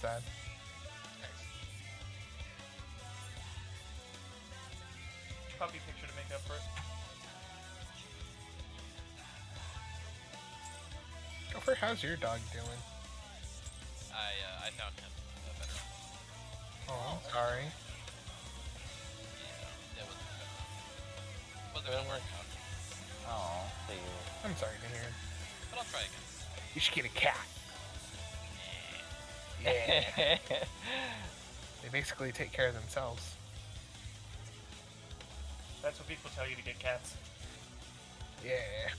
Sad. Puppy picture to make up for it. Gopher, how's your dog doing? I found him a better home. Oh, I'm sorry. Yeah, that wasn't gonna work out. Oh, so you... I'm sorry to hear. But I'll try again. You should get a cat. Yeah. They basically take care of themselves. That's what people tell you to get cats. Yeah.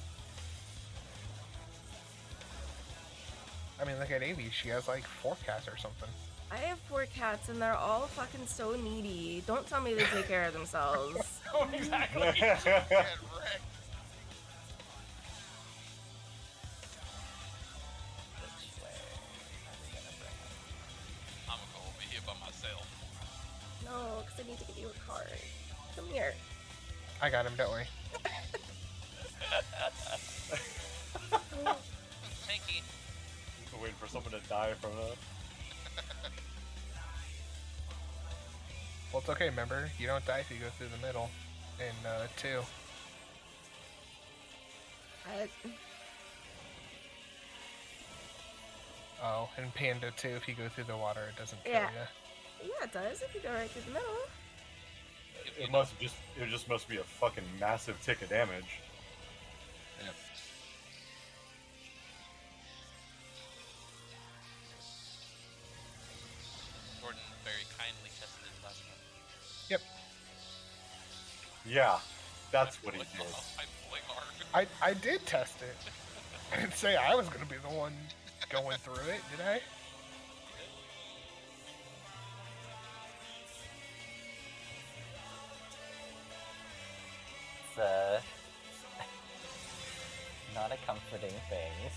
I mean, look at Avy. She has like 4 cats or something. I have 4 cats and they're all fucking so needy. Don't tell me they take care of themselves. Oh, exactly. Get wrecked. Which way are we gonna bring him? I'm gonna go over here by myself. No, because I need to give you a card. Come here. I got him, don't worry. Tanky. Waiting for someone to die from it. Well, it's okay, remember? You don't die if you go through the middle. In 2. Oh, in Panda 2, if you go through the water, it doesn't kill Yeah. you. Yeah, it does if you go right through the middle. It just must be a fucking massive tick of damage. Yep. Jordan very kindly tested it last time. Yep. Yeah, that's what he I'm did. pulling hard. I did test it. I didn't say I was going to be the one going through it, did I? It's not a comforting thing.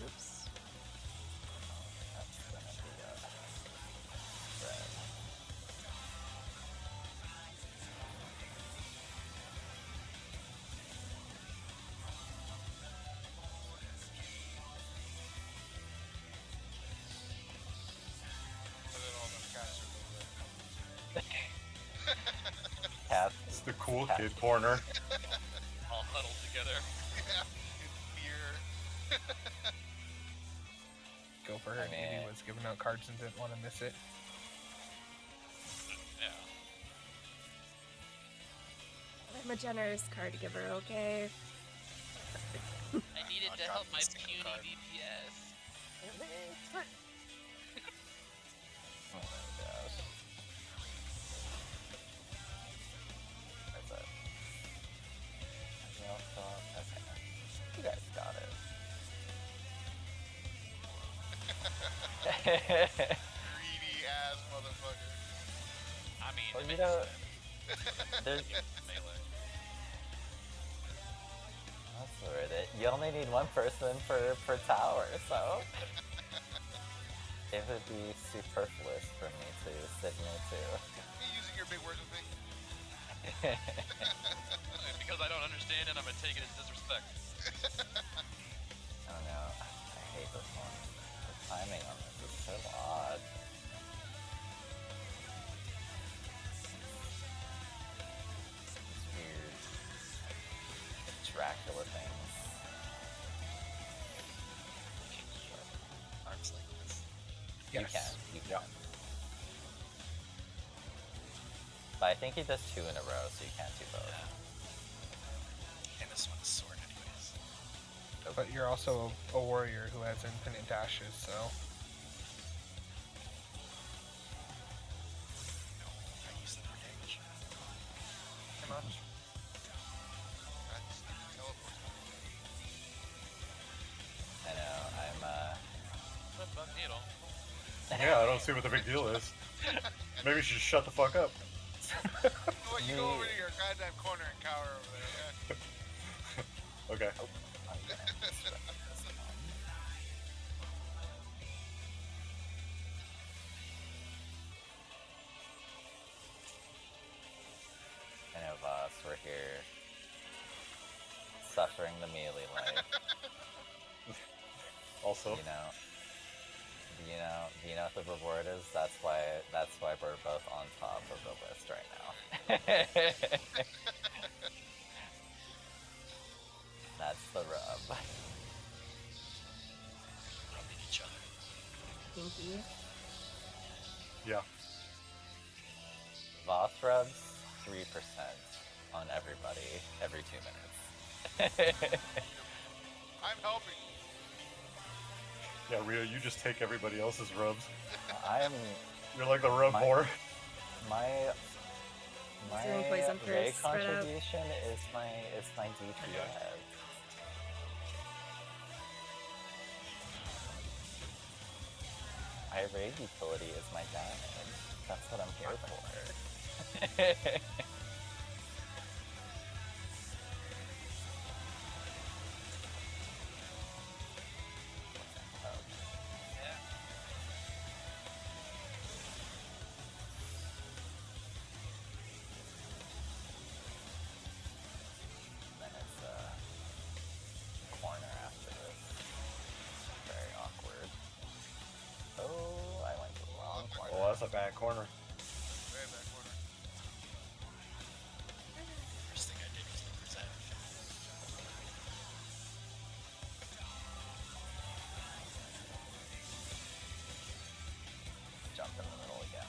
Oops. That's gonna be a red. Look at all those guys are Cat. It's the cool kid corner. all huddled together. Yeah, in fear. Go for her. I And mean- Amy was giving out cards and didn't want to miss it. Yeah. I'm a generous card giver, okay? I needed to help my Single puny card. DPS. Oh my gosh. That's it. We also... Okay. You guys got it. Greedy ass motherfucker. I mean, Well, it you makes know, sense. there's... Melee. That's worth it. You only need one person per tower, so... It would be superfluous for me to signal to. You using your big words with me? Because I don't understand it, I'm gonna take it as disrespect. Oh no, I hate this one. The timing on this is so odd. These weird Dracula things. Arms like this. Yes. You can. But I think he does 2 in a row, so you can't do both. And this one's sword anyways. But you're also a warrior who has infinite dashes, so... No. much. That's the teleport. I know, I'm, But bug needle. Yeah, I don't see what the big deal is. Maybe you should just shut the fuck up. You know what, you go over to your goddamn corner and cower over there, yeah? Okay. I'm gonna disrupt this one. I know, boss, we're here. Suffering the melee life. Also, Do you know what the reward is? That's why we're both on top of the list right now. That's the rub. Rubbing each other. Pinky. yeah. Boss rubs, 3% on everybody every 2 minutes. I'm helping. Yeah, Rio, you just take everybody else's rubs. You're like the rub My- whore. My Doing poison Ray first, spread out. contribution is my DPS. My raid utility is my damage. That's what I'm here for. Then it's corner after this. Very awkward. Oh, I went to the wrong corner. Well, that's a bad corner. Very back corner. First thing I did was the present. Jump in the middle again.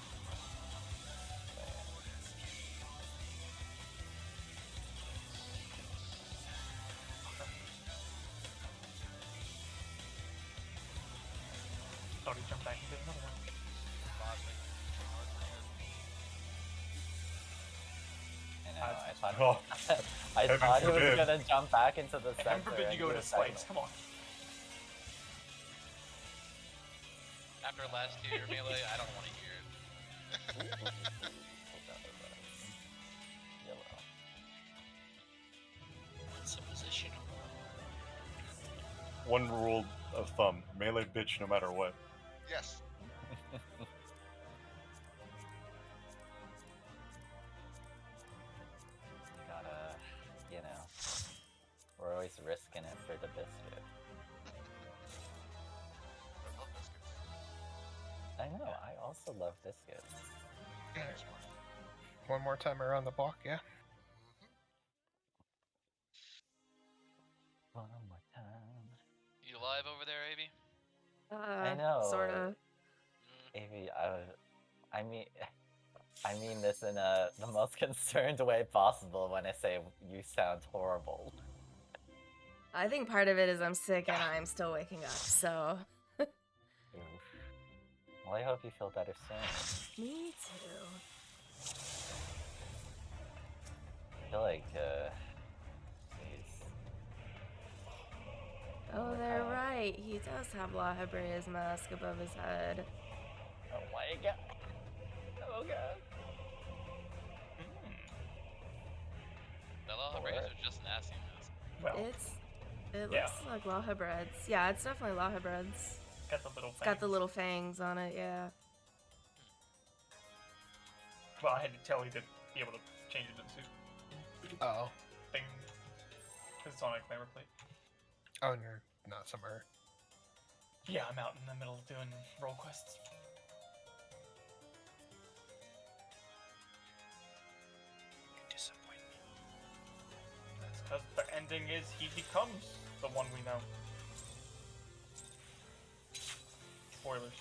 Thought he jumped back into another one. I know, I thought Oh, I heaven thought he was forbid. gonna jump back into the center. Heaven forbid and you go do to a spikes. second- Come on. After last year melee, I don't want to hear it. Yellow. What's the position? one rule of thumb: melee bitch no matter what. Yes. You gotta, we're always risking it for the biscuit. I love biscuits. I know, I also love biscuits. There's one. One more time around the block, yeah. One more time. You live over there, Avi? I know. Sorta. Avi, I mean this in the most concerned way possible when I say you sound horrible. I think part of it is I'm sick and I'm still waking up, so. Oof. Well, I hope you feel better soon. Me too. I feel like, he's... Oh, they're right. He does have La Hebrea's mask above his head. Oh my god. Oh god. The La Hebreas are just nasty mess. Well, It Yeah. looks like La Hebrea's. Yeah, it's definitely La Hebrea's. got the little It's got the fangs. little fangs on it, yeah. Well, I had to tell you to be able to change it to the suit Oh. thing. Because it's on a glamour plate. Oh, and you're not somewhere. Yeah, I'm out in the middle doing role quests. Disappointment. That's because the ending is he becomes the one we know. Spoilers.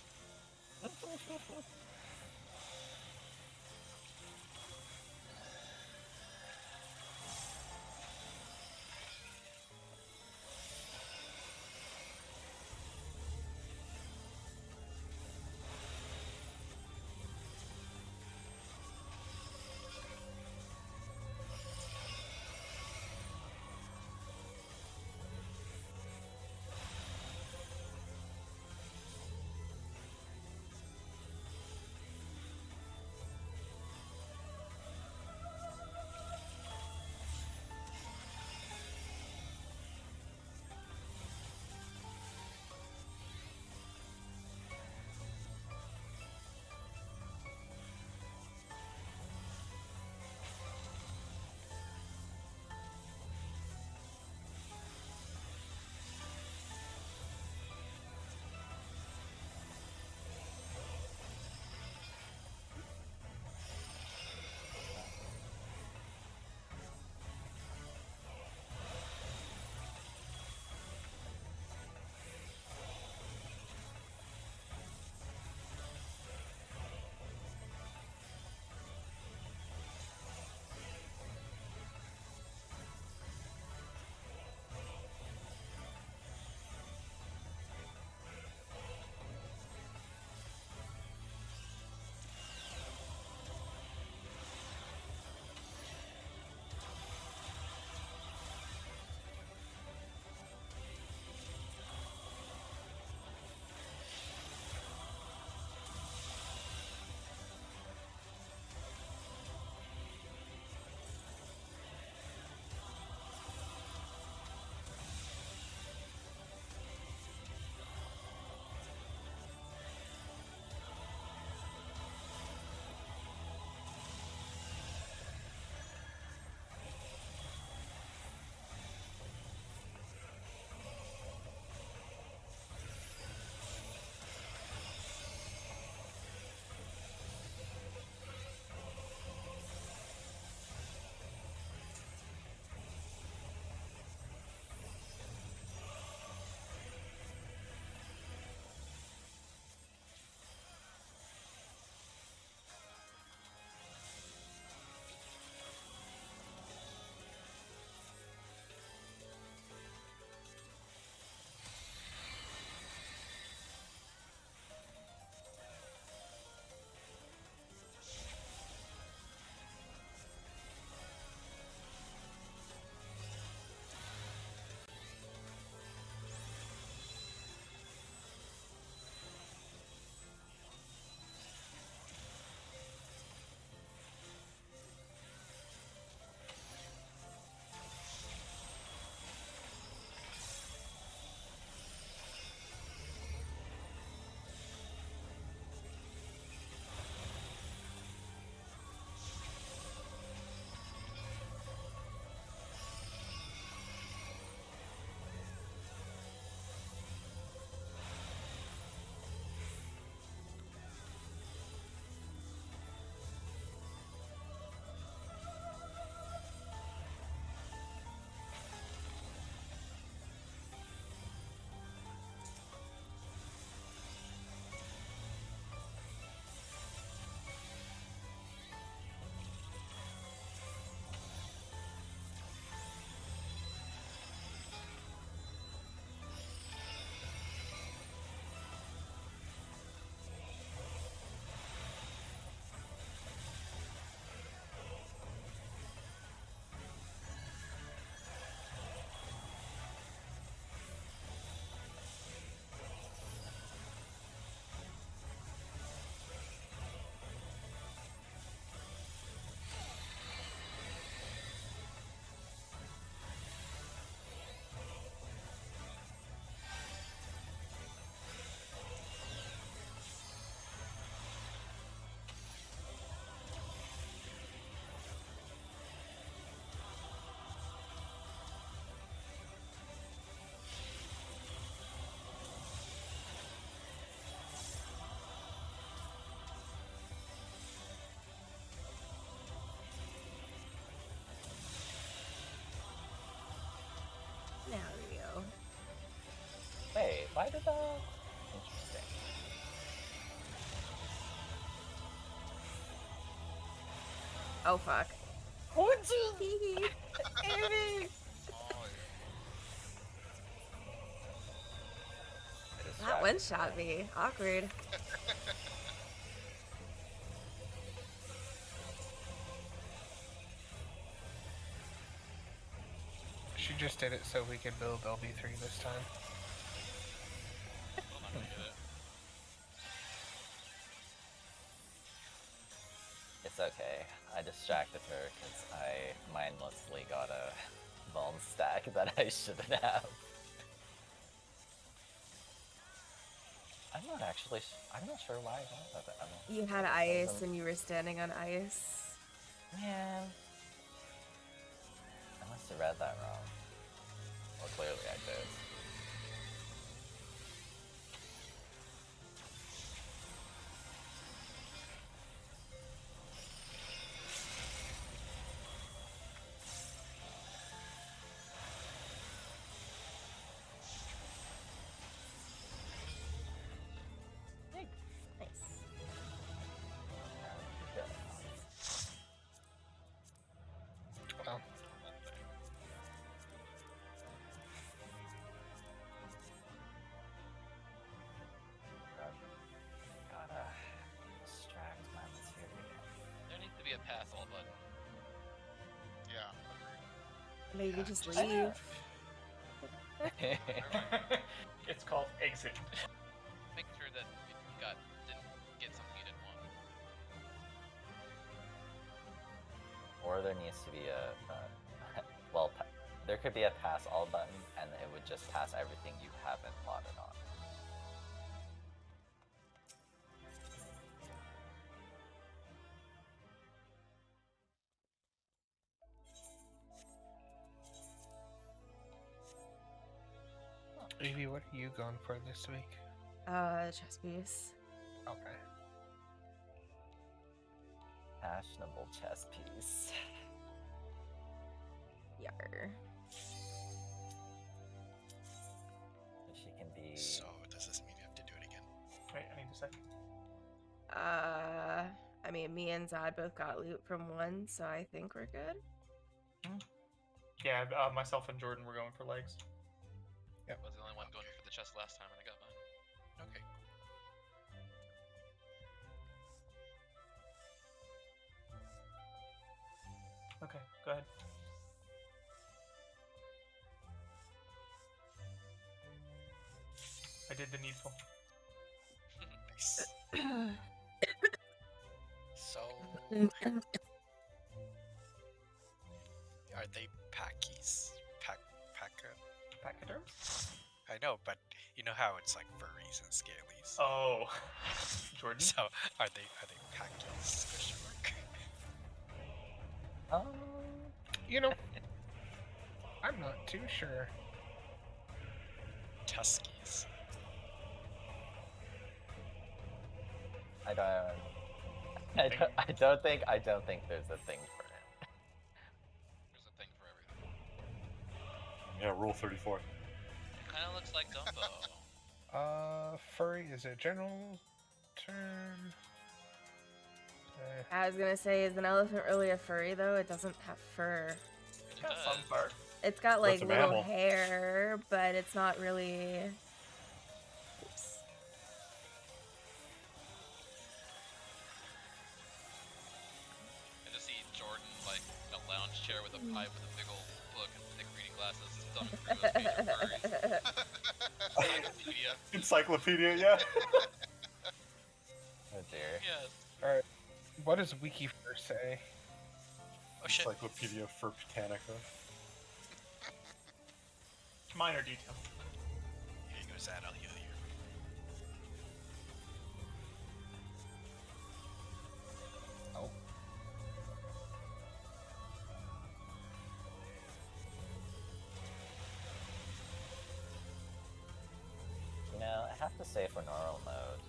why did that? Interesting. Oh fuck. What? Amy! Oh, That one shot me. Awkward. She just did it so we could build LB3 this time. I'm not gonna get it. It's okay. I distracted her because I mindlessly got a bone stack that I shouldn't have. I'm not actually. I'm not sure why I got that. You had ice and you were standing on ice. Man, I must have read that wrong. Well, clearly I did. Nice. Well, Gotta distract my material. There needs to be a pass all button. yeah. Maybe just leave. It's called exit. Make sure that you didn't get something you didn't want. Or there needs to be a, well, there could be a pass all button, and it would just pass everything you haven't plotted on. Evie, what are you going for this week? Chess piece. Okay. Fashionable chess piece. Yar. She can be. So does this mean you have to do it again? Wait, I need to say. I mean, me and Zad both got loot from one, so I think we're good. Yeah, myself and Jordan were going for legs. I was the only one going for the chest last time and I got mine. Okay. Okay, go ahead. I did the needful. Nice. So, are they packies? Pachyderms? I know, but you know how it's like furries and scalies. Oh, Jordan. So are they packies? Question mark. You know, I'm not too sure. Tuskies. I don't think there's a thing for it. There's a thing for everything. Yeah, rule 34. It kind of looks like Dumbo. Furry is a general term. I was gonna say, is an elephant really a furry though? It doesn't have fur. It's got some fur. It's got like That's a little mammal. hair, but it's not really. Oops. I just see Jordan like in a lounge chair with a pipe with a big old book and thick reading glasses, thumbing through those major furries. Encyclopedia. Encyclopedia, yeah. Oh dear. Yes. Alright, what does Wikifur say? Oh shit. Encyclopedia for Britannica. Minor detail. Here you go, Zad. I'll heal you. Oh. You know, I have to say for normal mode,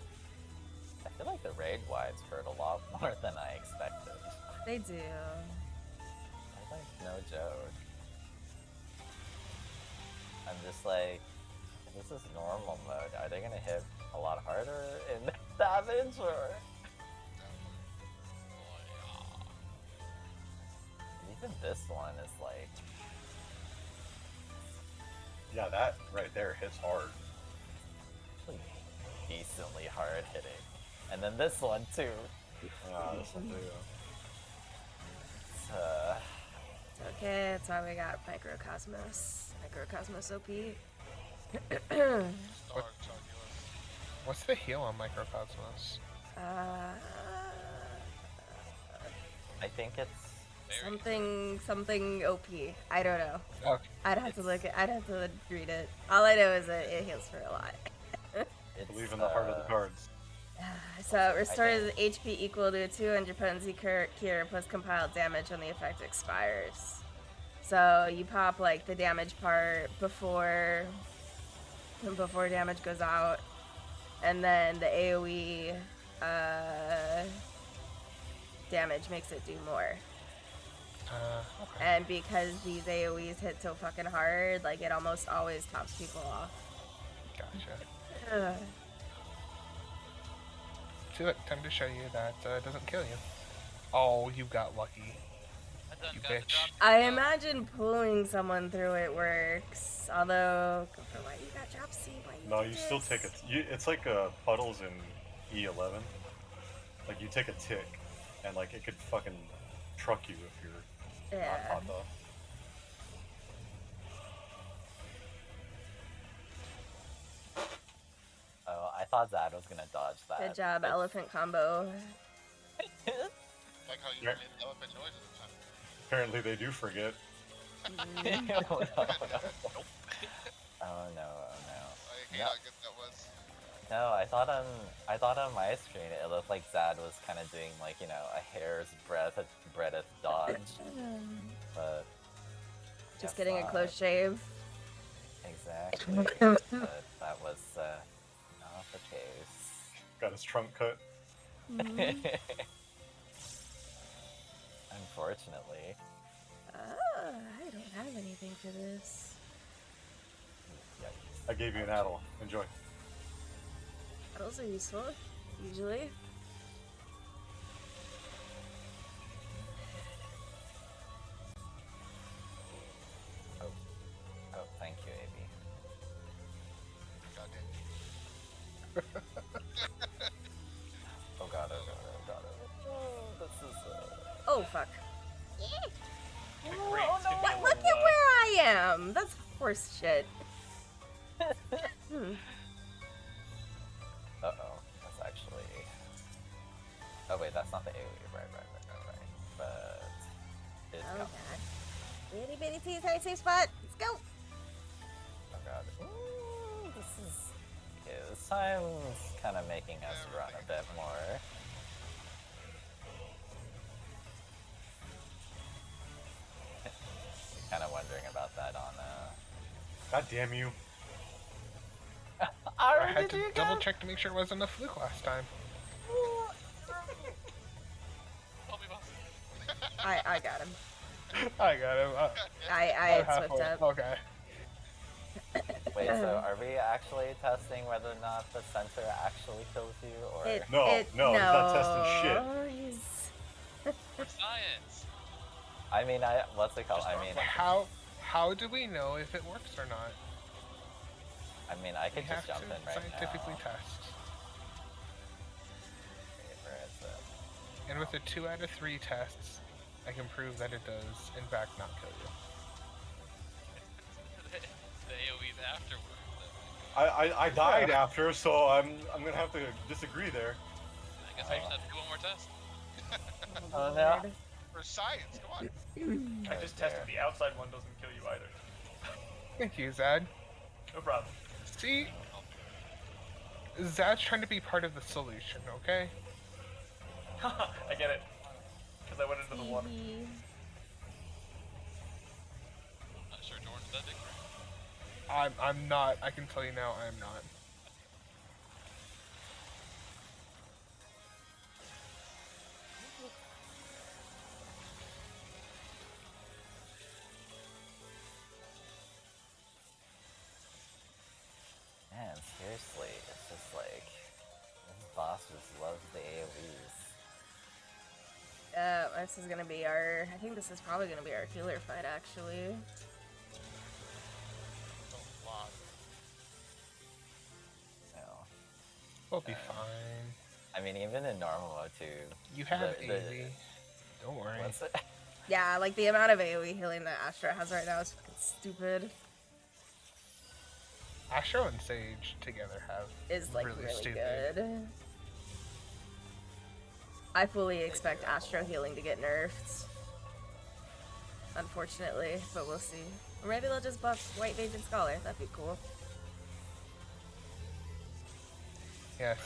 I feel like the raid wides hurt a lot more than I expected. They do. I like no joke. I'm just like, This is normal mode. Are they gonna hit a lot harder in damage or? Even this one is like. Yeah, that right there hits hard. Actually decently hard hitting. And then this one too. Yeah, this one too. It's, It's okay, that's why we got Microcosmos. Microcosmos OP. What's the heal on Microcosmos? I think it's something OP. I don't know. Okay. I'd have to look. I'd have to read it. All I know is that it heals for a lot. Believe in the heart of the cards. So it restores HP equal to a 200 potency cure plus compiled damage when the effect expires. So you pop like the damage part before damage goes out, and then the AOE damage makes it do more. Okay. And because these AOEs hit so fucking hard, like it almost always tops people off. Gotcha. See, look, time to show you that it doesn't kill you. Oh, you got lucky. You bitch. I imagine pulling someone through it works. Although, go for why you got drop C. Why you No, did you still this? take it. It's like puddles in E11. Like you take a tick, and like it could fucking truck you if you're not caught though. Oh, I thought Zad was gonna dodge that. Good job, but- elephant combo. Like how you Yeah. made elephant noises at the time. Apparently they do forget. Oh no, oh no. I hate No. how good that was. No, I thought on my screen it looked like Zad was kind of doing like, you know, a hair's breadth dodge, but Just guess getting a not. close shave. Exactly, but that was not the case. Got his trunk cut. Unfortunately. I don't have anything for this. I gave you an addle. Enjoy. Battles are useful, usually. Oh, thank you, AB. Goddamn. Oh god. Oh, this is Oh fuck. The grades can be a Look little, at where I am. That's horse shit. Uh-oh. That's actually... Oh wait, that's not the AoE. Right. But... It's Oh coming. god. Itty bitty teeny tiny safe spot. Let's go. Oh god. Ooh, this is... Okay, this time's kind of making us run a bit more. Kind of wondering about that on, God damn you. I had to double check to make sure it wasn't a fluke last time. Help me, boss. I got him. I got him. I I'm had halfway. swift up. Okay. Wait, so are we actually testing whether or not the center actually kills you, or... No, he's not testing shit. He's... For science. I mean, what's it called? I mean, How do we know if it works or not? I could We just have jump to in right scientifically now. test. Okay, where is it? And with a 2 out of 3 tests, I can prove that it does, in fact, not kill you. The AoE's afterwards. I died after, so I'm gonna have to disagree there. I guess I just have to do one more test. Oh no. For science, come on. I just tested the outside one doesn't kill you either. Thank you, Zad. No problem. See? Zad's trying to be part of the solution, okay? I get it. Because I went into the water. Not sure Jordan's that big for I'm not. I can tell you now, I'm not. seriously, it's just like this boss just loves the AoEs. This is gonna be our. I think this is probably gonna be our healer fight, actually. No. We'll be fine. I mean, even in normal mode too. You have the- AV. Don't worry. What's it? Yeah, like the amount of AoE healing that Astra has right now is fucking stupid. Astro and Sage together have Is like really really stupid. good. I fully expect Astro healing to get nerfed. Unfortunately, but we'll see. Or maybe they'll just buff White Mage and Scholar. That'd be cool. Yes.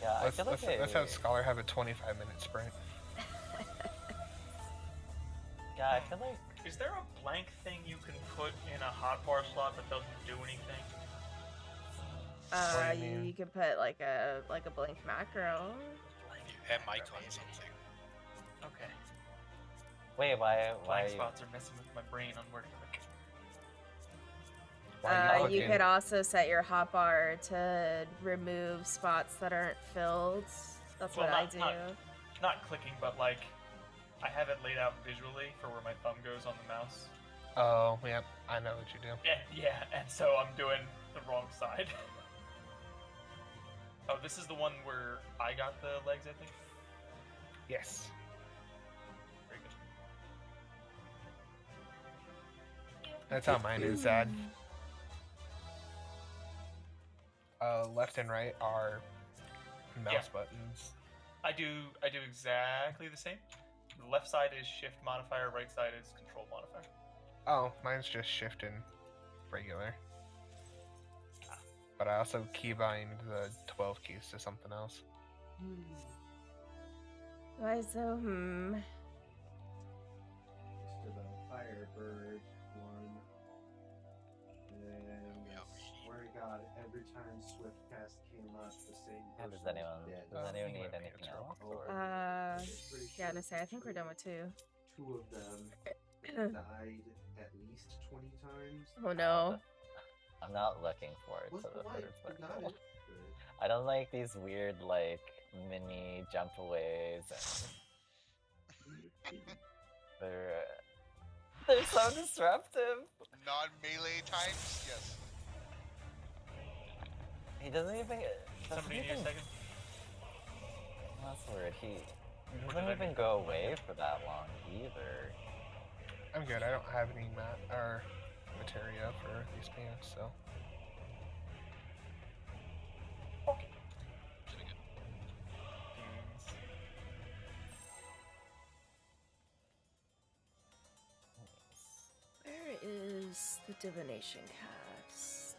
Yeah, I feel like Let's have Scholar have a 25-minute sprint. Yeah, I feel like Is there a blank thing you can put in a hotbar slot that doesn't do anything? What do you mean? You could put like a blank macro. M icon something. Okay. wait, why Blank spots are messing with my brain on where to click. Why You looking? could also set your hotbar to remove spots that aren't filled. That's Well, what I do. Not clicking, but like, I have it laid out visually for where my thumb goes on the mouse. Oh, yep. I know what you do. Yeah, and so I'm doing the wrong side. Oh, this is the one where I got the legs, I think? Yes. Very good. That's how mine is, Dad. Left and right are mouse Yeah. buttons. I do exactly the same. The left side is shift modifier, right side is control modifier. Oh, mine's just shift and regular. But I also keybind the 12 keys to something else. Why so? Just about Firebird one. And Yep. swear to God, every time Swiftcast came up, the same Yeah, person does anyone was dead. need Let me anything interrupt. else? Oh, Or... pretty Yeah, sure to say, I think we're done with 2. 2 of them died at least 20 times. Oh no. I'm not looking forward Was to the polite, third but not circle. it. I don't like these weird like mini jumpaways and they're so disruptive. Non-melee times? Yes. He doesn't even Somebody need a second? That's weird. He What doesn't did I even miss? go away for that long either. I'm good. I don't have any materia for these pants, so. Should be good. Where is the divination cast?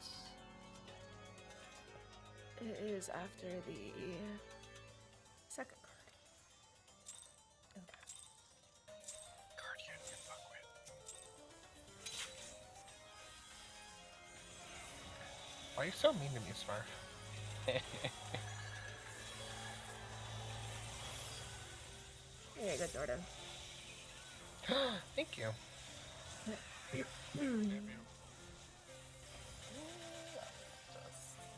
It is after the second card. Okay. Guardian, you fuck with. Why are you so mean to me, Smurf? Here you go, Jordan. Thank you.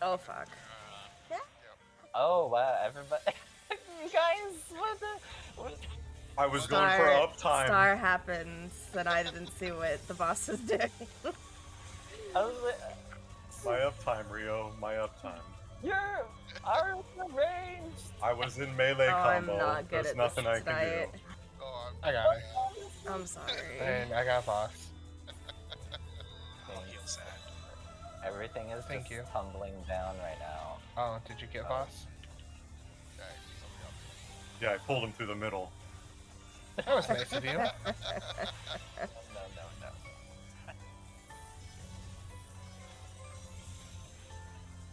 Oh fuck. Oh wow, everybody! You guys, what? I was going for uptime. Star happens, and I didn't see what the boss was doing. I was like, My uptime, Rio. My uptime. you're out of range. I was in melee Oh, I'm combo. not good There's at nothing this I can tonight. do. Oh, I got it. I'm sorry. And I got boss. I'll heal sad. Everything is Thank just you. tumbling down right now. Oh, did you get boss? Okay, somebody else. Yeah, I pulled him through the middle. That was nice of you. No.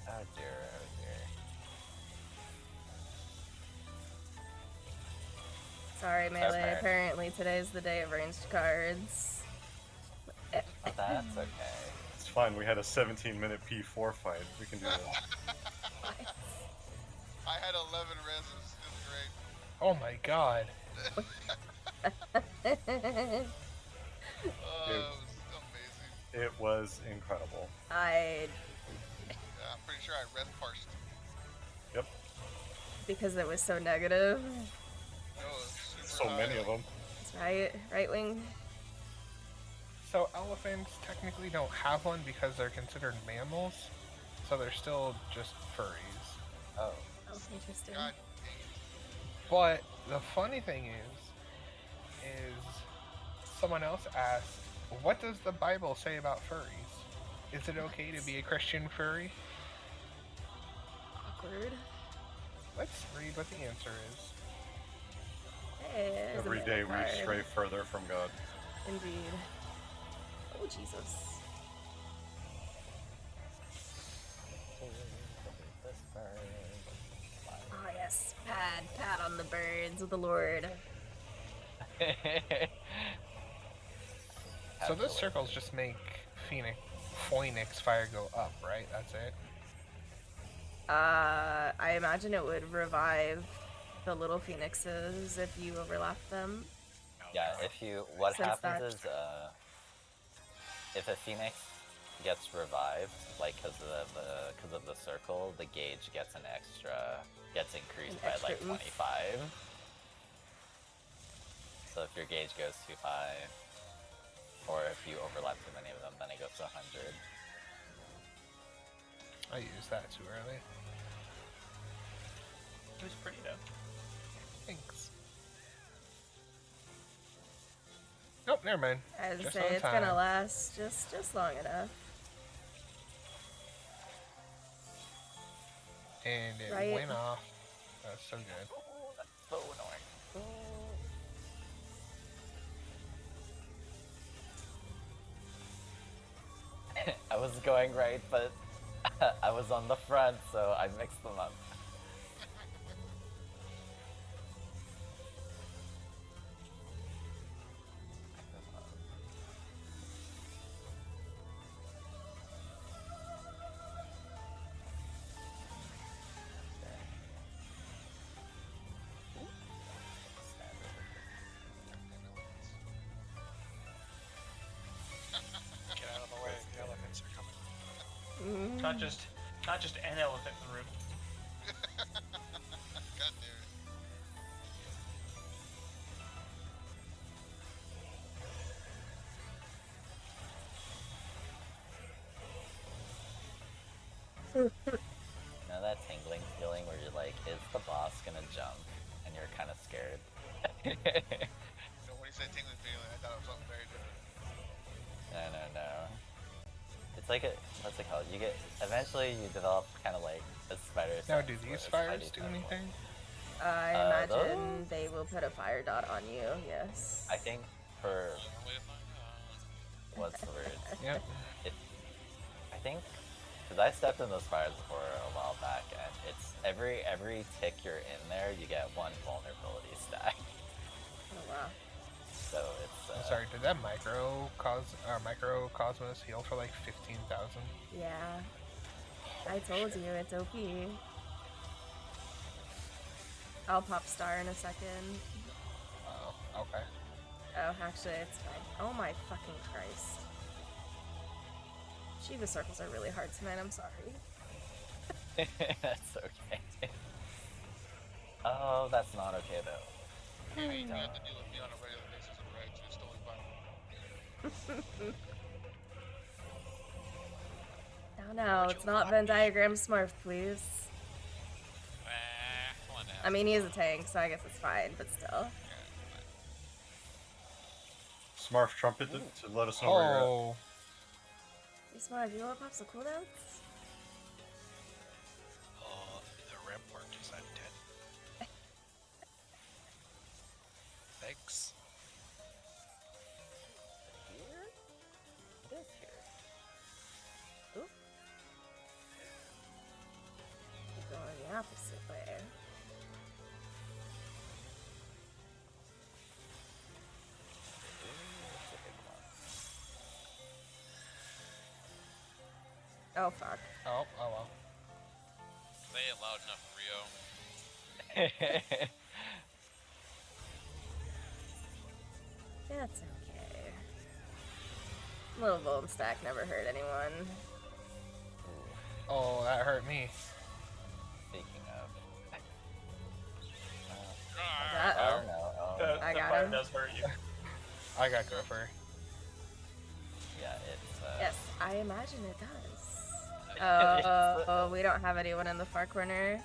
Oh dear, oh dear. Sorry, Melee. Okay. Apparently today's the day of ranged cards. Oh, that's okay. It's fine. We had a 17-minute P4 fight. We can do that. I had 11 reses. It was great. Oh my god. Oh, it was amazing. It was incredible. I Yeah. pretty sure I read parsed. Yep. Because it was so negative. No, super So high, many of them. That's right. Right wing. So elephants technically don't have one because they're considered mammals, so they're still just furries. Oh. Oh, interesting. God dang it. But the funny thing is someone else asked, what does the Bible say about furries? Is it okay to be a Christian furry? Awkward. Let's read what the answer is. Hey, there's a Every bit day of we card. stray further from God. Indeed. Oh, Jesus. Oh, yes. Pat on the birds of the Lord. So those circles just make Phoenix fire go up, right? That's it? I imagine it would revive the little phoenixes if you overlap them. Yeah, what Since happens that- is, if a phoenix gets revived, like because of the circle, the gauge gets increased An by extra like oomph. 25. So if your gauge goes too high, or if you overlap too many of them, then it goes to 100. I used that too early. It was pretty though. Thanks. Nope, never mind. I was Just say on it's gonna time. last just long enough. And it Right. went off. That's so good. Oh, that's so annoying. I was going right, but I was on the front, so I mixed them up. Get out of the way. The elephants are coming. Mm. Not just an elephant in the room. God damn it. You know that tingling feeling where you're like, is the boss gonna jump? And you're kind of scared. No, when he said tingling feeling, I thought it was something very different. No. It's like what's it called? Eventually you develop kind of like a spider Now, sense do where these it's fires Spidey do kind of anything? I imagine those? they will put a fire dot on you. Yes. I think for Long way to find out. what's the word? Yep. I think because I stepped in those fires before a while back, and it's every tick you're in there, you get one vulnerability stack. Oh wow. So it's I'm sorry, did that microcosmos heal for like 15,000? Yeah. I told you it's OP. I'll pop star in a second. Oh, okay. Oh, actually, it's fine. Oh my fucking Christ. Shiva circles are really hard tonight. I'm sorry. that's okay. Oh, that's not okay though. You have to deal with me on a regular basis with Red, so it's totally fine. No, it's not Venn diagram Smurf, please. Come on now. I mean, he is a tank, so I guess it's fine, but still. Smarf trumpet to let us know where you're at. Oh, Hey, Smurf, you want to pop some cooldowns? The rampart is undead. Thanks. Here? It is here. Oop. Keep going the opposite way. It's a big one. Oh, fuck. oh well. Say it loud enough, Rio. That's okay. Little Golden Stack never hurt anyone. Oh, that hurt me. Speaking of, I Uh-oh. don't know. The, I the got fire him. does hurt you. I got Gopher. Yeah, it's. Yes, I imagine it does. It's- Oh, we don't have anyone in the far corner.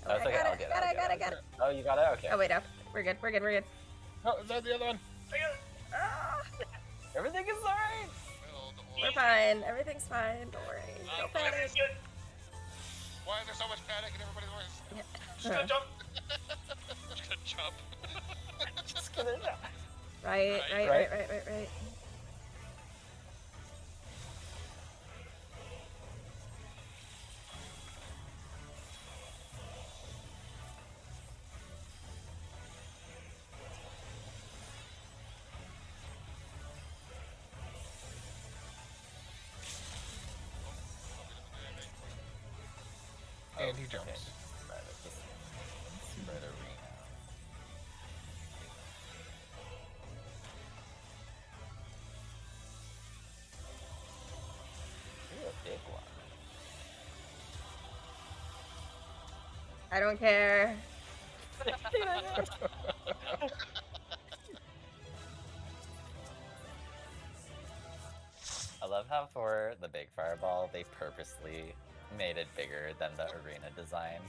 Oh, That's okay. I'll get it. I got it. Oh, you got it. Okay. Oh wait, no, we're good. Oh, is that the other one? Ah, Everything is alright. we're fine. Everything's fine. Don't worry. Don't panic. Everything's good. Why is there so much panic in everybody's voice? Just gonna jump. Just gonna jump. Just gonna. Right. And he jumps. Spread it. Just spread arena. Ooh, a big one. I don't care. I love how for the big fireball, they purposely made it bigger than the arena design.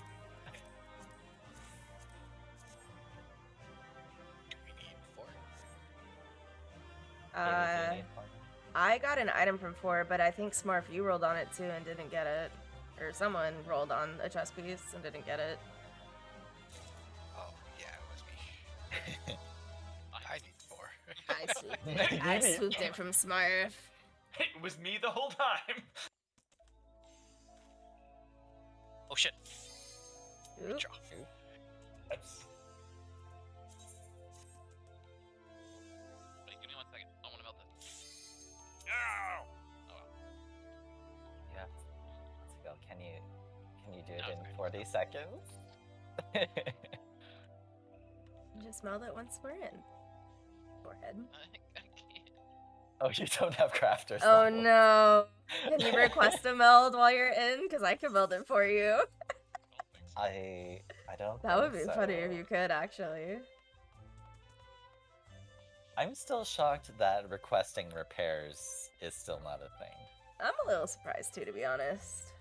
We need 4. Maybe do need one. I got an item from 4, but I think Smurf, you rolled on it too and didn't get it. Or someone rolled on a chess piece and didn't get it. Oh, yeah, it was me. I need 4. I swooped it from Smurf. It was me the whole time. Oh shit. Oop. Draw. That's... Wait, give me 1 second. I want to melt this. No! Oh well. You have to go. Can you do it No, it's in okay. 40 seconds? Just meld it once we're in. Forehead. I can't. Oh, you don't have crafters. Oh level. no. Can you request a meld while you're in? Because I can meld it for you. I don't. That would think be funny if so. you could, actually. I'm still shocked that requesting repairs is still not a thing. I'm a little surprised too, to be honest.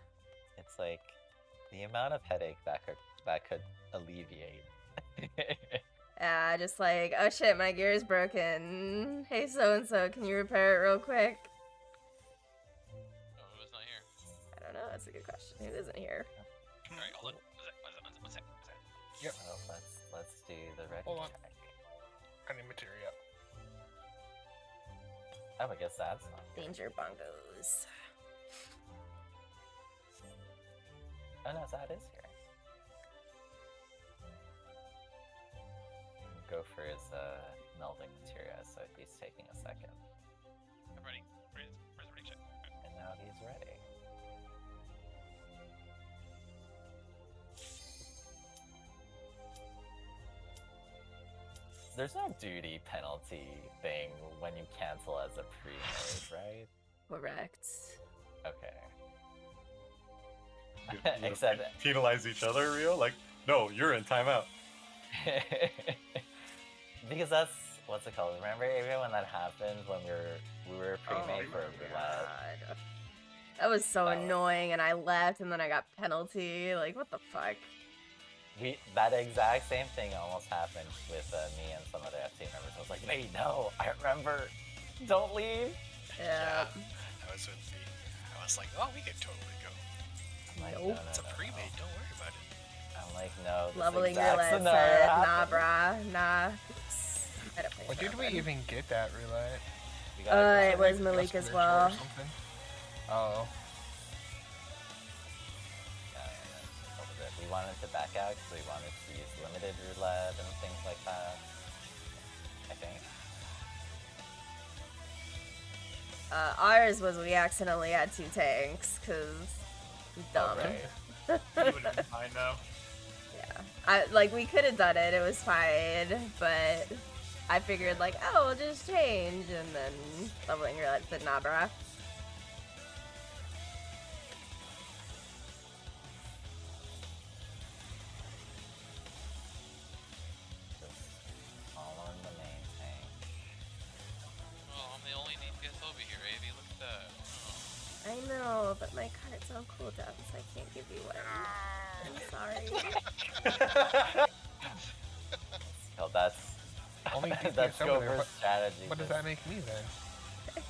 It's like the amount of headache that could alleviate. Yeah, just like, oh shit, my gear is broken. Hey, so-and-so, can you repair it real quick? Oh, who's not here? I don't know, that's a good question. Who isn't here? Alright, hold on. One sec. Yep. Well, let's do the ready Hold on. check. I need materia. Oh, I guess that's not. Danger bongos. Oh no, that is here. Gopher is melding materia, so he's taking a second. I'm ready. Where's the ready check? And now he's ready. There's no duty penalty thing when you cancel as a pre-made, right? Correct. Okay. You wanna Except penalize each other, Rio? Like, no, you're in timeout. because that's what's it called? Remember even when that happened when we were pre-made for a roulette? God. That was so That was- annoying, and I left, and then I got penalty. Like, what the fuck? That exact same thing almost happened with me and some other FC members. I was like, wait, no, I remember. Don't leave. Yeah. That was with me. I was like, oh, we could totally go. I'm like, Nope. It's a pre-made, don't worry about it. I'm like, no. This Leveling exact roulette scenario said, nah, happened. brah, nah. Oops. I don't think When that did we happened. even get that roulette? We got It was Just Malik as virtual well. Or something? Oh. We wanted to back out because we wanted to use limited roulette and things like that. I think. Ours was we accidentally had 2 tanks, cause dumb. Right. You wouldn't have been fine though. Yeah. We could have done it, it was fine, but I figured like, oh, we'll just change, and then leveling roulette said, nah, brah. know, but my card's on cooldown, so I can't give you one. I'm sorry. No, that's Only DPS that's over there. Gover's strategy. What does that make me then?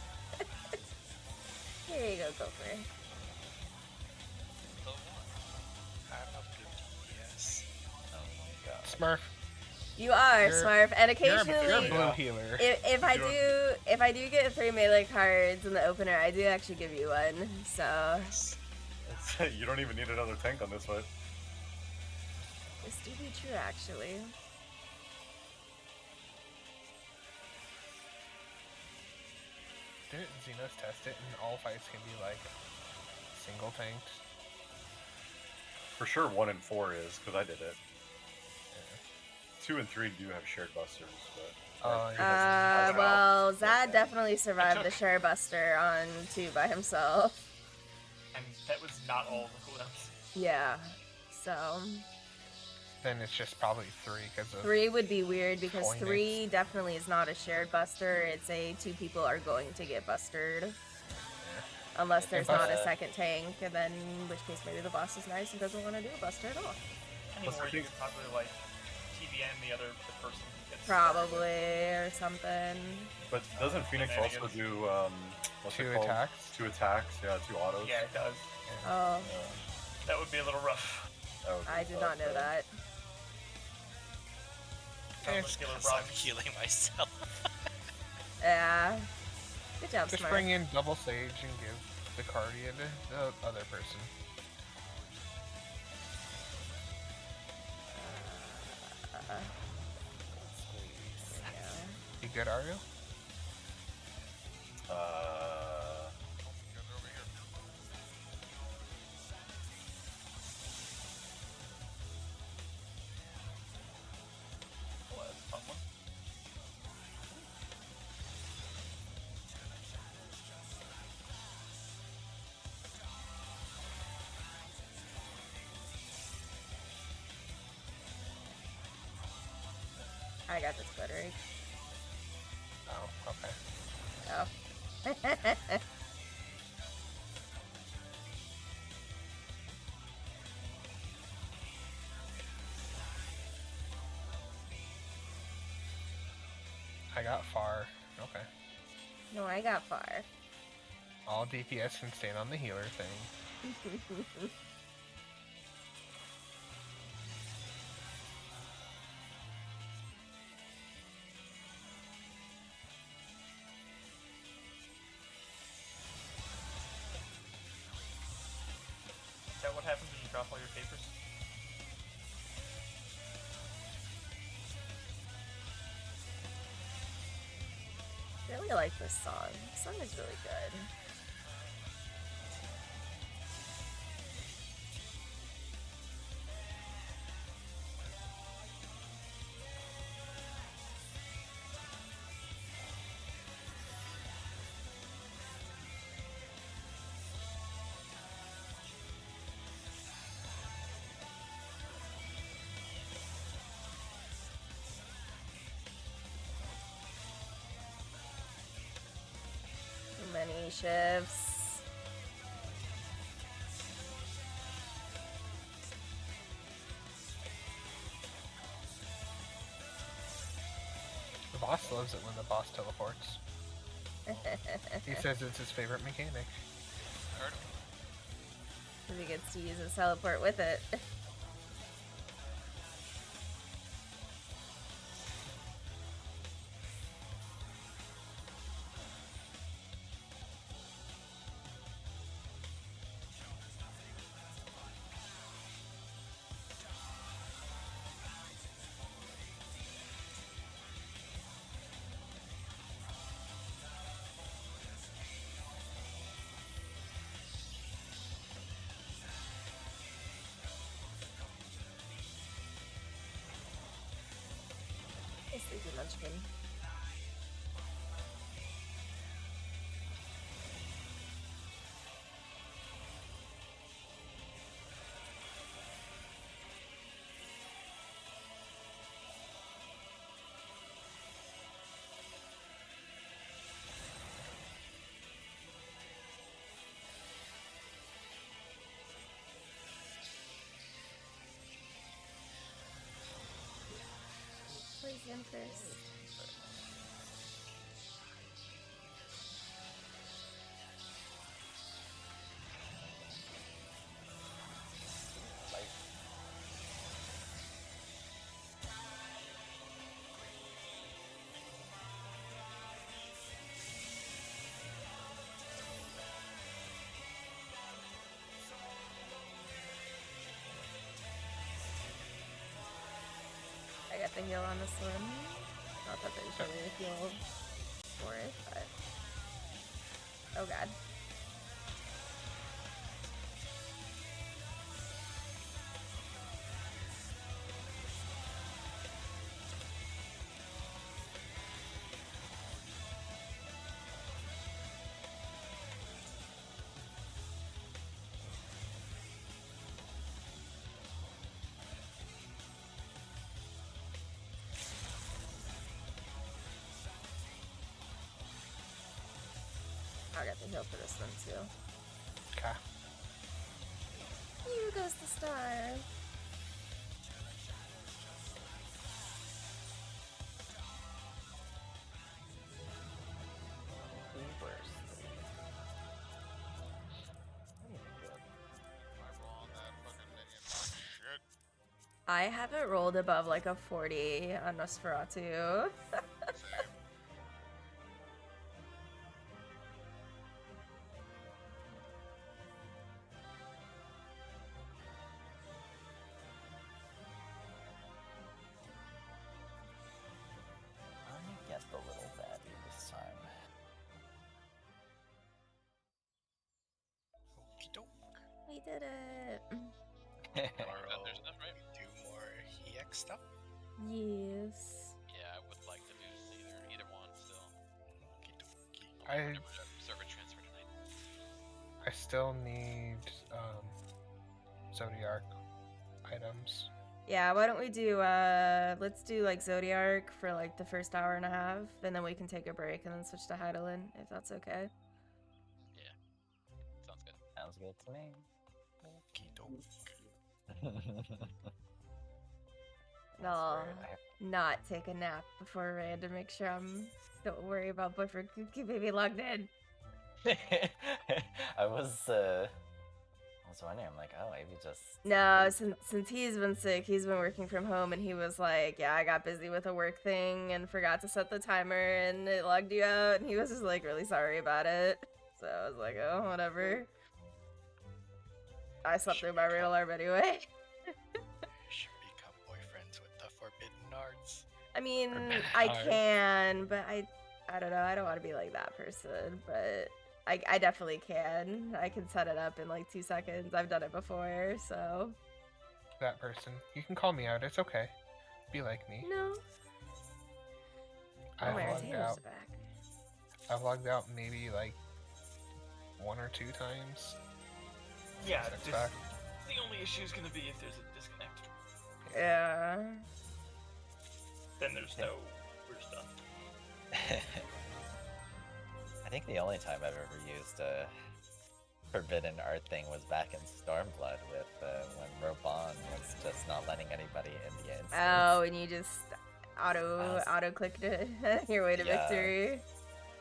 Here you go, Gopher. The one. I'm a blue DPS. Oh my god. Smurf. You are You're- Smurf, and You're a occasionally, blue healer. if I do get 3 melee cards in the opener, I do actually give you one. So You don't even need another tank on this fight. this do be true, actually. Didn't Xenos test it and all fights can be like single tanked? For sure 1 and 4 is, because I did it. 2 and 3 do have shared busters, but... Well, Zad definitely survived the Share Buster on 2 by himself. And that was not all the cooldowns. Yeah, so Then it's just probably 3 because of 3 would be weird because Coinage. 3 definitely is not a shared buster. It's a 2 people are going to get busted. Unless there's not a second tank, and then in which case maybe the boss is nice and doesn't want to do a buster at all. Anymore, you could probably like TBN the person who gets Probably, or something. But doesn't Phoenix also do, what's it 2 called? attacks. 2 attacks, yeah, 2 autos. Yeah, it does. Oh, That would be a little rough. That would be I did tough, not know but- that. Sounds like killer Because I'm problems. healing myself. Yeah. Good job, Just Smart. bring in double sage and give the cardia to the other person. You good, Ario? Oh, that's a fun one. I got this buttering. Oh, okay. Oh. I got far. Okay. No, I got far. All DPS can stand on the healer thing. Is that what happens when you drop all your papers? I really like this song. This song is really good. Many shifts. The boss loves it when the boss teleports. He says it's his favorite mechanic. Heard of Because he gets to use his teleport with it. Hey, Sleepy Munchkin. Who's in first? I got the heal on this one. Not that there's really a heal for it, but... Oh god. I got the heal for this one too. Okay. Here goes the star. I roll on that fucking minion. Oh, shit. I haven't rolled above like a 40 on Nosferatu. Same. Let me get the little baddie this time. Okey doke. We did it. Tomorrow, There's enough, right? we do more EX stuff. Yes. Yeah, I would like to do either one still. Okey dokey. I Server transfer tonight. I still need Zodiac items. Yeah, why don't we do, let's do like Zodiac for like the first hour and a half, and then we can take a break and then switch to Heidelin, if that's okay. Sounds good. Sounds good to me. Okey doke. And I'll That's weird. not take a nap before raid to make sure don't worry about boyfriend Cookie Baby logged in. I was wondering, I'm like, oh, maybe just... No, since he's been sick, he's been working from home, and he was like, yeah, I got busy with a work thing and forgot to set the timer, and it logged you out, and he was just like really sorry about it. So I was like, oh, whatever. I slept through my raid alarm anyway. Should become boyfriends with the forbidden arts. I mean, Forbidden I art. can, but I don't know. I don't want to be like that person, but I definitely can. I can set it up in like 2 seconds. I've done it before, so. That person. You can call me out. It's okay. Be like me. No. I've Oh, my logged retainers out. are back. I've logged out maybe like 1 or 2 times. Yeah, Six just, back. the only issue is going to be if there's a disconnect. Yeah. Then there's no, we're just done. I think the only time I've ever used a forbidden art thing was back in Stormblood with when Robon was just not letting anybody in the instance. Oh, and you just auto clicked it your way to Yeah. victory.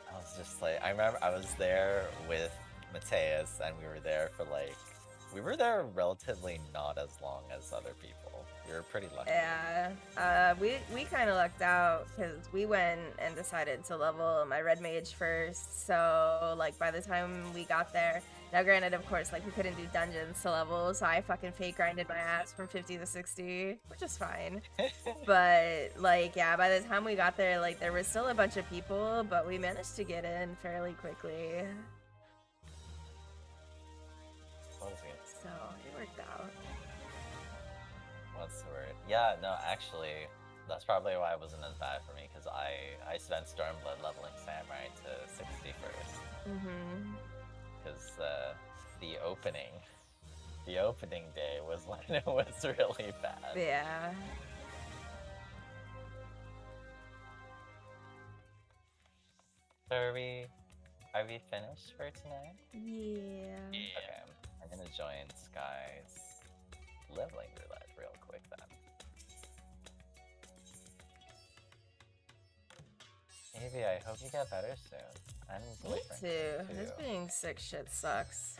I was just like, I remember I was there with Mateus, and we were there relatively not as long as other people. We were pretty lucky. Yeah, we kind of lucked out because we went and decided to level my red mage first. So like by the time we got there, now granted, of course, like we couldn't do dungeons to level, so I fucking fake grinded my ass from 50 to 60, which is fine. But like yeah, by the time we got there, like there was still a bunch of people, but we managed to get in fairly quickly. What was it? So it worked out. What's the word? Yeah, no, actually, that's probably why it wasn't as bad for me, because I spent Stormblood leveling Samurai to 60 first. Mm-hmm. Because the opening day was when it was really bad. Yeah. So are we finished for tonight? Yeah. Yeah. Okay, I'm gonna join Sky's leveling roulette real quick then. Evie, I hope you get better soon. I'm Me boyfriend too. This being sick shit sucks.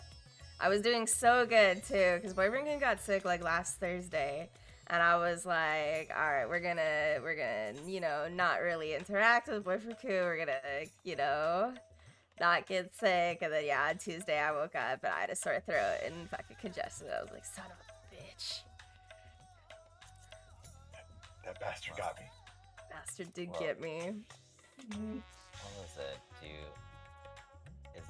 I was doing so good too, because boyfriend got sick like last Thursday, and I was like, all right, we're gonna, you know, not really interact with boyfriend Ku. We're gonna, you know, not get sick. And then yeah, on Tuesday I woke up and I had a sore throat and fucking congested. I was like, son of a bitch. That bastard got me. Bastard did Well, get me. What was it? Is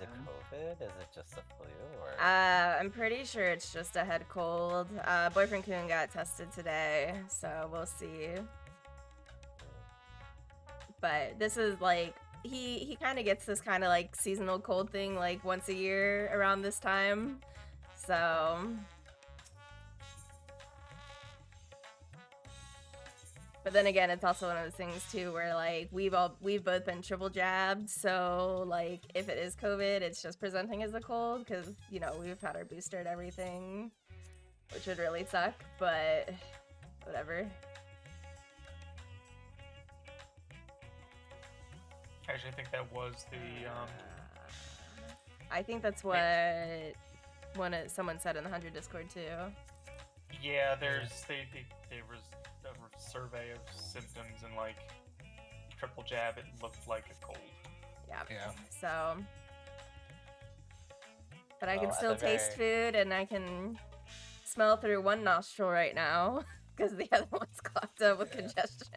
it COVID? Is it just the flu or? I'm pretty sure it's just a head cold. Boyfriend Kun got tested today, so we'll see. But this is like he kind of gets this kind of like seasonal cold thing like once a year around this time. So but then again, it's also one of those things too where like we've both been triple jabbed, so like if it is COVID, it's just presenting as a cold because you know we've had our booster and everything, which would really suck, but whatever. Actually, I think that was the I think that's what someone said in the 100 Discord too. yeah. There was a survey of symptoms and like triple jab. It looked like a cold. Yeah. Yeah. So, but I can Well, at still the taste very- food and I can smell through one nostril right now because the other one's clogged up with congestion.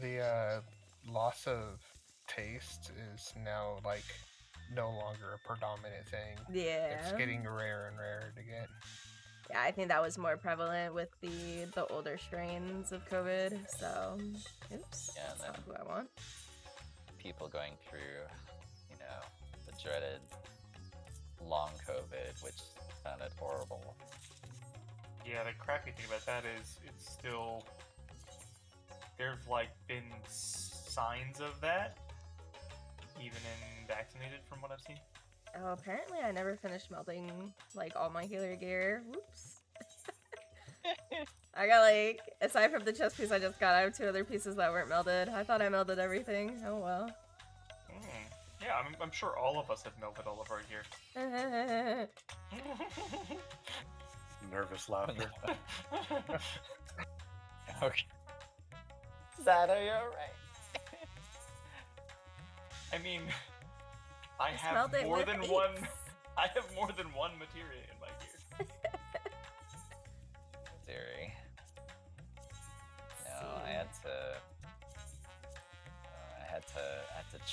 The loss of taste is now like no longer a predominant thing. Yeah. It's getting rarer and rarer to get. Yeah, I think that was more prevalent with the older strains of COVID. So, oops. Yeah, and That's not then- who I want. People going through, you know, the dreaded long COVID, which sounded horrible. Yeah, the crappy thing about that is it's still there've like been signs of that even in vaccinated from what I've seen. Oh, apparently I never finished melting like all my healer gear. Whoops. I got like, aside from the chest piece I just got, I have 2 other pieces that weren't melted. I thought I melted everything. Oh well. Yeah, I'm sure all of us have melted all of our gear. Nervous laughter. Okay. Zada, you're right. I mean, I Just have melt it more with than eights. one. I have more than one materia in my gear. Theory. No, I had to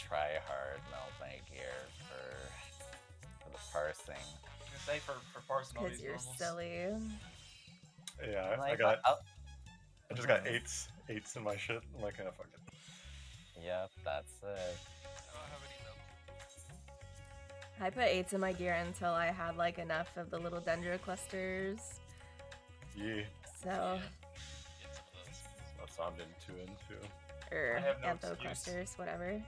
try hard melt my gear for the parsing. I was gonna say for parsing all Because these you're normals. silly. Yeah, I'm I like, got. I just got eights in my shit. I'm like, fuck it. Yep, that's it. I don't have any milk. I put 8s in my gear until I had like enough of the little dendro clusters. Yeah, So, Get some of those. that's what I'm too into. or I have no antho excuse. clusters, whatever.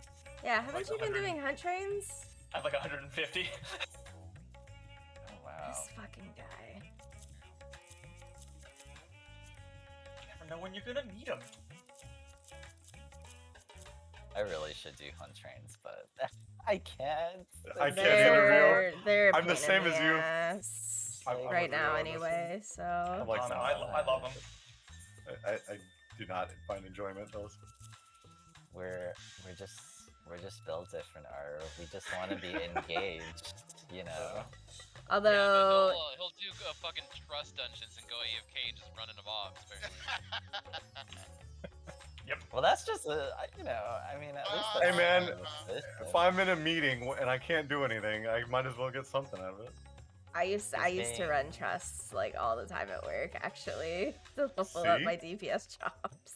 Yeah, haven't Like you been 100. doing hunt trains? I have like 150. Oh wow. This fucking guy. You never know when you're gonna need them. I really should do hunt trains, but I can't. I can't interview. They're a I'm the pain in same as you. ass I'm right with you now on this anyway, so I'm like, Oh, no, I love them. I do not find enjoyment in those. We're just built different, or we just want to be engaged, you know. although Yeah, but he'll do fucking trust dungeons and go AFK and just run into mobs. Apparently. Well, that's just you know. I mean, at least. Hey, that's man, kind of efficient. If I'm in a meeting and I can't do anything, I might as well get something out of it. I used to me. run trusts like all the time at work actually to level up See? my DPS chops.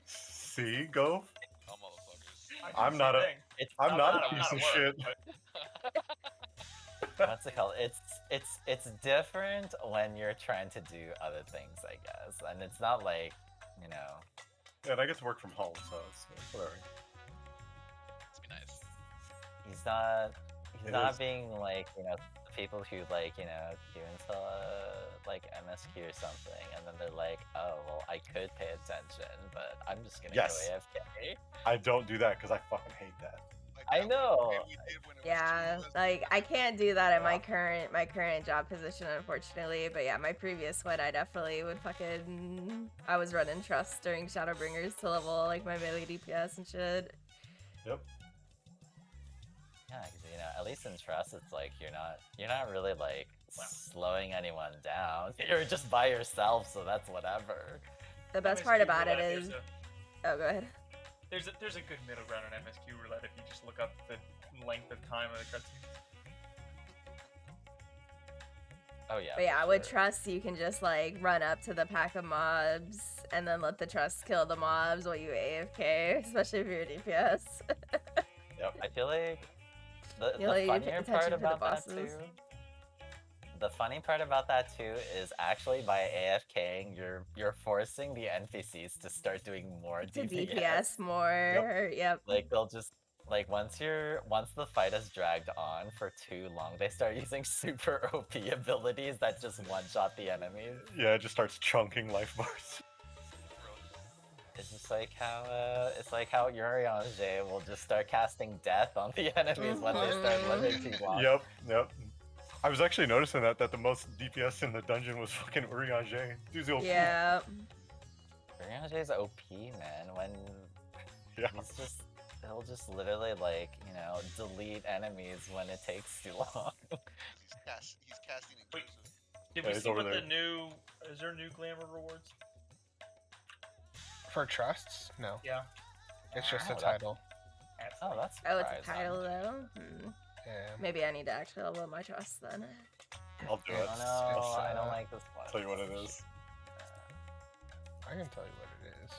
See, go. Oh, motherfuckers. I do I'm the not same a- thing. I'm not a I'm piece of at shit. work, What's it called? It's different when you're trying to do other things, I guess, and it's not like, you know. Yeah, and I get to work from home, so it's whatever. Must be nice. He's not It not is. being like, you know, people who like, you know, do until like MSQ or something, and then they're like, oh well, I could pay attention, but I'm just gonna Yes. go AFK. I don't do that because I fucking hate that. Like I that know. one we did when it was Yeah, two of us. like I can't do that at my Yeah. current job position, unfortunately. But yeah, my previous one, I definitely would fucking. I was running trust during Shadowbringers to level like my melee DPS and shit. Yep. Yeah, because you know, at least in trust, it's like you're not really like slowing anyone down. You're just by yourself, so that's whatever. The best MSQ part about it roulette, is. Oh, go ahead. There's a good middle ground in MSQ roulette if you just look up the length of time of the cutscenes. Oh yeah. But yeah, for with sure. trust, you can just like run up to the pack of mobs and then let the trust kill the mobs while you AFK, especially if you're DPS. Yep. I feel like the You pay funnier attention part to the about that bosses. too. The funny part about that too is actually by AFKing, you're forcing the NPCs to start doing more To DPS. DPS more. Yep. Like they'll just like once the fight is dragged on for too long, they start using super OP abilities that just one-shot the enemies. Yeah, it just starts chunking life bars. It's just like how Urianger will just start casting death on the enemies when they start living too long. Yep. I was actually noticing that the most DPS in the dungeon was fucking Urianger. Dude's OP. Yeah. Urianger's OP, man. When Yeah. he'll just literally like, you know, delete enemies when it takes too long. He's casting Wait. inclusive. Did Yeah, we he's see over what there. the new? Is there new glamour rewards? For trusts? No. Yeah. It's just Oh, a that- title. Oh, that's Oh, it's a surprising. title though. Yeah. Maybe I need to actually level my trust then. I'll do Oh it. no, It's, I don't like this one. tell you what it is. I can tell you what it is.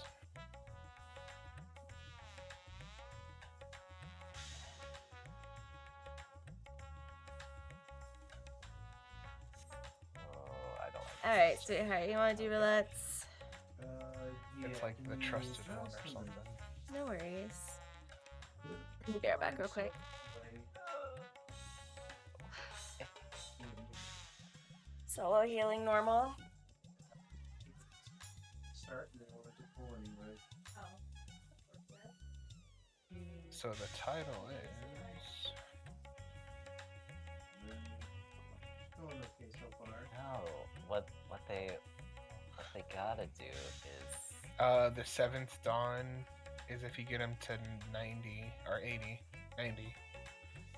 Oh, I don't like All right, sweetheart, you want to do roulettes? It's like the trusted one or something. No worries. Can you be right back real quick? Solo healing normal. Start now or to pull anyway. So the title is. Going okay so far. No, what they gotta do is The seventh dawn is if you get him to 90 or 80, 90,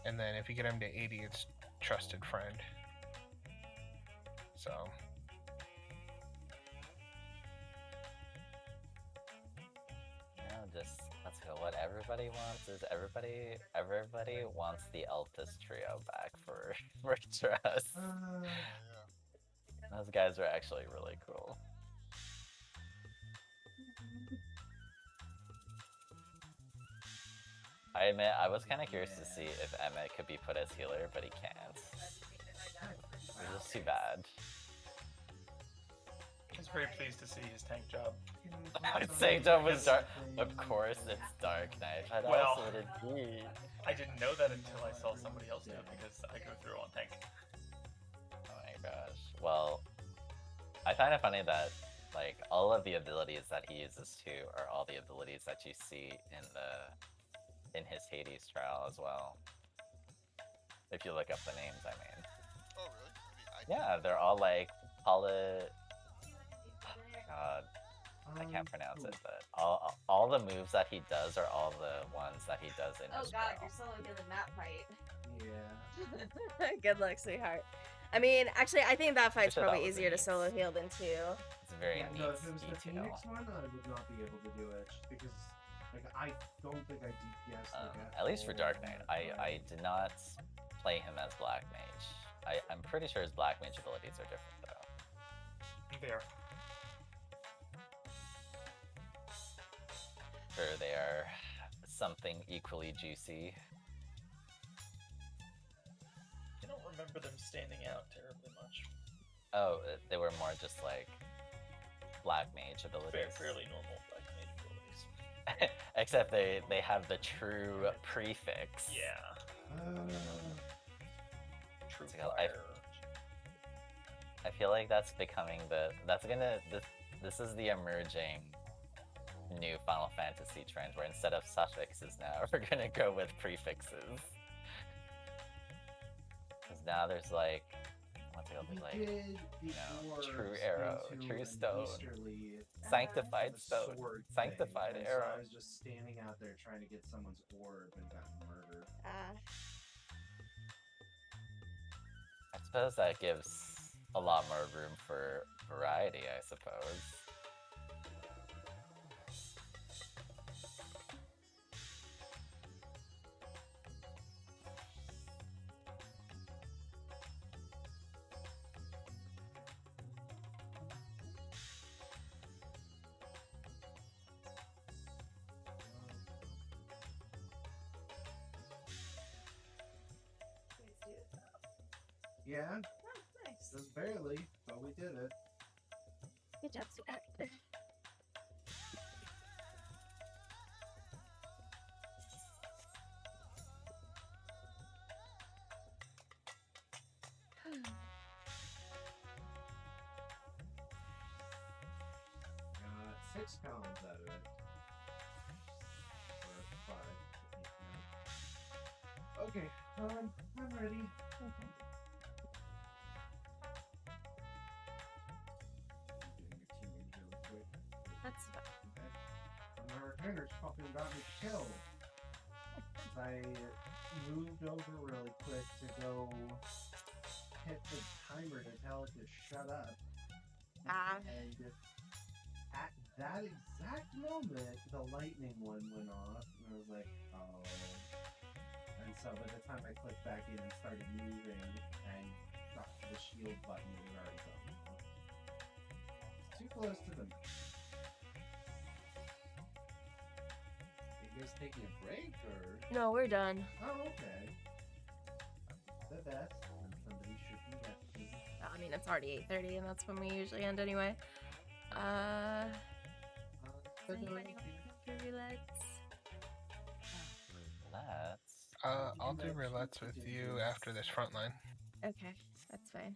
and then if you get him to 80, it's trusted friend. So just let's go. What everybody wants is everybody wants the Elpis trio back for trust. Yeah. Those guys are actually really cool. I admit, I was kind of curious to see if Emmett could be put as healer, but he can't. Which is too bad. I was very pleased to see his tank job. Saying Joe was dark. Of course, it's Dark Knight. What Well, else would it be? I didn't know that until I saw somebody else do it because I go through on tank. Oh my gosh. Well, I find it funny that like all of the abilities that he uses too are all the abilities that you see in his Hades trial as well. If you look up the names, I mean. Oh, really? Yeah, they're all like God, I can't pronounce it, but all the moves that he does are all the ones that he does in his trial. solo healing that fight. Yeah. Good luck, sweetheart. I mean, actually, I think that fight's Wish that probably was easier to neat. solo heal than two. It's a very neat No, if it was the detail. Phoenix one, I would not be able to do it just because, like, I don't think I DPS. At least for Dark Knight, I did not play him as Black Mage. I'm pretty sure his Black Mage abilities are different though. There. Sure, they are something equally juicy. I don't remember them standing out terribly much. Oh, they were more just like Black Mage abilities. Fairly normal black mage abilities. Except they have the true prefix. Yeah. true It's like, fire. I feel like that's becoming this is the emerging new Final Fantasy trend where instead of suffixes now we're gonna go with prefixes. Because now there's like, what's it called? There's like, you know, true arrow, true stone, sanctified stone, sanctified arrow. So I was just standing out there trying to get someone's orb and got murdered. I suppose that gives a lot more room for variety, I suppose. Yeah, Oh, nice. just barely, but we did it. Good job, sweetheart. Got 6 columns out of it. Or 5. Okay, I'm ready. Okay. Doing your teaming really quick. That's fine. Okay. My returner's fucking got me killed. I moved over really quick to go hit the timer to tell it to shut up. And at that exact moment, the lightning one went off, and I was like, oh. And so by the time I clicked back in and started moving and got to the shield button, it had already gone. Too close to them. You guys taking a break, or? No, we're done. Oh, okay. The best. And somebody should be happy. I mean, it's already 8:30, and that's when we usually end anyway. Does anybody want to do roulettes? I'll do roulettes with you after this front line. Okay, that's fine.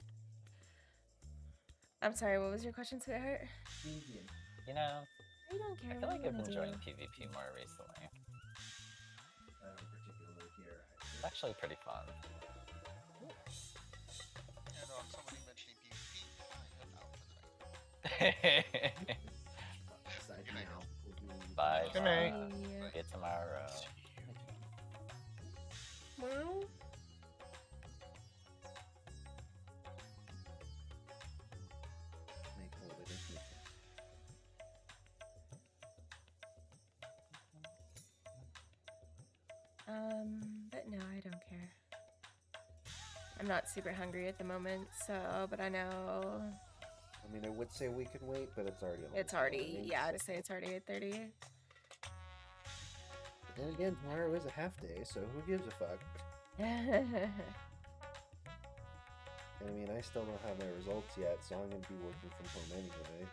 I'm sorry, what was your question, sweetheart? Indian. You know, I don't care. I feel what like do you I've been wanna enjoying do? PvP more recently. I don't particularly care. It's actually pretty fun. And on somebody mentioning PvP, I am out for the night. Side Good night, now. We'll do Bye. Good night. Bye. See you tomorrow. Well, Make all the difference. but no, I don't care. I'm not super hungry at the moment, so, but I know I mean, I would say we can wait, but it's already. it's already, yeah, I'd say it's already 8:30. But then again, tomorrow is a half day, so who gives a fuck? Yeah. And I mean, I still don't have my results yet, so I'm gonna be working from home anyway.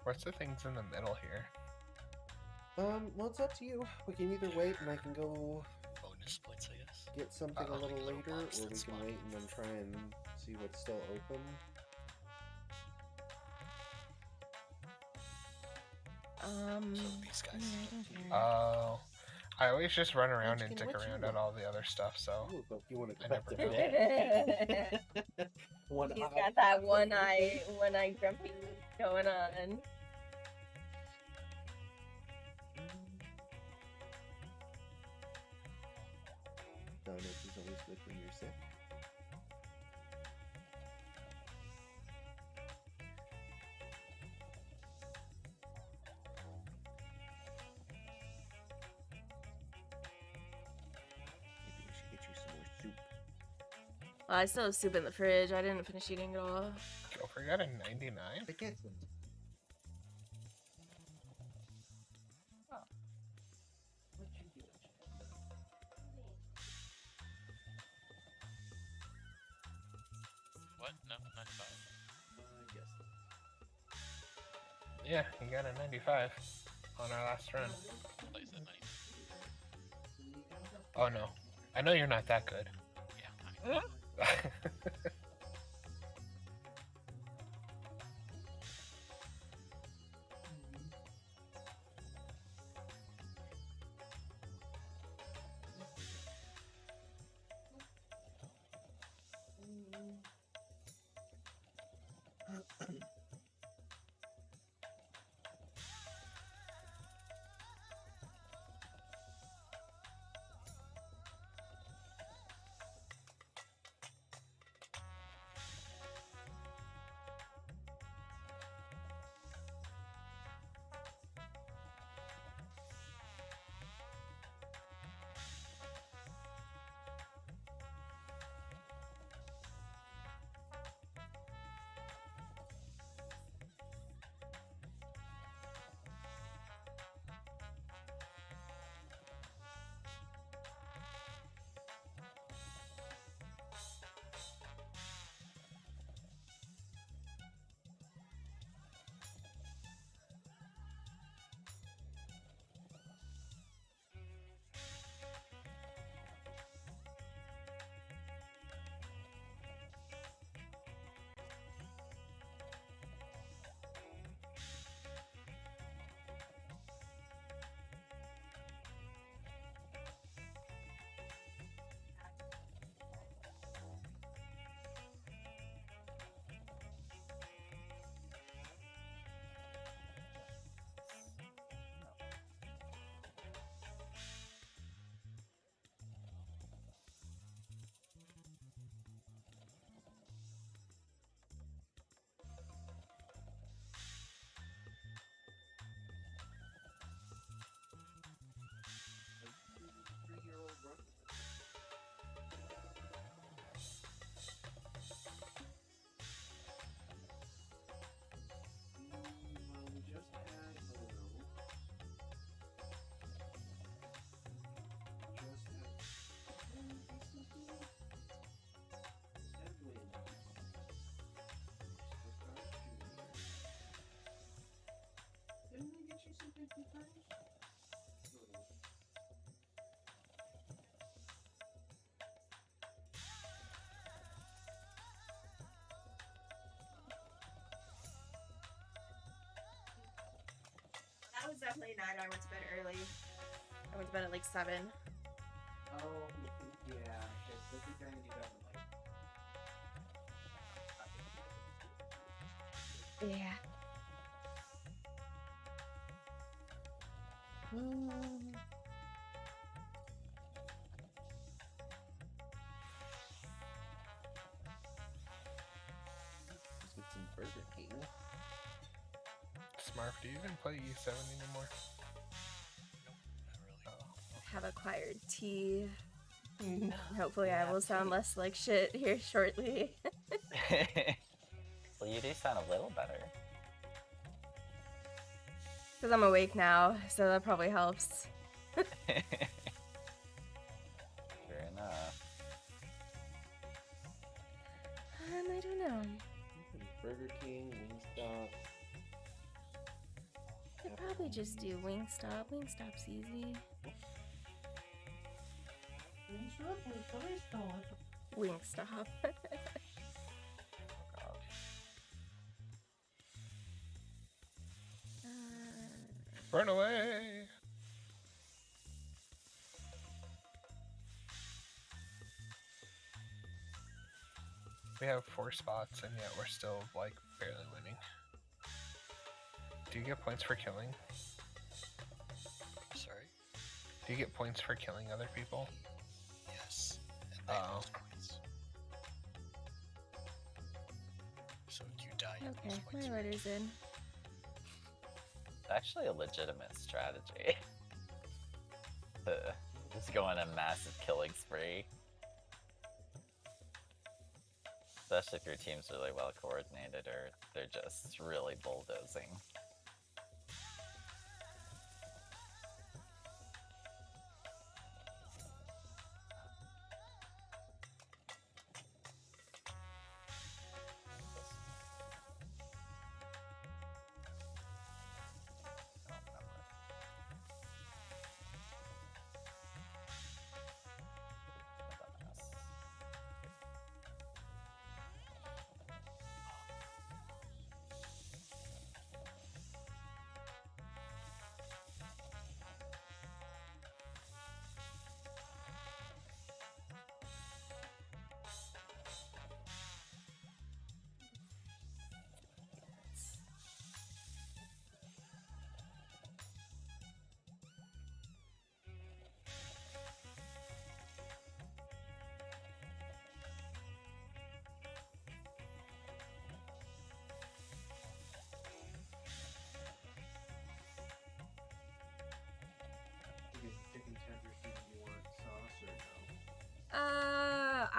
What's the things in the middle here? Well, it's up to you. We can either wait and I can go Bonus splits, I guess. get something a Uh-oh. little Like later, little or we buffs can that wait and then try and see what's still open. So these guys. I don't care. Oh, I always just run around and Munchkin, dick what you around want? at all the other stuff, so Ooh, but you want to I go back to never bed? He's One got that one eye grumpy going on. Donuts is always good when you're sick. Maybe we should get you some more soup. Well, I still have soup in the fridge. I didn't finish eating it all. Gopher got a 99. They get them. What? No, 95. Yes. Yeah, he got a 95 on our last run. Place that 90. Oh no, I know you're not that good. Yeah. That was definitely 9. I went to bed early. I went to bed at like 7. Oh, yeah. This is going to be better. Yeah. Let's get some Burger King. Smurf, do you even play E7 anymore? Not really. Oh. Have acquired tea. Hopefully I will sound less like shit here shortly. Well, you do sound a little better. Because I'm awake now, so that probably helps. Fair enough. I don't know. Burger King, Wingstop. I'd probably just do Wingstop. Wingstop's easy. Wingstop. Burn away! We have 4 spots, and yet we're still, like, barely winning. Do you get points for killing? Sorry. Do you get points for killing other people? Yes. And they Oh. lose points. So you die. You Okay, lose my points. letter's in. It's actually a legitimate strategy. Just go on a massive killing spree. Especially if your team's really well coordinated or they're just really bulldozing.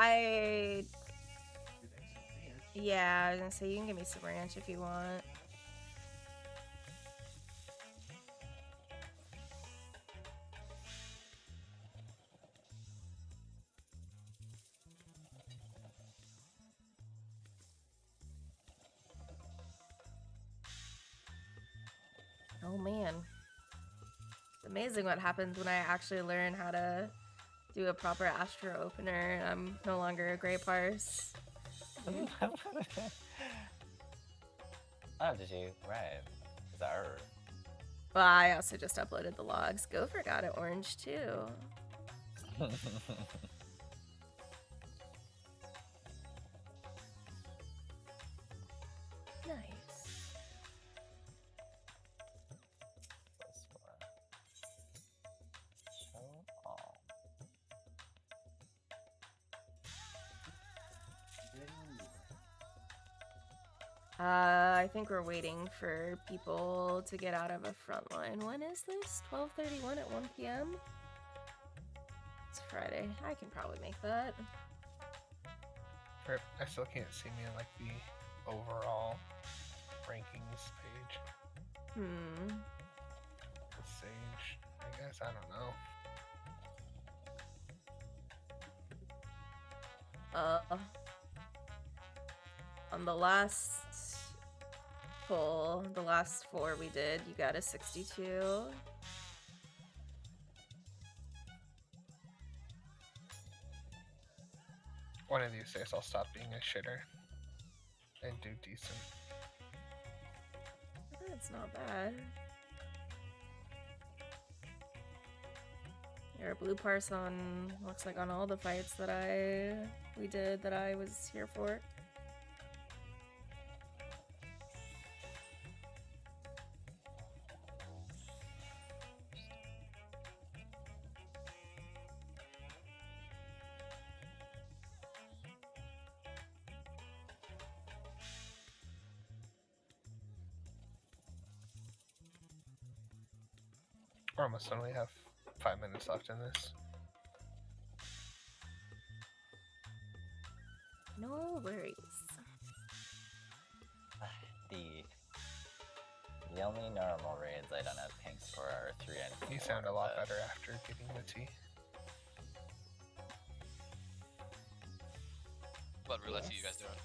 I Do they some ranch? yeah, I was gonna say you can give me some ranch if you want. Oh man. It's amazing what happens when I actually learn how to do a proper Astro opener and I'm no longer a gray parse. Oh, did you? Right. Is that her? Well, I also just uploaded the logs. Gopher got it orange too. Nice. Plus 4. Show all. I think we're waiting for people to get out of a front line. When is this? 12:31 at 1 p.m.? It's Friday. I can probably make that. I still can't see me in like the overall rankings page. The Sage, I guess, I don't know. On the last poll, the last 4 we did, you got a 62. One of these days I'll stop being a shitter and do decent. That's not bad. You're a blue parse on, looks like on all the fights that we did that I was here for. We're almost done. We have 5 minutes left in this. No worries. The only normal raids I don't have pinks for are 3 and 4. You sound a lot better after getting the tea. What roulettes are you guys doing?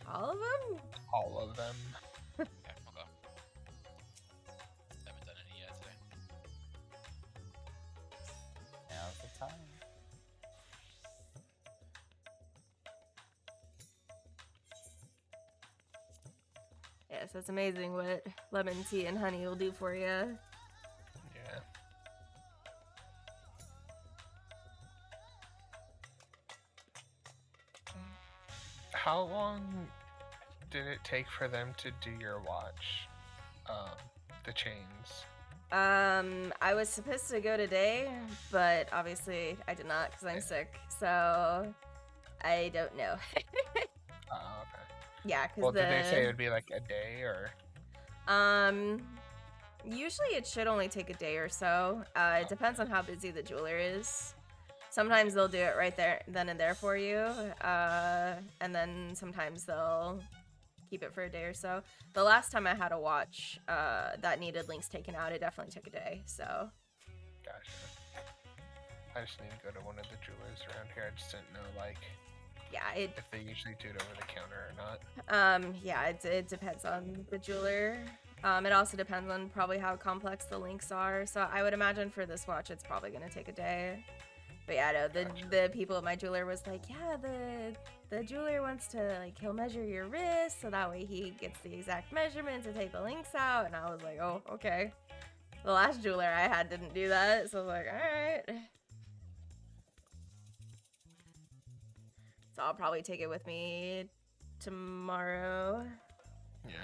All of them? All of them. Yeah, okay. Haven't done any yet today. Now's the time. Yes, it's amazing what lemon tea and honey will do for you. Yeah. How long did it take for them to do your watch? The chains. I was supposed to go today, but obviously I did not because I'm sick, so I don't know. Oh, okay. Yeah, because Well, did they say it would be like a day or? Usually it should only take a day or so. It depends on how busy the jeweler is. Sometimes they'll do it right there, then and there for you, and then sometimes they'll keep it for a day or so. The last time I had a watch that needed links taken out, it definitely took a day, so. Gotcha. I just need to go to one of the jewelers around here. I just didn't know, like, Yeah, if they usually do it over the counter or not. yeah, it depends on the jeweler. It also depends on probably how complex the links are. So I would imagine for this watch, it's probably gonna take a day. But yeah, no, the people at my jeweler was like, yeah, the jeweler wants to, like, he'll measure your wrist so that way he gets the exact measurement to take the links out. And I was like, oh, okay. The last jeweler I had didn't do that, so I was like, all right. So I'll probably take it with me tomorrow. Yeah.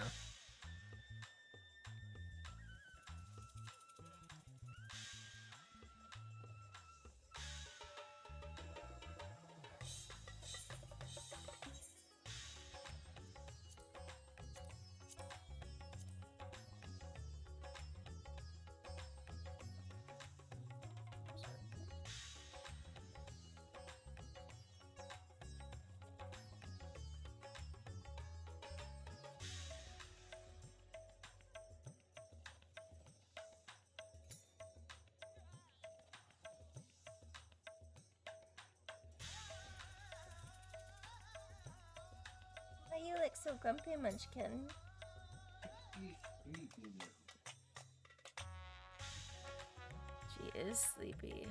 look so grumpy, Munchkin? She is sleepy.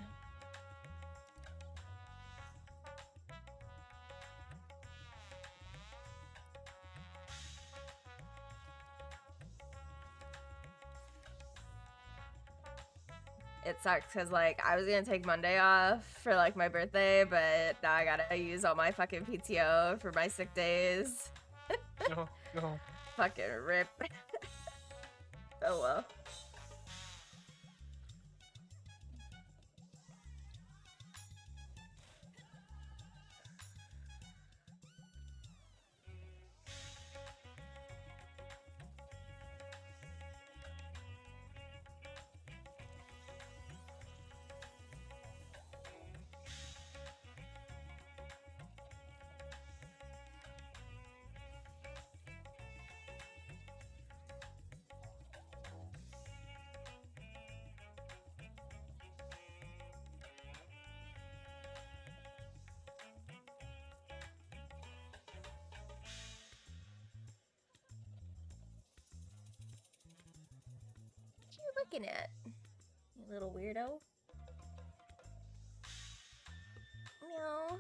It sucks because, like, I was gonna take Monday off for, like, my birthday, but now I gotta use all my fucking PTO for my sick days. No, no. Fucking rip. Oh well. What you looking at, you little weirdo? Meow.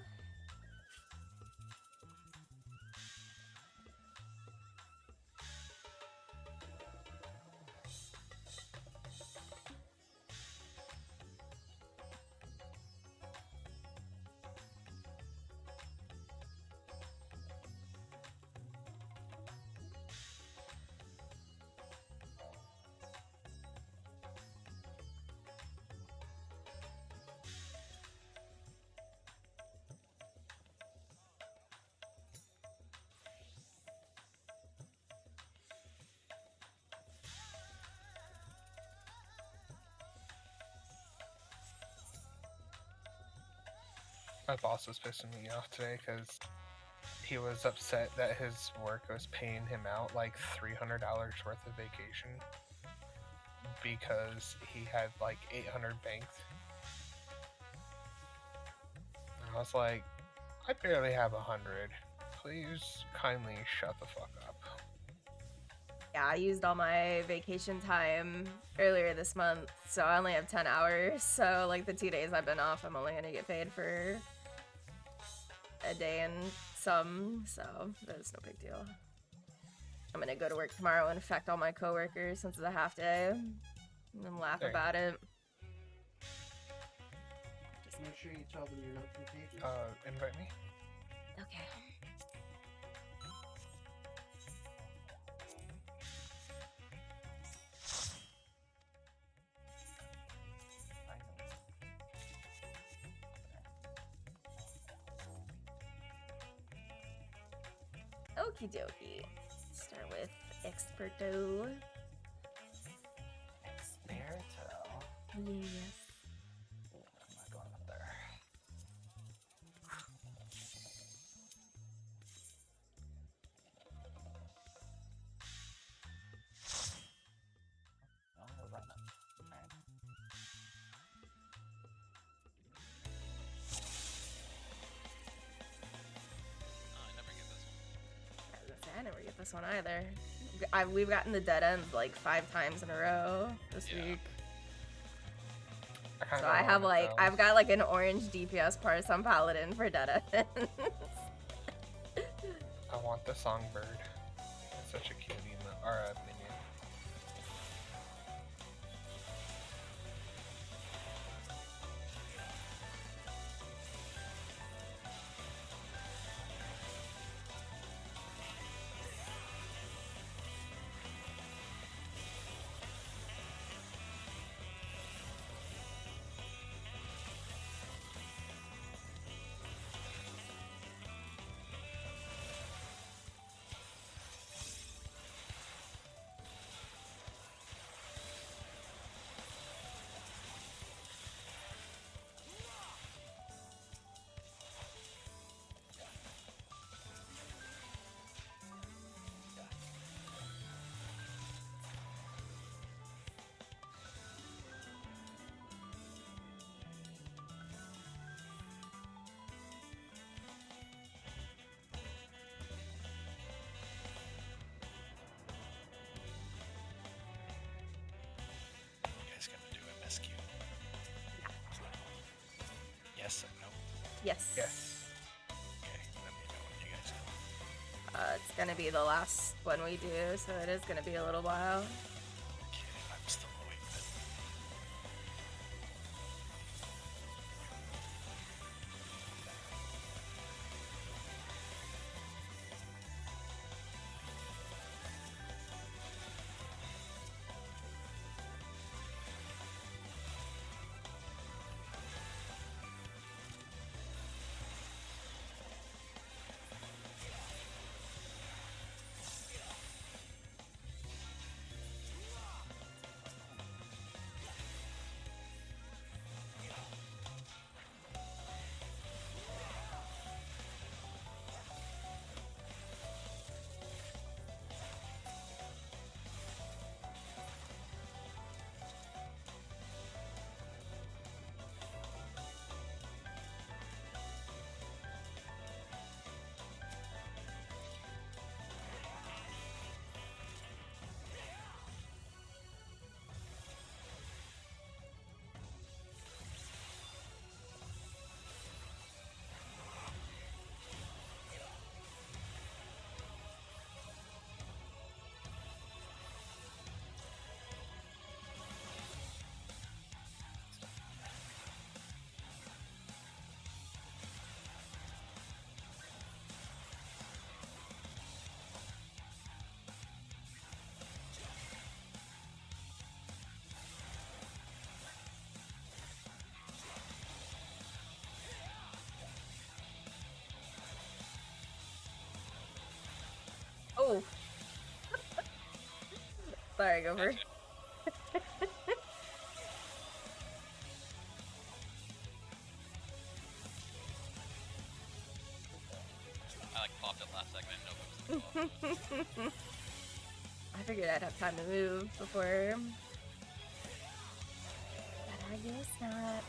My boss was pissing me off today because he was upset that his work was paying him out like $300 worth of vacation because he had like 800 banked. And I was like, I barely have 100. Please kindly shut the fuck up. Yeah, I used all my vacation time earlier this month, so I only have 10 hours. So, like, the 2 days I've been off, I'm only gonna get paid for a day and some, so that's no big deal. I'm gonna go to work tomorrow and affect all my coworkers since it's a half day and laugh There you about it. Just make sure you tell them you're not contagious. Invite me. Okay. Okie dokie. Start with Experto. Experto. Yes. I'm not going up there. Oh, we're running. Alright. Oh, I never get this one. I never get this one either. We've gotten the dead ends like 5 times in a row this Yeah. week. kinda So I have want it, like, though. I've got like an orange DPS parse on Paladin for dead ends. I want the songbird. It's such a cute emo- or minion. Yes. Yes. Okay, let me know when you guys go. It's gonna be the last one we do, so it is gonna be a little while. Okay, I'm still awake then. Oh. Sorry, Gopher. I like popped up last second and no books. I figured I'd have time to move before. But I guess not.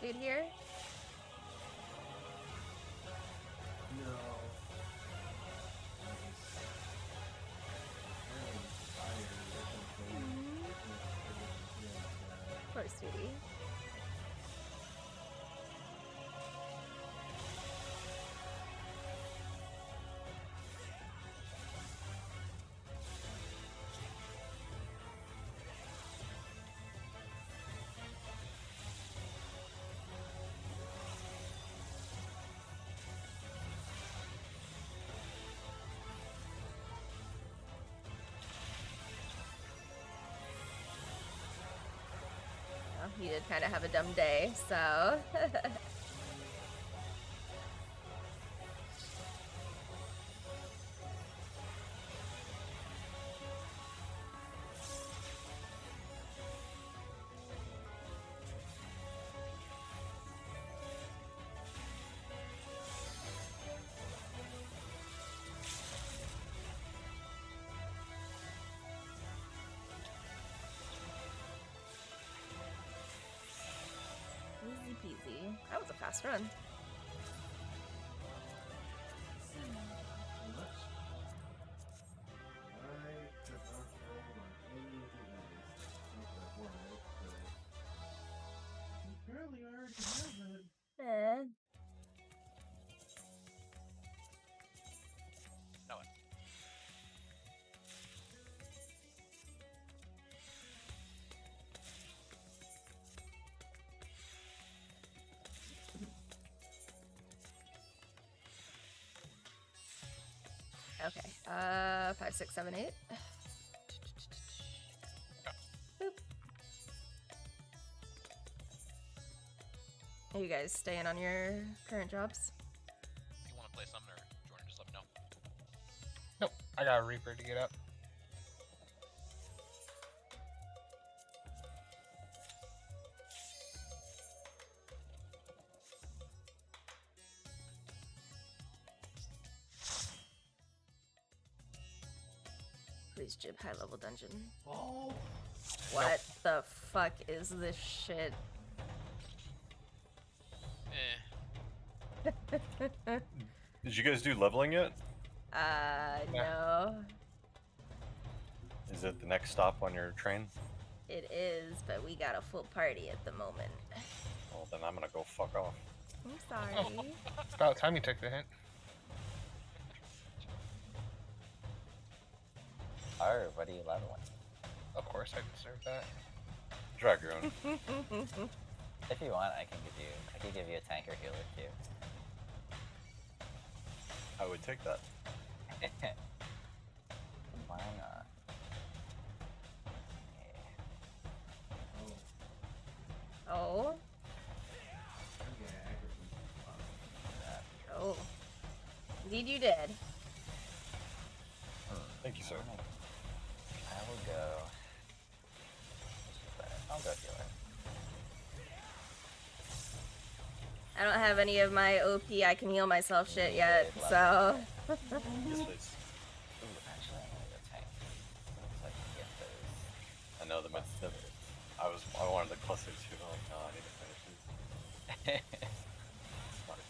dude here? No. Poor sweetie. He did kind of have a dumb day, so. Easy peasy. That was a fast run. Apparently I already have it. Eh. No one. Okay. 5, 6, 7, 8. Boop. Are you guys staying on your current jobs? You want to play something, or Jordan, just let me know. Nope, I got a Reaper to get up. Please jib high level dungeon. Oh, What the fuck is this shit? Eh. Did you guys do leveling yet? No. Is it the next stop on your train? It is, but we got a full party at the moment. Well, then I'm gonna go fuck off. I'm sorry. It's about time you took the hint. Oh, what are you leveling? Of course, I deserve that. Drag your own. If you want, I can give you a tank or healer too. I would take that. Why not? Oh. Oh. Indeed you did. Thank you, sir. I will go. I'll go healer. I don't have any of my OP I can heal myself shit yet, so. Yes, please. Ooh, actually, I'm gonna go tank. So I can get those. I know the midst of it. I wanted the cluster too. I'm like, no, I need to finish these. Smart.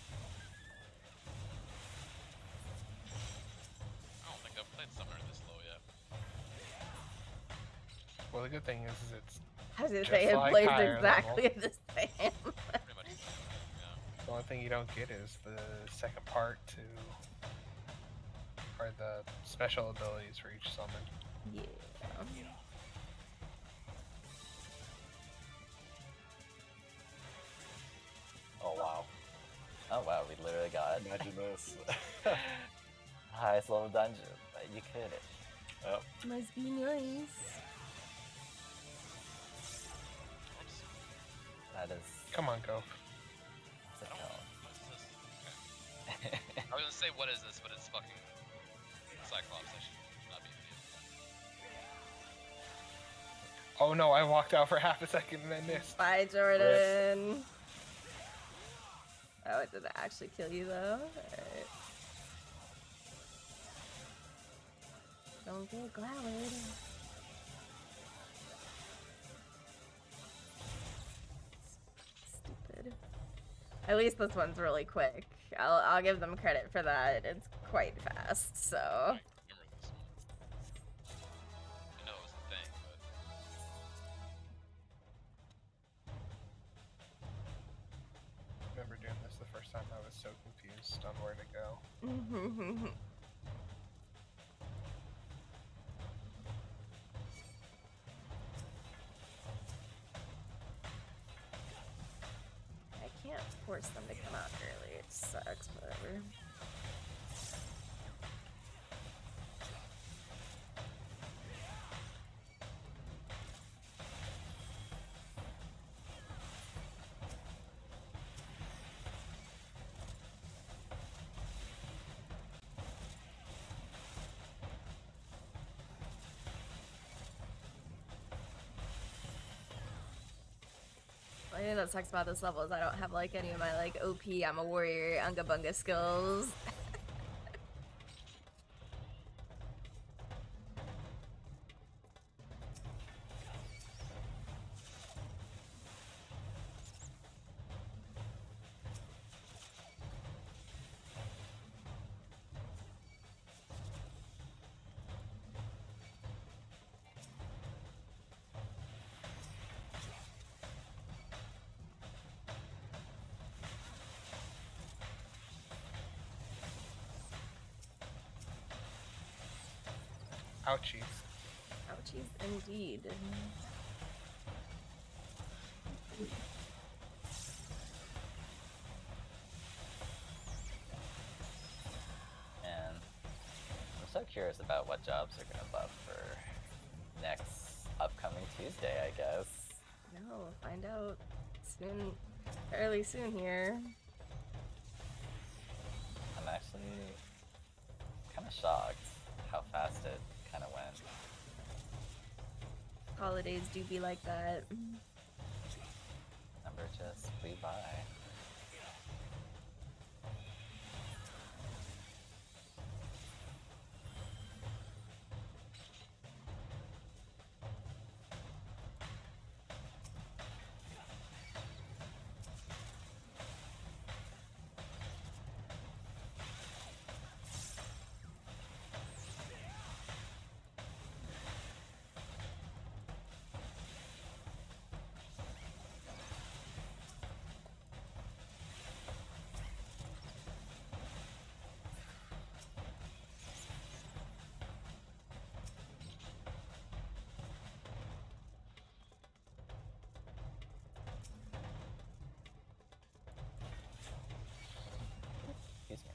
I don't think I've played Summoner this low yet. Well, the good thing is it's I was gonna just say it like plays higher exactly level. the same. Pretty much. Yeah. The only thing you don't get is the second part to, or the special abilities for each summon. Yeah. Oh wow. Oh wow, we literally got Imagine this. highest level dungeon. You could. Yep. Must be nice. That is. Come on, go. That's a I don't kill. know. What is this? Okay. I was gonna say what is this, but it's fucking Cyclops. I should not be an idiot. Oh no, I walked out for half a second and then missed. Bye, Jordan. Oh, it didn't actually kill you though. Alright. Don't get glowered. Stupid. At least this one's really quick. I'll give them credit for that. It's quite fast, so. I remember this one. I know it was a thing, but I remember doing this the first time. I was so confused on where to go. I can't force them to come out early. It sucks, whatever. The thing that sucks about this level is I don't have like any of my like OP, I'm a warrior, unga bunga skills. Ouchies. Ouchies indeed. And I'm so curious about what jobs are gonna buff for next upcoming Tuesday, I guess. No, we'll find out soon, fairly soon here. I'm actually kind of shocked how fast it kind of went. Holidays do be like that. Number just flew by. Excuse me.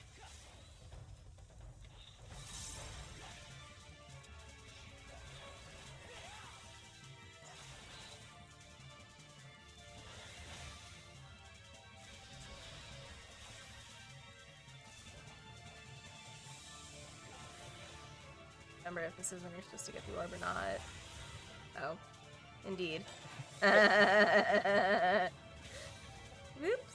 Remember if this is when you're supposed to get the orb or not. Oh, indeed. Whoops.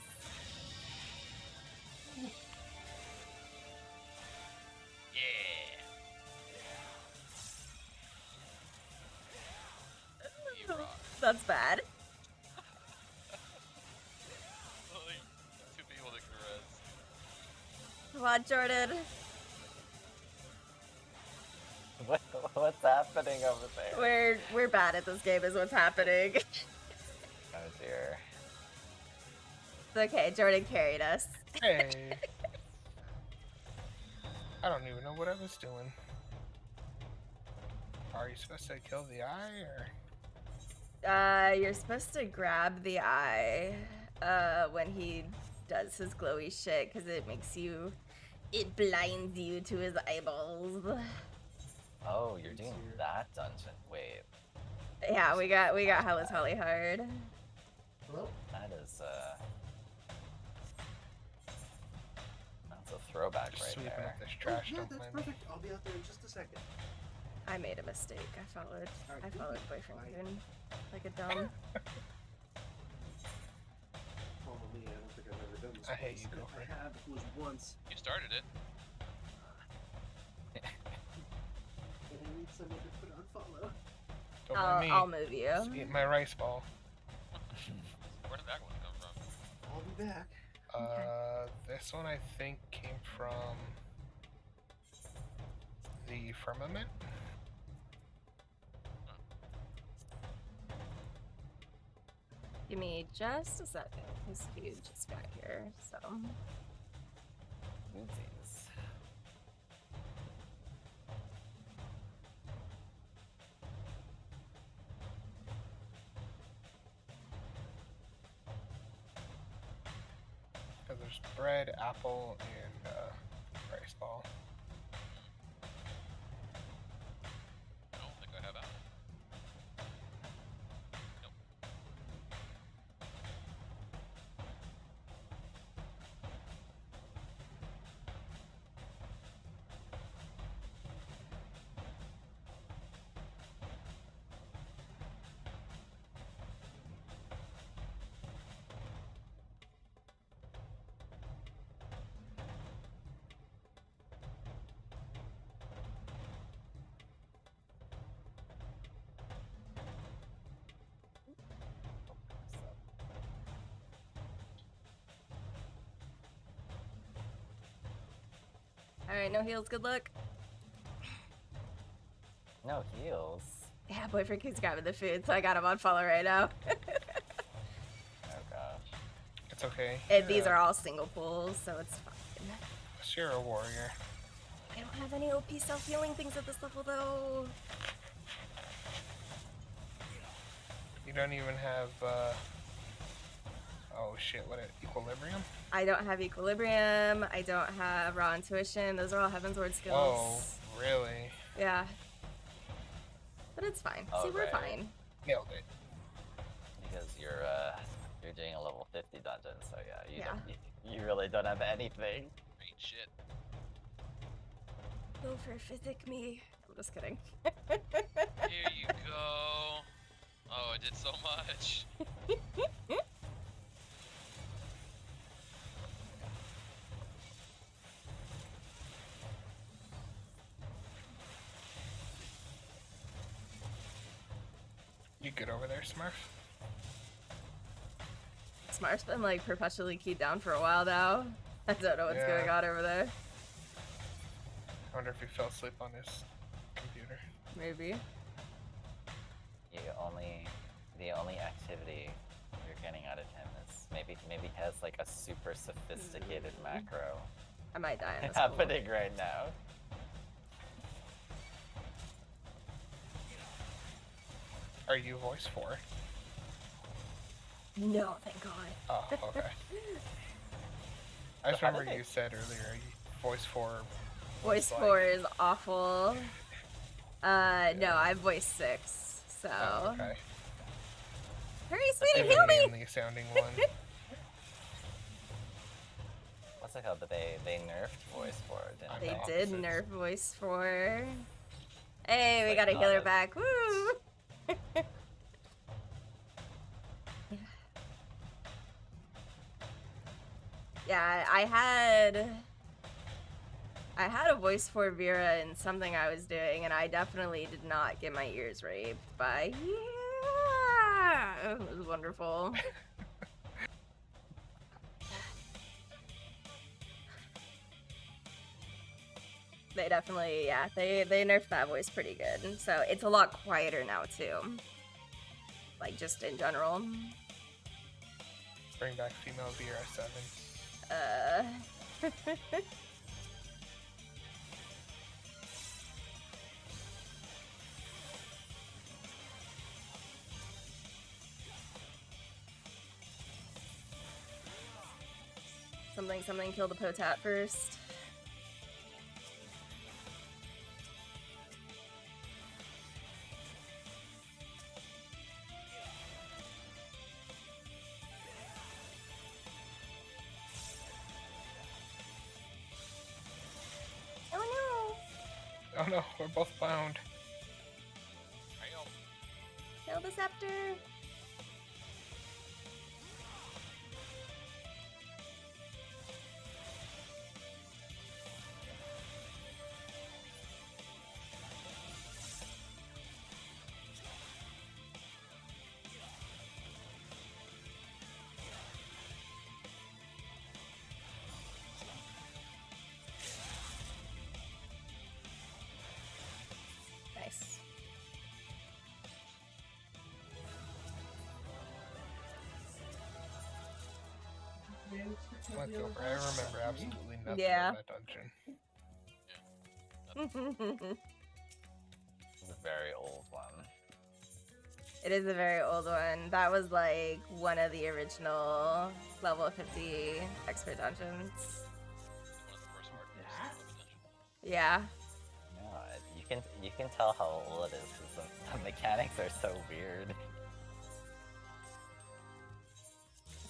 yeah. You rock. That's bad. Like, two people to caress. Come on, Jordan. What's happening over there? We're bad at this game is what's happening. Oh dear. It's okay, Jordan carried us. Hey. I don't even know what I was doing. Are you supposed to kill the eye or? You're supposed to grab the eye when he does his glowy shit because it blinds you to his eyeballs. Oh, you're doing that dungeon. Wait, Yeah, we got Hell is Holly hard. Hello? that is that's a throwback Just right sweeping there. up this Oh, trash. yeah, Don't that's mind me. perfect. I'll be out there in just a second. I made a mistake. I followed boyfriend Bye. Coon like a dumb. Follow me. I don't think I've ever done this. I hate place. you, If Gopher. I have, it was once. You started it. And I need someone to put on follow. Don't mind me. I'll move you. Just eat my rice ball. Where did that one come from? I'll be back. This one I think came from the firmament. Give me just a second, because you just got here, so. Oopsies. Because there's bread, apple, and rice ball. I don't think I have apple. Nope. Alright, no heals, good luck. No heals. Yeah, boyfriend keeps grabbing the food, so I got him on follow right now. Oh gosh. It's okay. And these are all single pulls, so it's fine. You're a warrior. I don't have any OP self-healing things at this level, though. You don't even have, oh shit, what, equilibrium? I don't have equilibrium. I don't have raw intuition. Those are all Heavensward skills. Oh, really? Yeah. But it's fine. Oh, See, we're right. fine. Nailed it. Because you're doing a level 50 dungeon, so yeah, you really don't have anything. Ain't shit. Go for physic me. I'm just kidding. Here you go. Oh, I did so much. You good over there, Smurf? Smart's been like perpetually keyed down for a while now. I don't know what's Yeah. going on over there. I wonder if he fell asleep on his computer. Maybe. The only activity you're getting out of him is maybe he has like a super sophisticated macro I might die in this pool. happening right now. Are you voice 4? No, thank God. Oh, okay. I just How did remember they- you said earlier, voice 4. Voice like- 4 is awful. No, I'm voice 6, so. Oh, okay. Hurry, That's sweetie, the heal me! manly sounding one. What's it called? But they nerfed voice for it, didn't They the did opposites. nerf voice 4. Hey, we Like, got a not healer as- back. Woo! Yeah, I had a voice for Vera in something I was doing, and I definitely did not get my ears raped by. Yeah, it was wonderful. They definitely, yeah, they nerfed that voice pretty good. So it's a lot quieter now too. Like just in general. Bring back female VR7. Something, kill the potat first. Oh Oh no, we're both bound. Damn. no! Kill the scepter! Let's go for it. I remember absolutely nothing Yeah. of that dungeon. It's a very old one. It is a very old one. That was like one of the original level 50 expert dungeons. One of the first hard dungeon. Yeah. No, you can tell how old it is because the mechanics are so weird.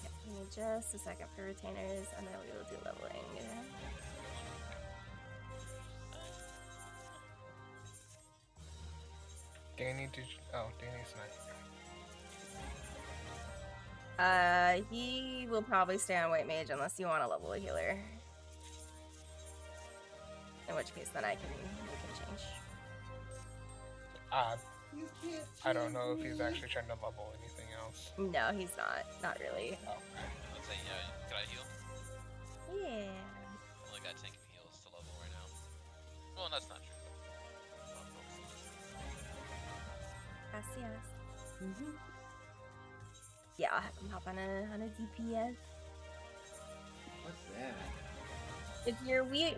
Okay, give me just a second for retainers, and then we will do leveling. Danny, Danny's not here. He will probably stay on White Mage unless you want to level a healer. In which case, then we can change. I don't know if he's actually trying to level anything else. No, he's not. Not really. Oh. Let's say, yeah, can I heal? Yeah. Only got 10 heals to level right now. Well, that's not true. Gracias. Yeah, I'll have him hop on a DPS. What's that? It's your weeb.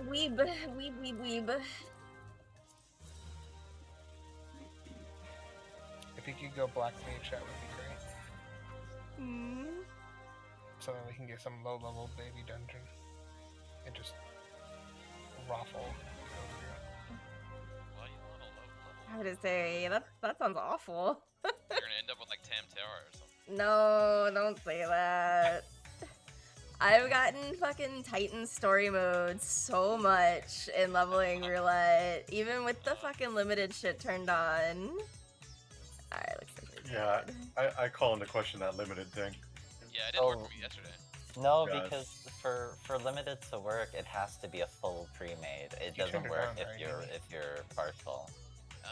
If you could go black mage, that would be great. So then we can get some low-level baby dungeon and just raffle. Why you want a low level? I would say that sounds awful. You're gonna end up with like Tam Terra or something. No, don't say that. I've gotten fucking Titan story mode so much in leveling roulette, even with the fucking limited shit turned on. Alright, looks like we're Yeah, good. I call into question that limited thing. Yeah, it didn't work for me yesterday. No, God. because for limited to work, it has to be a full pre-made. It You doesn't turned it work on, if right? you're partial.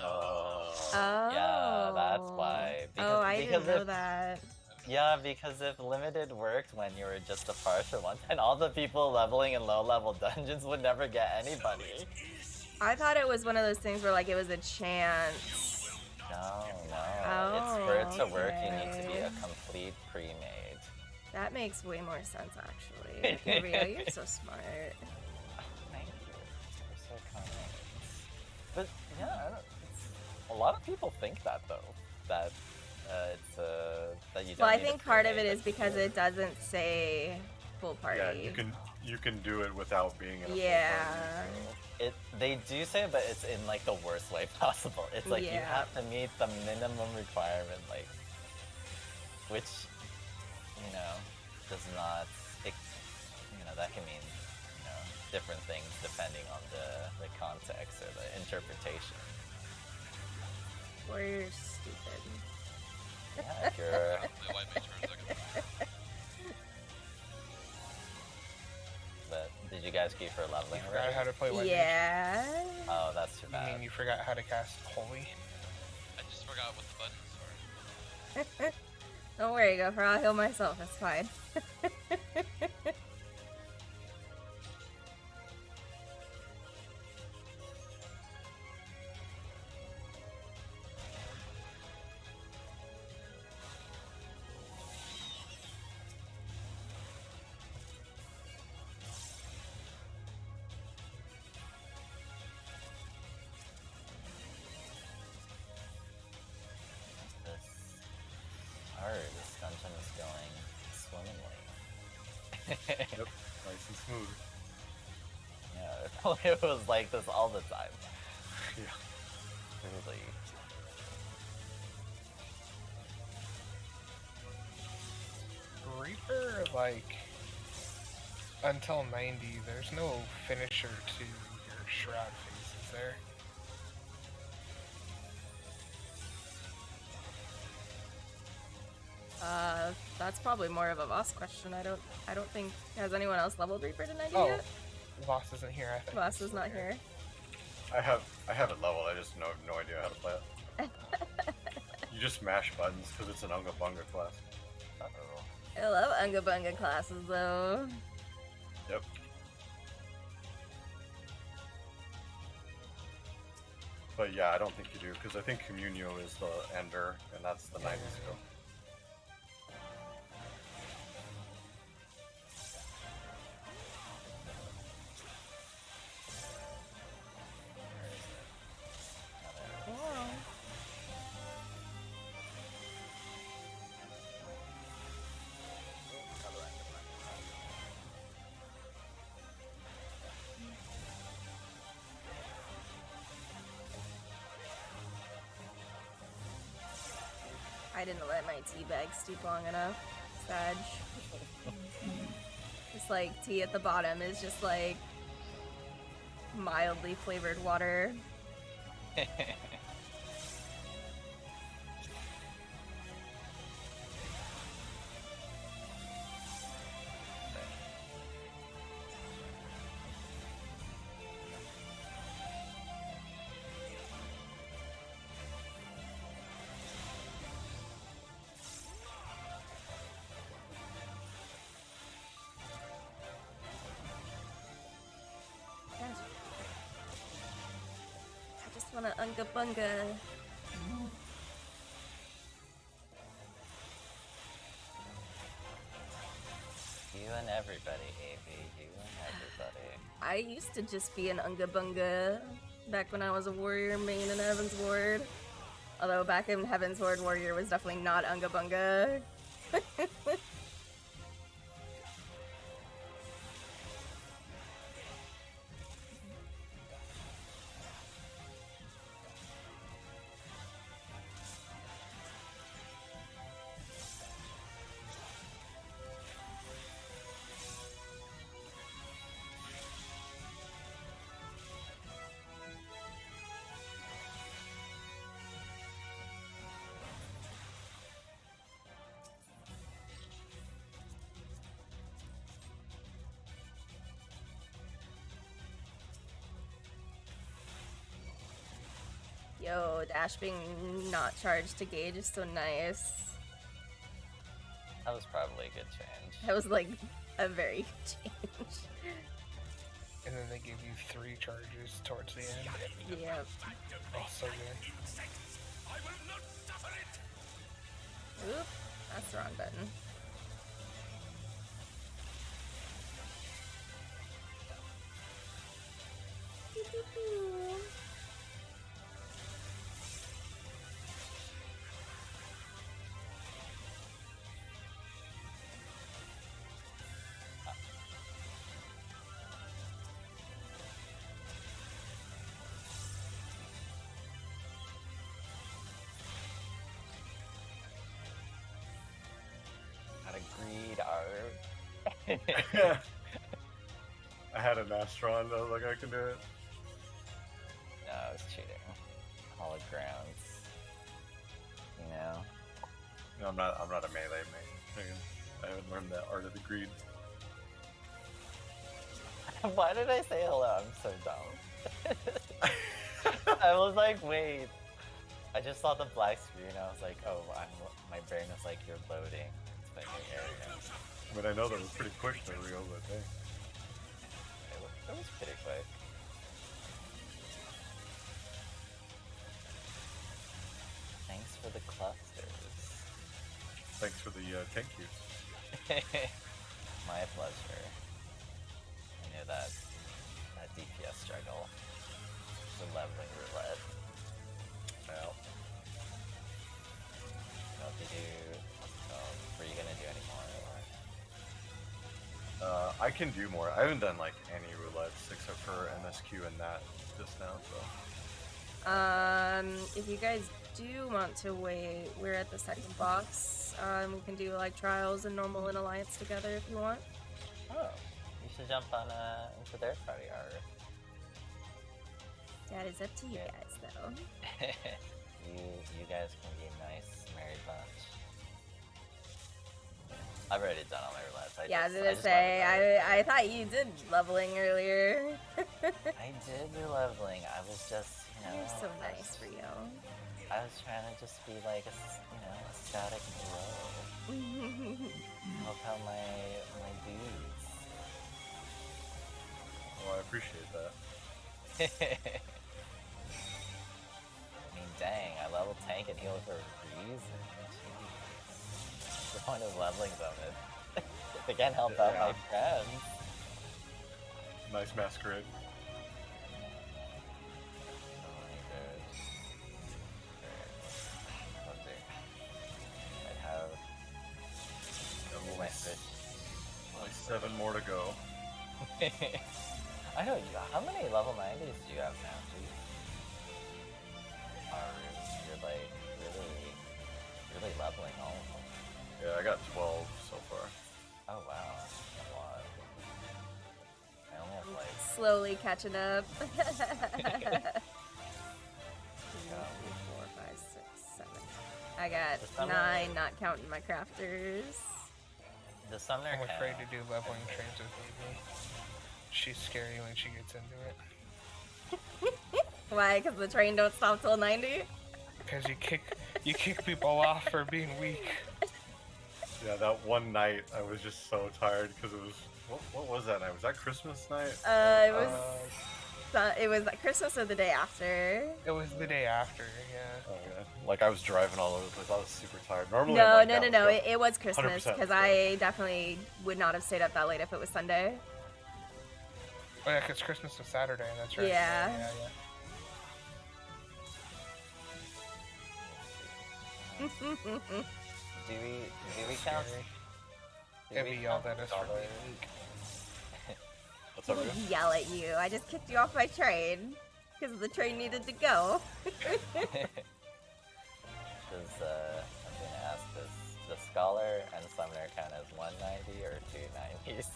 Oh. Yeah, that's why. Oh, I didn't know if, that. Yeah, because if limited worked when you were just a partial one, then all the people leveling in low-level dungeons would never get anybody. I thought it was one of those things where like it was a chance. No. Oh, It's for it to work, you need to be okay. a complete pre-made. That makes way more sense actually. Gabriel, you're so smart. Thank you. You're so kind. But yeah, a lot of people think that though, that it's that you don't. Well, I need a think part of it pre-made, is but because it doesn't say full party. Yeah, you can do it without being in a Yeah. full party. They do say it, but it's in like the worst way possible. It's like you Yeah. have to meet the minimum requirement, like, which, does not, that can mean, different things depending on the context or the interpretation. Or you're stupid. Yeah, if you're, The white mage for a second. but did you guys keep for leveling You forgot already? how to play white Yeah. Oh, that's too mage. You bad. mean you forgot how to cast holy? I just forgot what the buttons were. Don't worry, Gopher. I'll heal myself. It's fine. This dungeon is going swimmingly. Yep, nice and smooth. Yeah, if only it was like this all the time. Yeah. Really. Reaper, like, until 90, there's no finisher to your shroud phase, is there? That's probably more of a Voss question. I don't think has anyone else leveled Reaper to 90 Oh, yet? Voss isn't here. I think Voss is not here. I have it leveled. I just no idea how to play it. You just mash buttons because it's an Unga Bunga class. Uh-oh. I love Unga Bunga classes though. Yep. But yeah, I don't think you do because I think Communio is the ender, and that's the 90s go. I didn't let my tea bag steep long enough. Sag. Just like tea at the bottom is just like mildly flavored water. I just wanna unga bunga. You and everybody, AB. You and everybody. I used to just be an unga bunga back when I was a warrior main in Heaven's Ward. Although back in Heaven's Ward, warrior was definitely not unga bunga. Yo, Dash being not charged to gauge is so nice. That was probably a good change. That was like a very good change. And then they give you 3 charges towards the end. Yep. Oh, so good. Oop, that's the wrong button. Got a greed art. I had an Astron, I was like, I can do it. No, I was cheating. Holograms. You know? No, I'm not a melee main. I haven't learned that art of the greed. Why did I say hello? I'm so dumb. I was like, wait. I just saw the black screen. I was like, oh, my brain was like, you're loading. It's my new area. I mean, I know that was pretty quick though, Rio, but hey. It was pretty quick. Thanks for the clusters. Thanks for the thank you. My pleasure. I knew that DPS struggle. The leveling roulette. Well. What did you what's it called? Were you gonna do any more or I can do more. I haven't done like any roulettes except for MSQ and that just now, so. If you guys do want to wait, we're at the second box. We can do like trials and normal and alliance together if you want. Oh. You should jump on into their party or That is up to you guys though. you guys can be a nice merry bunch. I've already done all my roulettes. I was gonna say, I thought you did leveling earlier. I did do leveling. I was just, you know. You're so nice, Rio. I was trying to just be like a, a static bro. Help out my dudes. Well, I appreciate that. I mean, dang, I level tank and heal for a reason. Jeez. What's the point of leveling them if they can't help out my friends? Nice masquerade. Only 7 more to go. I know you. How many level 90s do you have now? Jeez. You're like really really leveling all of them. Yeah, I got 12 so far. Oh wow, that's a lot. I only have like Slowly catching up. 2, 3, 4, 5, 6, 7. I got For some 9, reason- not counting my crafters. the summoner I'm afraid cannon. to do leveling trains with Ava. She's scary when she gets into it. Why? Because the train don't stop till 90? Because you kick people off for being weak. Yeah, that one night I was just so tired because it was what was that night? Was that Christmas night? It was like Christmas or the day after. It was the day after, yeah. Oh yeah. Like I was driving all over the place. I was super tired. Normally No, I'm like, no, yeah, no, let's no. go. It was Christmas 100%, because yeah. I definitely would not have stayed up that late if it was Sunday. Oh yeah, because Christmas was Saturday, that's right. Yeah. Yeah. Do we count? Scary. Do If we he yelled count at us for scholars? being weak. What's up, Didn't Rhea? yell at you. I just kicked you off my train because the train needed to go. I'm gonna ask this: the scholar and summoner count as 190 or 290s?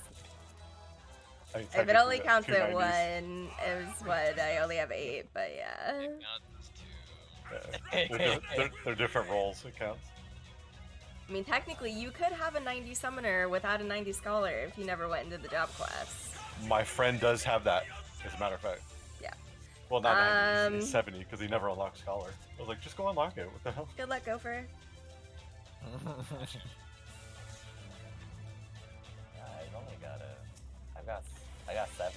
I mean, If it only technically, counts that's at 290s. 1, it was what? I only have 8, but yeah. Yeah. They're different roles. It counts. I mean, technically, you could have a 90 summoner without a 90 scholar if you never went into the job quest. My friend does have that, as a matter of fact. Yeah. Well, not 90, he's 70 because he never unlocked Scholar. I was like, just go unlock it. What the hell? Good luck, Gopher. Yeah, I've only got I got 7.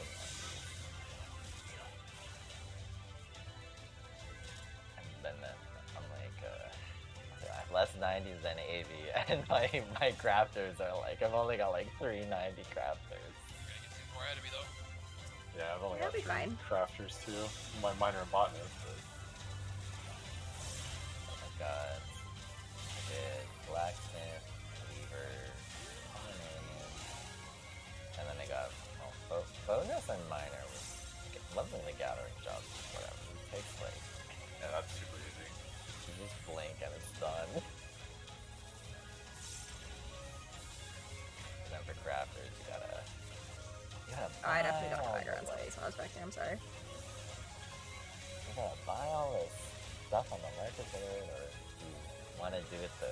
And then I'm like, I have less 90s than AV, and my crafters are like, I've only got like 390 crafters. More out of me though. Yeah, I've only That'll got be 3 fine. crafters too. My minor and botanist. But... I got blacksmith, weaver, Pandaemonium, and then I got bonus and minor was loving the gathering job. Whatever. It takes like Yeah, that's super easy. you just blink and it's done. And then for crafters, you gotta Oh, I definitely don't have buy background all space. I was back there. I'm sorry. You gotta buy all this stuff on the market there, or you want to do it the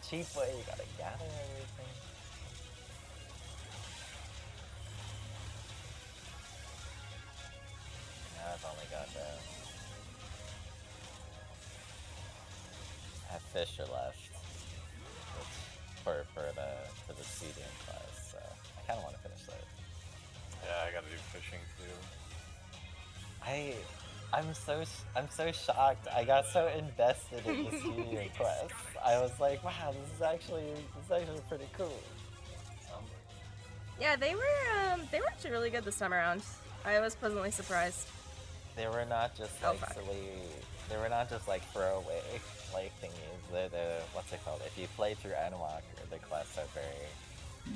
cheap way. You gotta gather everything. Now I've only got I have Fisher left, which for the studium class. So I kind of want to finish that. Yeah, I gotta do fishing too. I'm so shocked. I got so invested in the studio quest. I was like, wow, this is actually pretty cool. Yeah, they were actually really good this time around. I was pleasantly surprised. They were not just Oh, like fuck. silly. They were not just like throwaway like thingies. The what's it called? If you play through Endwalker, the quests are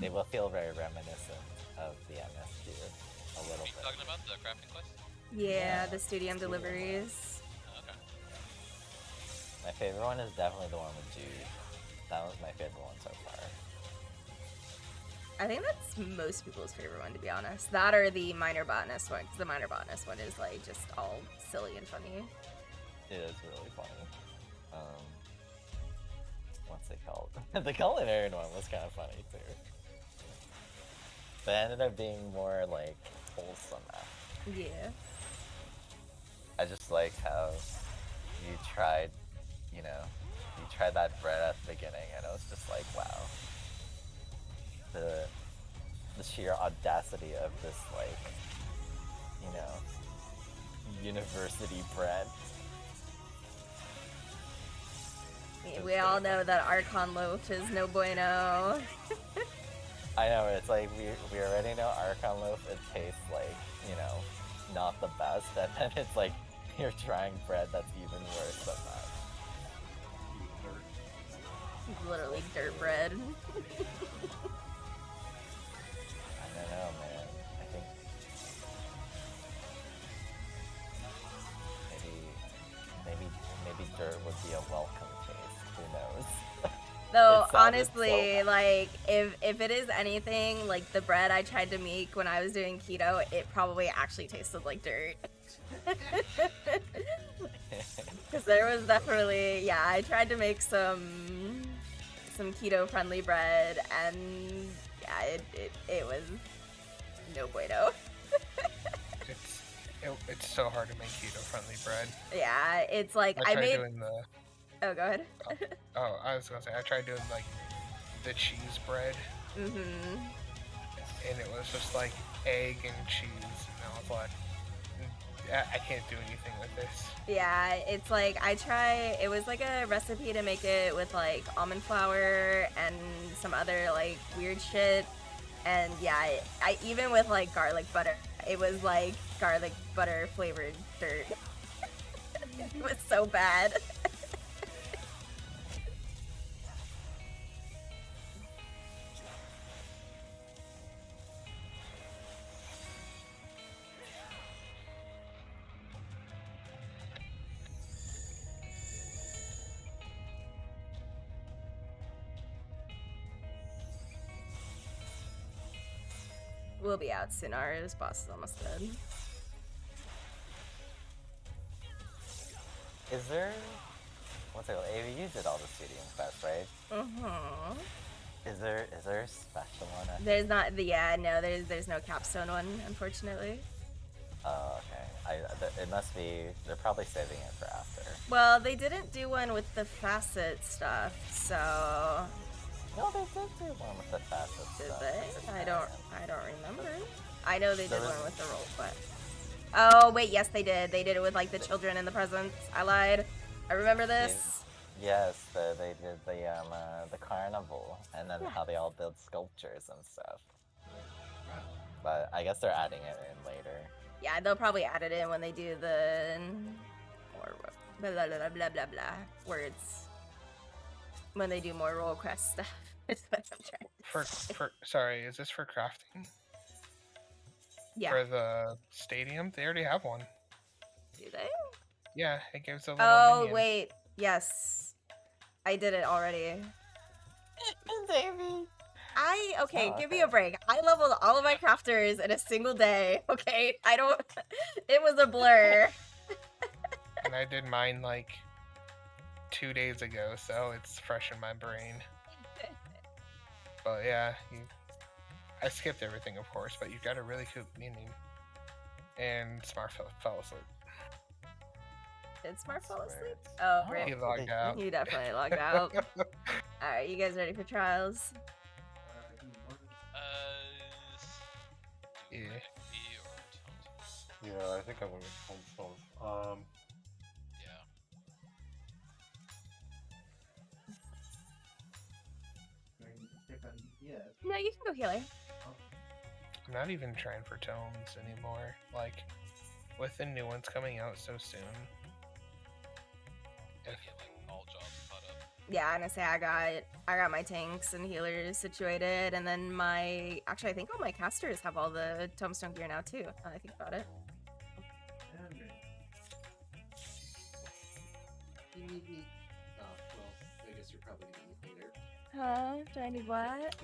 they will feel very reminiscent of the MSQ a little Are you bit. talking about the crafting quest? Yeah, the studium deliveries. Okay. My favorite one is definitely the one with Jude. That was my favorite one so far. I think that's most people's favorite one, to be honest. That or the minor botanist one, because the minor botanist one is like just all silly and funny. It is really funny. What's it called? The culinary one was kind of funny too. But it ended up being more like wholesome after. Yeah. I just like how you tried that bread at the beginning, and it was just like, wow. The sheer audacity of this, like, university bread. We all know that Archon loaf is no bueno. I know, it's like, we already know Archon loaf, it tastes like, not the best, and then it's like, you're trying bread that's even worse than that. Literally dirt bread. I don't know, man. I think maybe dirt would be a welcome taste. Who knows? Though It sounded so honestly, bad. like if it is anything like the bread I tried to make when I was doing keto, it probably actually tasted like dirt. Because there was definitely, yeah, I tried to make some keto friendly bread, and yeah, it was no bueno. It's so hard to make keto friendly bread. Yeah, it's like I I tried made. doing the. Oh, go ahead. Oh, I was gonna say I tried doing like the cheese bread, Mm-hmm. and it was just like egg and cheese, and I was like, I can't do anything with this. Yeah, it's like it was like a recipe to make it with like almond flour and some other like weird shit. And yeah, I even with like garlic butter, it was like garlic butter flavored dirt. It was so bad. We'll be out soon. Our boss is almost dead. Is there? What's it called? Avi, you did all the studio quests, right? Mm-hmm. Is there a special one? There's not the there's no capstone one, unfortunately. Oh, okay. It must be. They're probably saving it for after. Well, they didn't do one with the facet stuff, so. No, they did do one with the facet Did stuff. they? I don't remember. I know they did There was- one with the roll quest. Oh wait, yes they did. They did it with like the children and the presents. I lied. I remember this. Yes, they did the carnival, and then how they all build sculptures and stuff. But I guess they're adding it in later. Yeah, they'll probably add it in when they do the or blah blah blah blah blah blah words. When they do more roll quest stuff. Is what I'm trying to say. Sorry, is this for crafting? Yeah. For the stadium, they already have one. Do they? Yeah, it gives a little. Oh minion. wait, yes, I did it already. Davey. Give me a break. I leveled all of my crafters in a single day. Okay, I don't. It was a blur. And I did mine like 2 days ago, so it's fresh in my brain. But yeah, I skipped everything, of course, but you got a really cool minion. And Smart fell asleep. Did Smart fall asleep? Oh, rip. He logged out. You definitely logged out. Alright, you guys ready for trials? Yeah. Yeah, I think I went with home phone. Yeah. No, you can go healer. I'm not even trying for tomes anymore. Like, with the new ones coming out so soon. Get like all jobs caught up. Yeah, I'm gonna say I got my tanks and healers situated, and then actually I think all my casters have all the tombstone gear now too. Now that I think about it. You need me. Oh, well, I guess you're probably gonna need me later. Huh? Do I need what?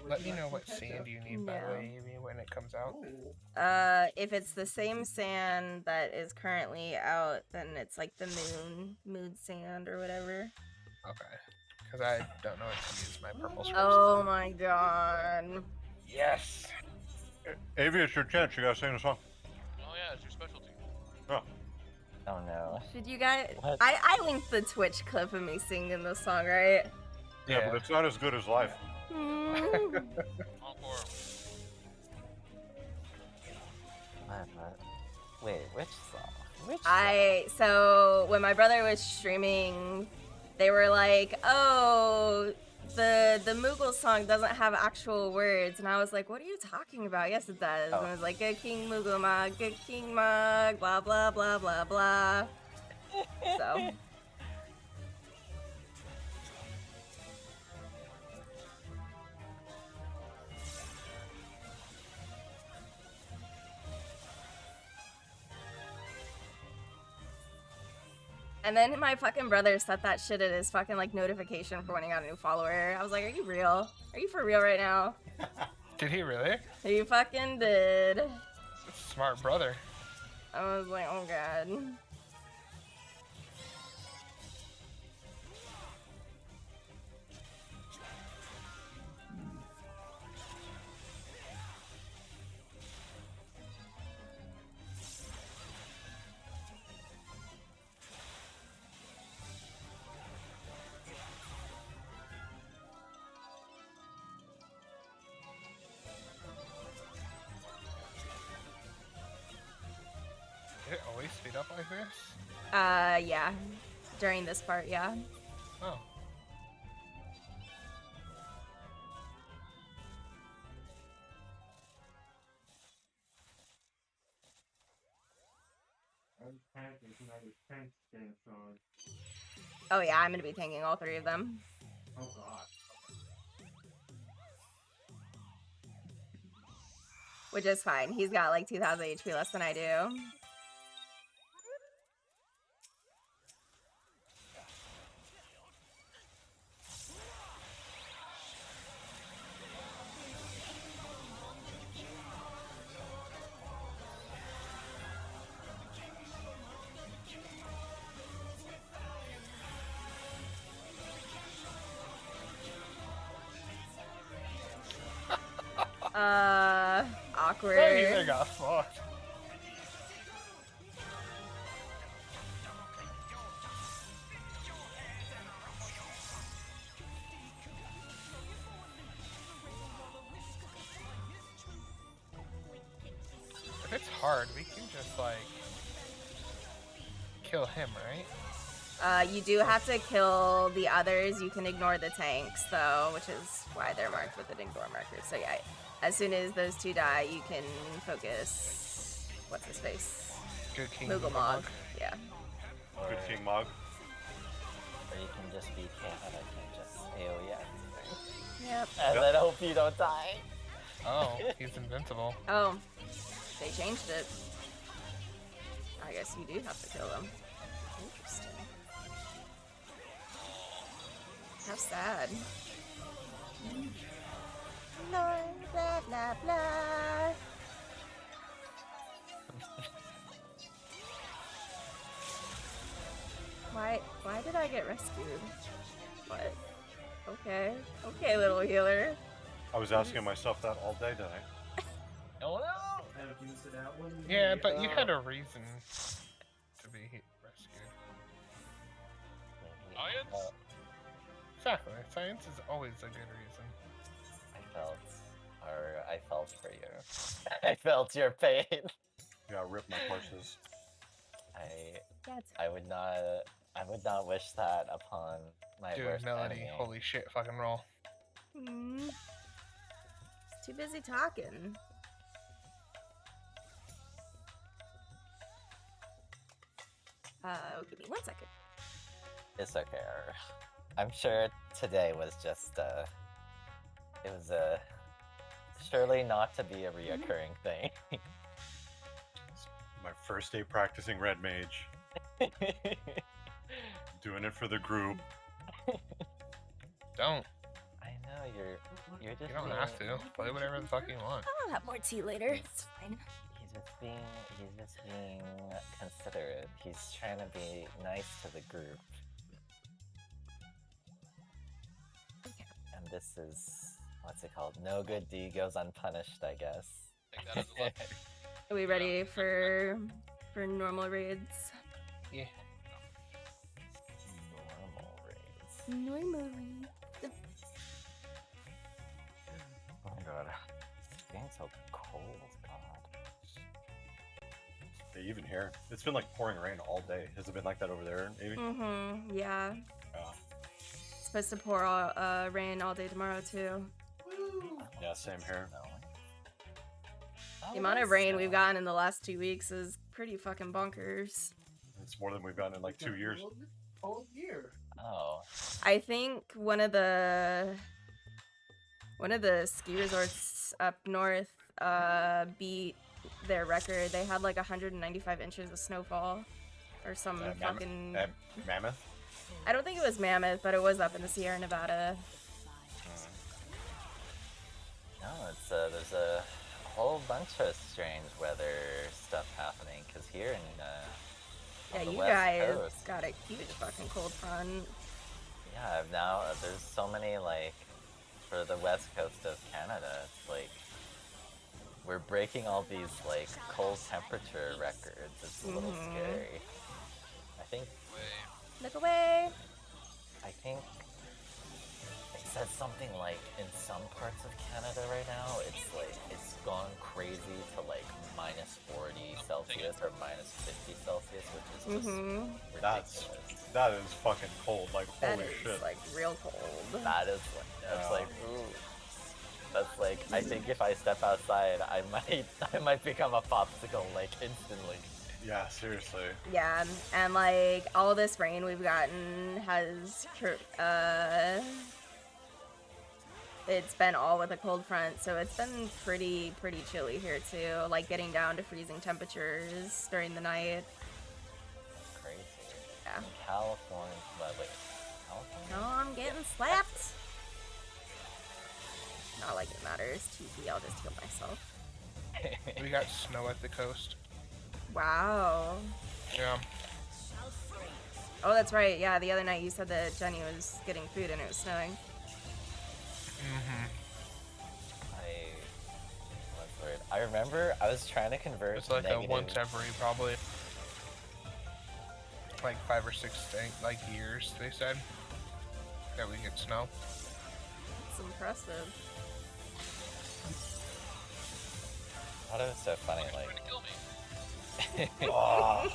Let me know what sand you need, by the way, Amy, when it comes out. If it's the same sand that is currently out, then it's like the mood sand or whatever. Okay. Because I don't know what to use my purple scrubs. Oh my god. Yes! Avi, it's your chance. You gotta sing a song. Oh yeah, it's your specialty. Oh. Oh no. Should you guys? What? I linked the Twitch clip of me singing this song, right? Yeah, but it's not as good as live. Mm. Encore. Wait, which song? So when my brother was streaming, they were like, "Oh, the Moogle song doesn't have actual words," and I was like, "What are you talking about?" Yes, it does. And it was like, "Good King Moogle Mug, good King Mug, blah blah blah blah blah." So. And then my fucking brother set that shit at his fucking like notification for when he got a new follower. I was like, are you real? Are you for real right now? Did he really? He fucking did. Smart brother. I was like, oh god. Did it always speed up like this? Yeah. During this part, yeah. Oh. I was panicking because I was tank stance on. Oh yeah, I'm gonna be tanking all three of them. Oh god. Which is fine. He's got like 2,000 HP less than I do. Awkward. They got fucked. If it's hard, we can just like kill him, right? You do have to kill the others. You can ignore the tanks, though, which is why they're marked with the Dingdor markers. So yeah, as soon as those two die, you can focus. What's his face? Good King Moogle. Yeah. Good King Mog. Or you can just be chaotic and just AoE everything. Yep. And then hope you don't die. Oh, he's invincible. Oh, they changed it. I guess you do have to kill them. Interesting. How sad. Blah, blah, blah, blah. Why did I get rescued? What? Okay. Okay, little healer. I was asking myself that all day today. Oh no! Have used it out when you Yeah, need but it. you had a reason to be rescued. Science? Exactly. Science is always a good reason. I felt for you. I felt your pain. Yeah, rip my horses. I would not wish that upon my Dude, worst Melody, enemy. holy shit, fucking roll. Too busy talking. Give me 1 second. It's okay. I'm sure today was just it was surely not to be a reoccurring thing. My first day practicing Red Mage. Doing it for the group. Don't. I know you're just You don't being, have to. Play whatever the fuck you want. I'll have more tea later. It's fine. He's just being considerate. He's trying to be nice to the group. Okay. And this is what's it called? No good deed goes unpunished, I guess. Take that as a lesson. Are we ready for normal raids? Yeah. Normal raids. Normal raids. Oh my god. It's getting so cold, god. Yeah, even here. It's been like pouring rain all day. Has it been like that over there, maybe? Mm-hmm. Yeah. Yeah. It's supposed to pour rain all day tomorrow too. Yeah, same here. The amount of rain we've gotten in the last 2 weeks is pretty fucking bonkers. It's more than we've gotten in like 2 years. Whole year. Oh. I think one of the ski resorts up north beat their record. They had like 195 inches of snowfall. or some Mammoth? fucking. Mammoth? I don't think it was Mammoth, but it was up in the Sierra Nevada. No, it's there's a whole bunch of strange weather stuff happening. Cause here in Yeah, on the you West guys Coast, got a huge fucking cold front. yeah, now there's so many like for the West Coast of Canada. It's like we're breaking all these like cold temperature records. It's a little scary. I think. Look away. I think they said something like in some parts of Canada right now, it's gone crazy to like -40 Celsius or -50 Celsius, which is just ridiculous. That is fucking cold. Like That holy is shit. like real cold. That is like that's like ooh. That's like I think if I step outside, I might become a popsicle like instantly. Yeah, seriously. Yeah, and like all this rain we've gotten has it's been all with a cold front, so it's been pretty chilly here too, like getting down to freezing temperatures during the night. That's crazy. Yeah. In California, wait, California? No, I'm getting slapped. Not like it matters. TP, I'll just heal myself. We got snow at the coast. Wow. Yeah. Oh, that's right. Yeah, the other night you said that Jenny was getting food and it was snowing. What's the word? I remember I was trying to convert. It's like negative... a once every probably like 5 or 6 like years. They said that we get snow. It's impressive. I thought it was so funny, like. Oh.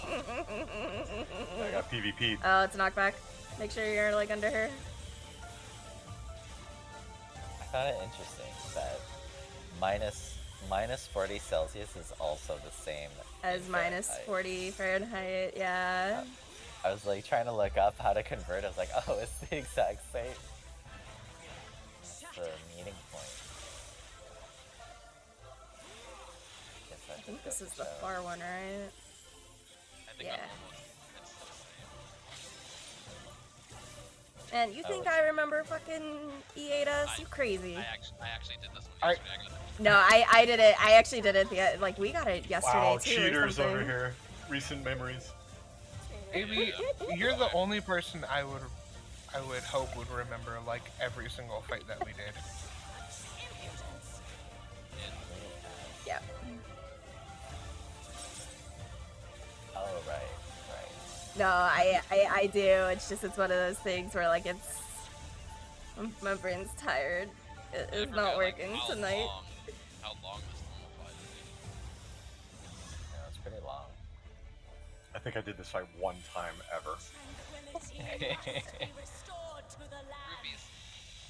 I got PvP. Oh, it's a knockback. Make sure you're like under her. I found it interesting that minus 40 Celsius is also the same As in minus Fahrenheit. 40 Fahrenheit, yeah. I was like trying to look up how to convert. I was like, oh, it's the exact same. That's the meeting point. I think this is the far one, right? I think Yeah. it's the same. And you think I remember fucking E8 us? You crazy. I actually did this one yesterday. I got it. No, I did it. I actually did it. Like, we got it yesterday, Wow, too. cheaters or over something. here. Recent memories. Maybe you're the only person I would hope would remember like every single fight that we did. Yeah. Oh, right. No, I do. It's just, it's one of those things where, like, it's... My brain's tired. It's not working tonight. How long this normal fight Yeah, it's pretty long. I think I did this fight one time ever.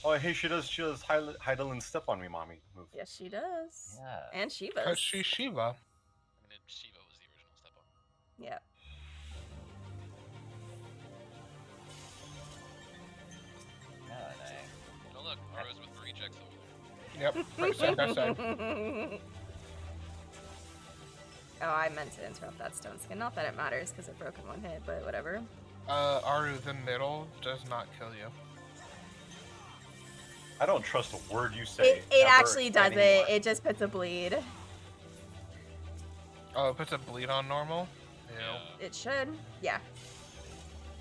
Oh, hey, she does Heidel and step on me, mommy. Move. Yes, she does. Yeah. And Shiva. Cause she's Shiva. I mean, Shiva was the original step up. Yeah. Yeah, Oh look, Aro's with rejects over there. Yep, right side by side. Oh, I meant to interrupt that stone skin. Not that it matters, because it broke in one hit, but whatever. Aru, the middle does not kill you. I don't trust a word you say. It ever actually does anymore. it. It just puts a bleed. Oh, it puts a bleed on normal? Yeah. It should. Yeah.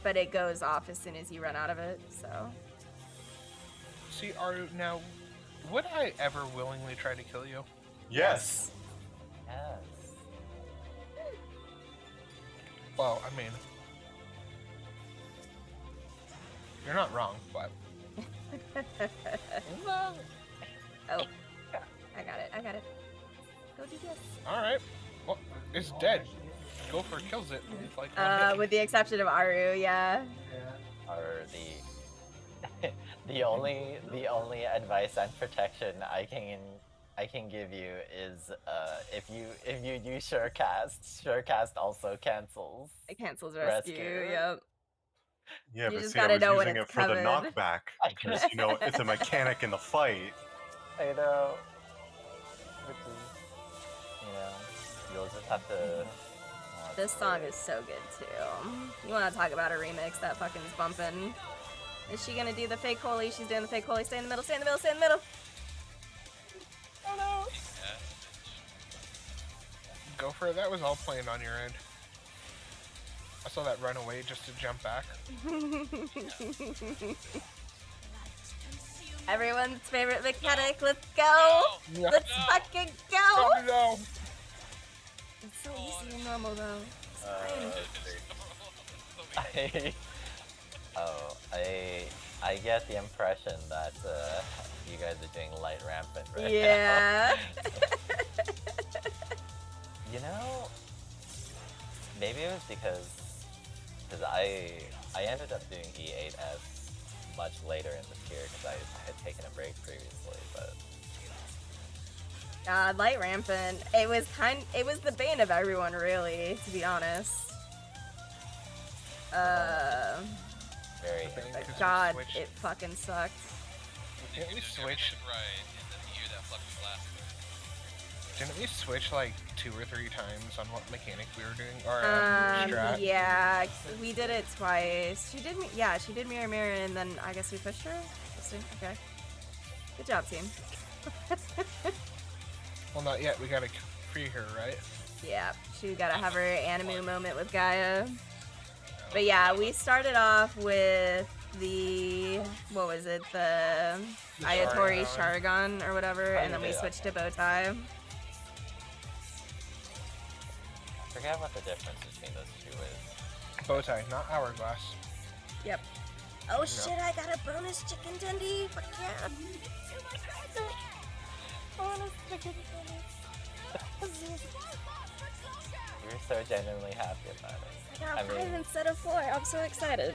But it goes off as soon as you run out of it, so. See, Aru, now, would I ever willingly try to kill you? Yes. Yes. Well, I mean, you're not wrong, but Oh. I got it. Go do this. alright. Well, it's dead. Gopher kills it with like one hit. With the exception of Aru, yeah. Or the only advice and protection I can give you is if you use Surecast also cancels. It cancels rescue, yep. Yeah, You but just see, I gotta was know when using it it's for the coming. knockback because you know it's a mechanic in the fight. I know. Which is, you'll just have to. Oh, This song is so good too. You want to talk about a remix that fucking's bumping? Is she gonna do the fake holy? She's doing the fake holy. Stay in the middle. Stay in the middle. Stay in the middle. Oh no! Go for it. That was all playing on your end. I saw that run away just to jump back. Everyone's favorite mechanic. Let's go. No. Let's fucking go. No. It's so easy and normal though. It's fine. I get the impression that you guys are doing light rampant right Yeah. now. You know, maybe it was because I ended up doing E8S much later in the tier because I had taken a break previously, but Light rampant. It was the bane of everyone, really, to be honest. very Because God, we switched. it fucking sucked. Didn't we Did switch? everything right in the year that fucking last. Didn't we switch like 2 or 3 times on what mechanic we were doing? Or strat? Yeah, we did it twice. She did mirror mirror, and then I guess we pushed her. Interesting. Okay. Good job, team. Well, not yet. We gotta free her, right? Yeah, she gotta have her anime moment with Gaia. But yeah, we started off with the, what was it, the Ayatori Sharingan or whatever, and then we switched to Bowtie. I forget what the difference between those two is. Bowtie, not hourglass. Yep. Oh shit, I got a bonus chicken tendy! Fuck yeah! Bonus chicken tendy! You're so genuinely happy about it. I got 5 instead of 4, I'm so excited.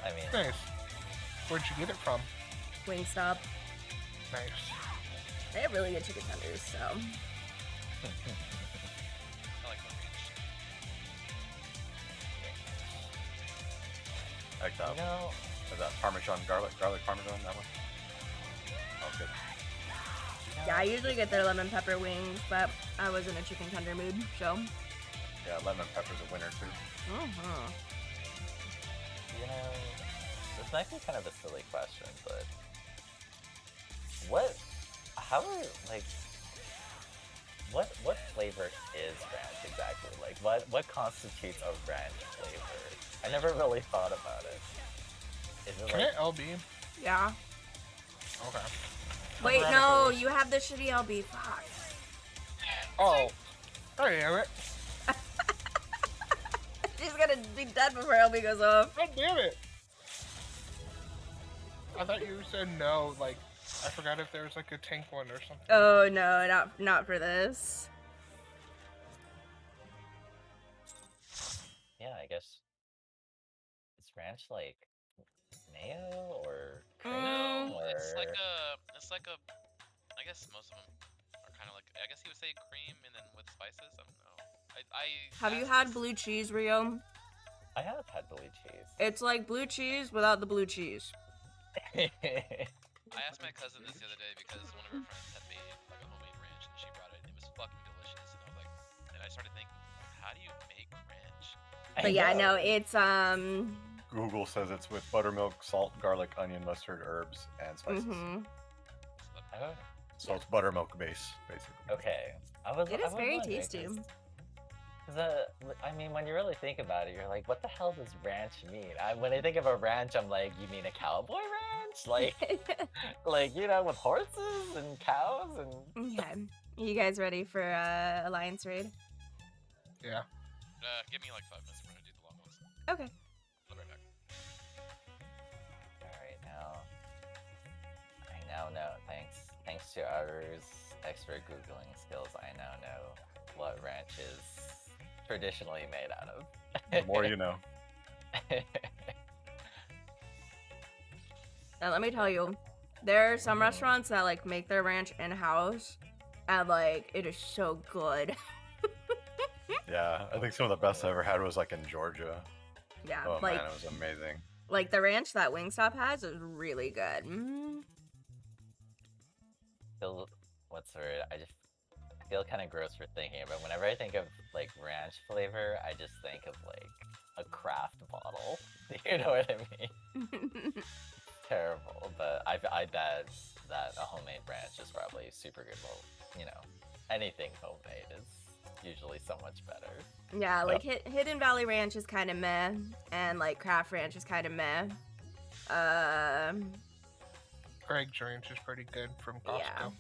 I mean, Nice. Where'd you get it from? Wingstop. Nice. They have really good chicken tenders, so. I like the range. Like that. you know, Is that Parmesan garlic Parmesan, that one? Oh, good. Yeah, I usually get their lemon pepper wings, but I was in a chicken tender mood, so. Yeah, lemon pepper's a winner too. you know, this might be kind of a silly question, but what flavor is ranch exactly? Like, what constitutes a ranch flavor? I never really thought about it. Is it Can like, it LB? Yeah. Okay. Wait, Veronica no, was- you have the shitty LB. Fuck. Oh. Oh, damn it. She's gonna be dead before LB goes off. God damn it. I thought you said no, like, I forgot if there was like a tank one or something. Oh no, not for this. yeah, I guess is ranch like mayo or cream or It's like a. I guess most of them are kind of like. I guess you would say cream and then with spices. I don't know. Have you had blue cheese, Rio? I have had blue cheese. It's like blue cheese without the blue cheese. I asked my cousin this the other day because one of her friends had made like a homemade ranch and she brought it and it was fucking delicious and I was like, and I started thinking, how do you make ranch? But yeah, no, it's Google says it's with buttermilk, salt, garlic, onion, mustard, herbs, and spices. Oh, So it's buttermilk base, basically. okay. It is very tasty. Because, I mean, when you really think about it, you're like, what the hell does ranch mean? When I think of a ranch, I'm like, you mean a cowboy ranch? Like, you know, with horses and cows and... Okay. You guys ready for Alliance Raid? Yeah. Give me like 5 minutes. We're gonna do the long ones. Okay. I'll be right back. Alright, I now know, thanks to Avyuir's expert Googling skills, I now know what ranch is traditionally made out of. The more you know. Now let me tell you, there are some restaurants that like make their ranch in-house, and like it is so good. Yeah, I think some of the best I ever had was like in Georgia. Yeah, Oh like man, it was amazing. like the ranch that Wingstop has is really good. What's the word? I feel kind of gross for thinking, but whenever I think of like ranch flavor, I just think of like a craft bottle. You know what I mean? Terrible, but I bet that a homemade ranch is probably super good. Well, you know, anything homemade is usually so much better. Yeah, like Hidden Valley Ranch is kind of meh, and like Craft Ranch is kind of meh. Greg's Ranch is pretty good from Costco.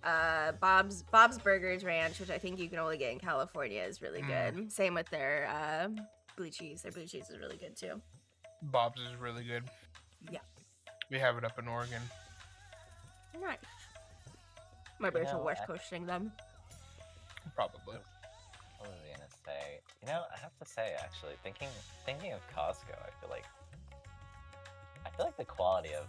Yeah. Bob's Burgers Ranch, which I think you can only get in California, is really good. Same with their blue cheese. Their blue cheese is really good too. Bob's is really good. Yeah. We have it up in Oregon. Nice. Maybe it's a West Coast thing then. Probably. What was I gonna say? You know, I have to say, actually, thinking of Costco, I feel like the quality of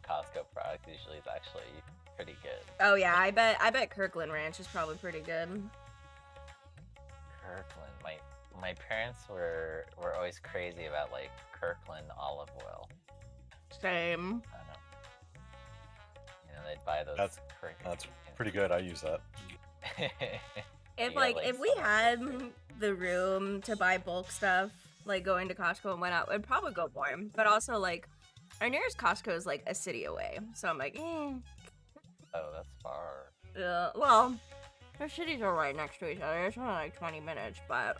Costco products usually is actually pretty good. Oh yeah, I bet Kirkland Ranch is probably pretty good. Kirkland, my parents were always crazy about like Kirkland olive oil. Same. I don't know. You know, they'd buy those. That's pretty good. I use that. If we had the room to buy bulk stuff, like going to Costco and whatnot, it'd probably go more. But also, like, our nearest Costco is like a city away, so I'm like, Oh, that's far. well, their cities are right next to each other. It's only like 20 minutes, but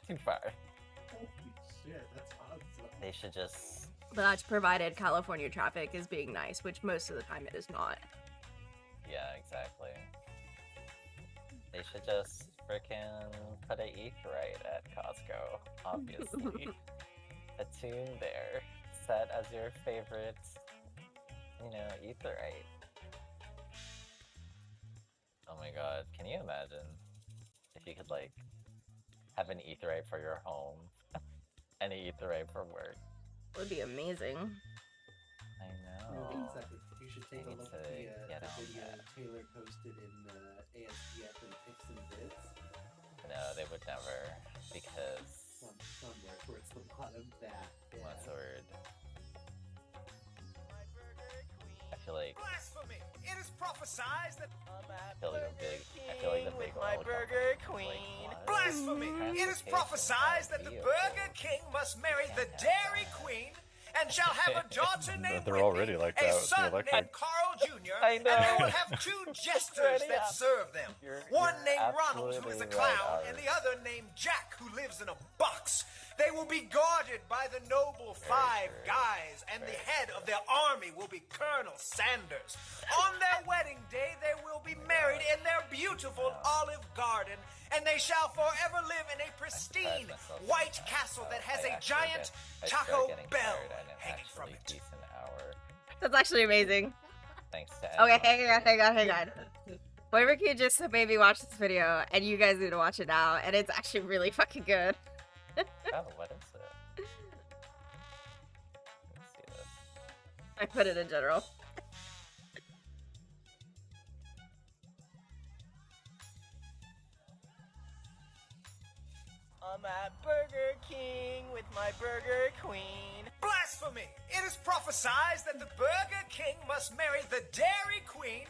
Too far. Holy shit, that's awesome. They should just. But that's provided California traffic is being nice, which most of the time it is not. Yeah, exactly. They should just frickin' put a Etherite at Costco, obviously. A tune there, set as your favorite, you know, Etherite. Oh my god, can you imagine if you could, like, have an Etherite for your home and an Etherite for work? It would be amazing. I know. Wait a second. You should take a need look to at get the on video that. that Taylor posted in ASPF and Pics and Bits. No, they would never, because Somewhere towards the bottom. what's the word? I feel like Blasphemy! It is prophesied that I feel like the big my old Burger company is Queen. like, what? Blasphemy! It is prophesied that the Burger King must marry the Dairy Queen and shall have a daughter named They're Whitney, already like a that with the son electric. named Carl Jr., I and they know. will have two jesters that serve them. One you're named Ronald, who is a absolutely clown, right, and the other named Jack, who lives in a box. They will be guarded by the noble Five Guys, and the head of their army will be Colonel Sanders. On their wedding day, they will be married in their beautiful olive garden, and they shall forever live in a pristine white castle that has a giant Taco Bell hanging from it. Decent hour. That's actually amazing. Thanks to Okay, Emma. hang on. Boyverkey just made me watch this video, and you guys need to watch it now, and it's actually really fucking good. Oh, what is it? Let's see this. I put it in general. I'm at Burger King with my Burger Queen. Blasphemy! It is prophesied that the Burger King must marry the Dairy Queen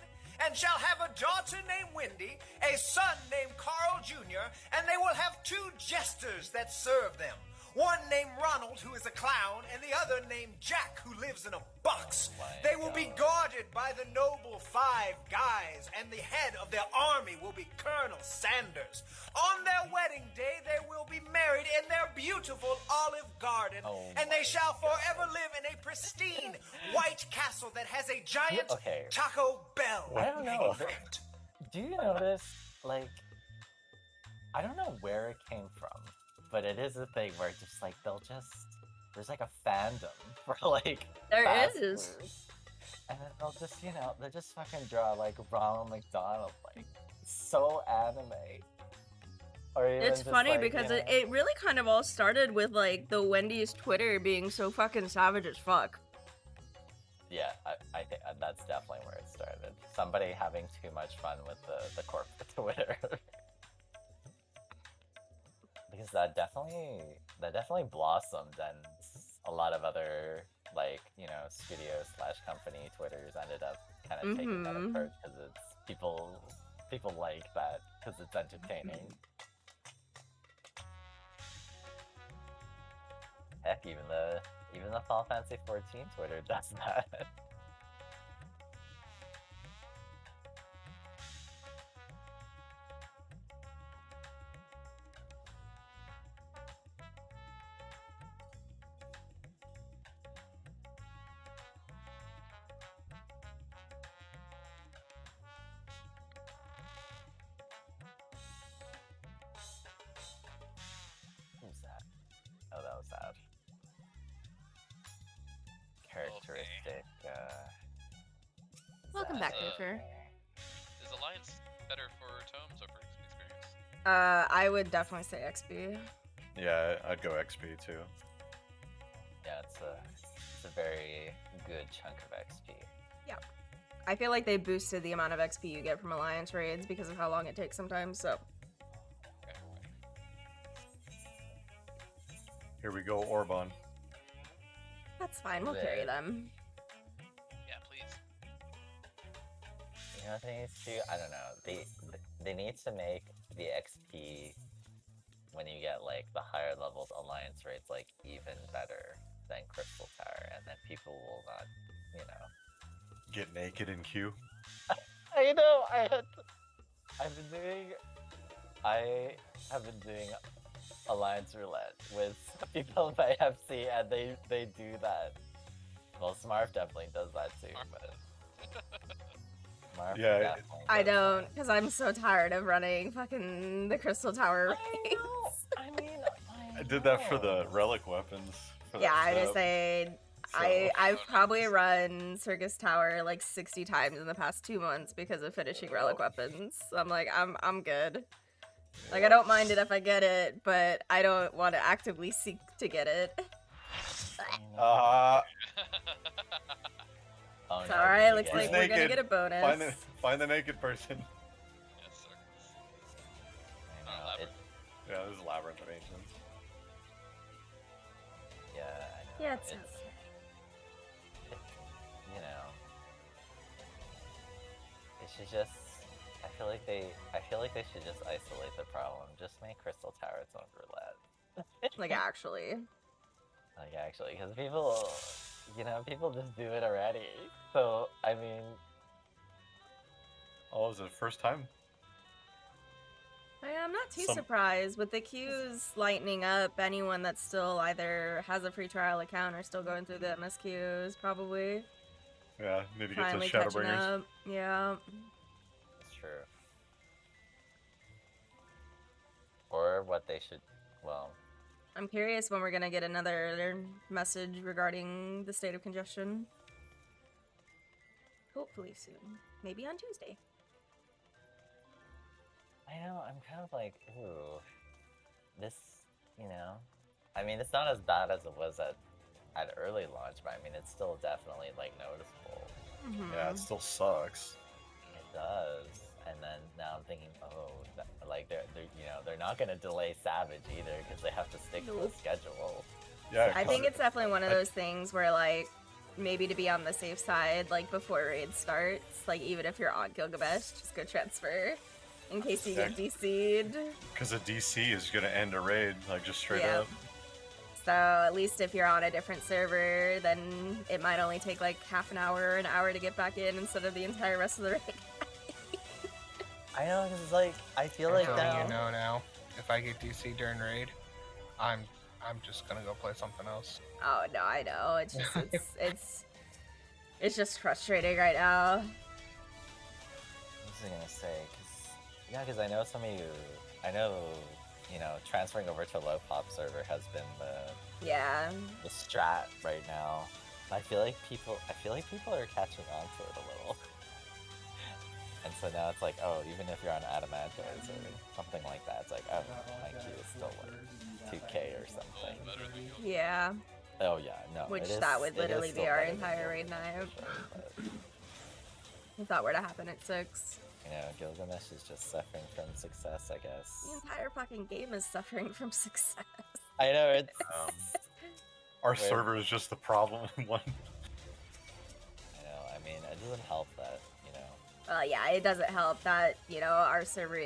and shall have a daughter named Wendy, a son named Carl Jr., and they will have two jesters that serve them. One named Ronald, who is a clown, and the other named Jack, who lives in a box. They will be guarded by the noble Five Guys, and the head of their army will be Colonel Sanders. On their wedding day, they will be married in their beautiful olive garden, and they shall forever live in a pristine white castle that has a giant Taco Bell I don't know. hanging from it. Do you notice, like, I don't know where it came from, but it is a thing where just like there's like a fandom for like There fast is. foods. And then they'll just, you know, they just fucking draw like Ronald McDonald, like so anime. Or even It's just, funny like, because you know, it really kind of all started with like the Wendy's Twitter being so fucking savage as fuck. yeah, I think that's definitely where it started. Somebody having too much fun with the corporate Twitter. Because that definitely blossomed, and a lot of other, like, you know, studio / company Twitters ended up kind of taking that approach, because people like that because it's entertaining. Heck, even the Final Fantasy 14 Twitter does that. Who's that? Oh, that was sad. Characteristic. Welcome back, Zach. Gopher. Is Alliance better for tomes or for experience? I would definitely say XP. Yeah, I'd go XP too. Yeah, it's a very good chunk of XP. Yeah. I feel like they boosted the amount of XP you get from Alliance raids because of how long it takes sometimes, so. Okay. Here we go, Orban. That's fine, we'll carry them. Yeah, please. You know what they need to do? I don't know. They need to make the XP when you get like the higher levels Alliance rates like even better than Crystal Tower, and then people will not, you know. Get naked in queue. I know. I have been doing Alliance Roulette with people in my FC, and they do that. Well, Smarf definitely does that too, but Smarf Yeah, definitely I does don't, because I'm so tired of running fucking the Crystal Tower raids. I mean, I did that for the relic weapons. For Yeah, that I just setup. say I've probably run Circus Tower like 60 times in the past 2 months because of finishing relic weapons. I'm like, I'm good. Like, I don't mind it if I get it, but I don't want to actively seek to get it. Oh, It's no, alright, you looks get like it. we're gonna Naked. get a bonus. Find the naked person. Yes, sir. I know, Yeah, this is Labyrinth of Ancients. yeah, I know. Yeah, it's You know, it should just. I feel like they should just isolate the problem. Just make Crystal Tower its own roulette. like actually. Like actually, because people, you know, people just do it already. So I mean, Oh, is it the first time? I'm not too Some- surprised with the queues lightening up. Anyone that still either has a free trial account or still going through the MSQs probably Yeah, need to get to finally catching Shadowbringers. up. Yeah. it's true. Or what they should, well, I'm curious when we're gonna get another message regarding the state of congestion. Hopefully soon. Maybe on Tuesday. I know, I'm kind of like, ooh, this, you know, I mean, it's not as bad as it was at early launch, but I mean, it's still definitely like noticeable. Yeah, it still sucks. It does. And then now I'm thinking, oh, like they're not gonna delay Savage either because they have to stick to the schedule. Yeah, I think it's definitely one of those things where, like, maybe to be on the safe side, like, before raid starts, like, even if you're on Gilgamesh, just go transfer in case you get DC'd. because a DC is gonna end a raid, like just straight Yeah. up. So at least if you're on a different server, then it might only take, like, half an hour or an hour to get back in instead of the entire rest of the raid. I know, because it's like, I feel like I'm now. telling you now, if I get DC during raid, I'm just gonna go play something else. Oh no, I know. It's just it's just frustrating right now. What was I gonna say? Because I know some of you, you know, transferring over to a low pop server has been the strat right now. I feel like people are catching on to it a little. And so now it's like, oh, even if you're on Adamantoids or something like that, it's like, oh, my queue is still like 2K or something. Yeah. Oh yeah, no. Which it that is- would it is literally still be our better than entire raid Gilgamesh, night. for sure, but, If that were to happen at 6. you know, Gilgamesh is just suffering from success, I The guess. entire fucking game is suffering from success. I know, it's... Our Wait. server is just the problem in one. I know, I mean, it doesn't help that, you know, Yeah, it doesn't help that, our server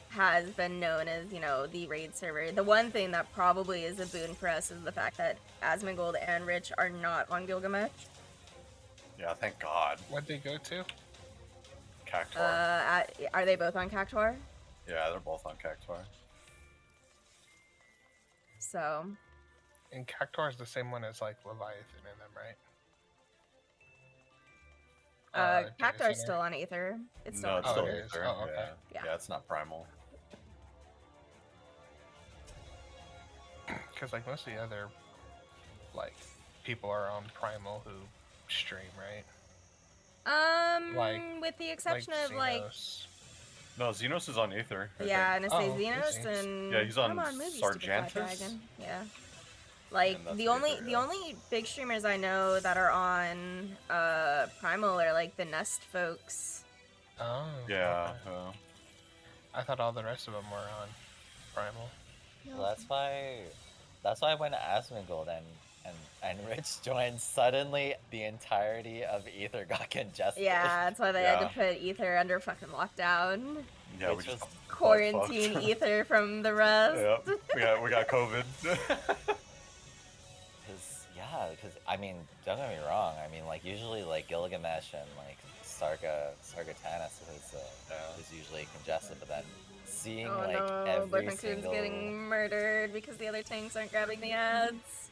has been known as, the raid server. The one thing that probably is a boon for us is the fact that Asmongold and Rich are not on Gilgamesh. Yeah, thank God. What'd they go to? Cactuar. Are they both on Cactuar? Yeah, they're both on Cactuar. So. And Cactuar is the same one as like Leviathan in them, right? Cactuar's still on Aether. It's still No, on it's still Aether. Aether. Oh, okay. Yeah, it's not Primal. Because like most of the other like people are on Primal who stream, right? With the exception of Xenos. No, Xenos is on Aether. I yeah, think. and I say Oh, Xenos okay. and Yeah, he's on come on, move, you stupid fat Sargentus? dragon. Yeah. Like And that's the only Aether, the yeah. only big streamers I know that are on Primal are like the Nest folks. Oh. Yeah. okay. I thought all the rest of them were on Primal. Well, that's why when Asmongold and Rich joined, suddenly the entirety of Aether got congested. Yeah, that's why they had to put Ether under fucking lockdown. Yeah, we Which just was Quarantine fucked. Ether from the rest. Yep. We got COVID. Because I mean, don't get me wrong. I mean, like usually, like Gilgamesh and like Sargatanas is usually congested, but then seeing Oh like no, every Black Raccoon's single getting murdered because the other tanks aren't grabbing the ads.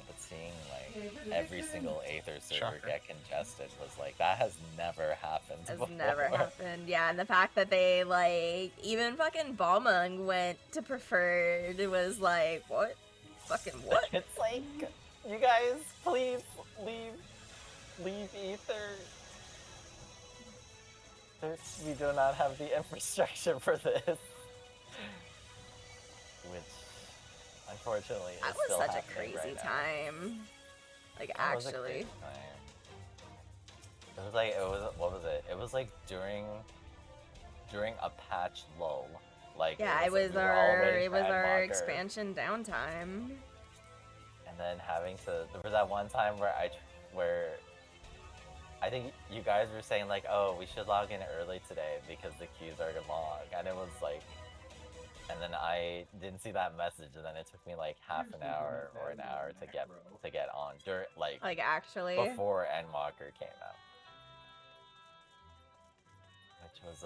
but seeing like every single Aether server Shocker. get congested was like that has never happened Has before. never happened. Yeah, and the fact that they like even fucking Balmung went to preferred, it was like what? Fucking what? It's like, you guys, please leave Aether. We do not have the infrastructure for this. Which, unfortunately, is That was still such a happening crazy right now. time. Like That was a actually. crazy time. What was it? It was like during a patch lull. Like Yeah, we were all waiting for our Endwalker, expansion downtime. and then having to. There was that one time where I think you guys were saying like, oh, we should log in early today because the queues are long, and it was like, and then I didn't see that message, and then it took me like half an hour or an hour to get on during like Actually. before Endwalker came out, which was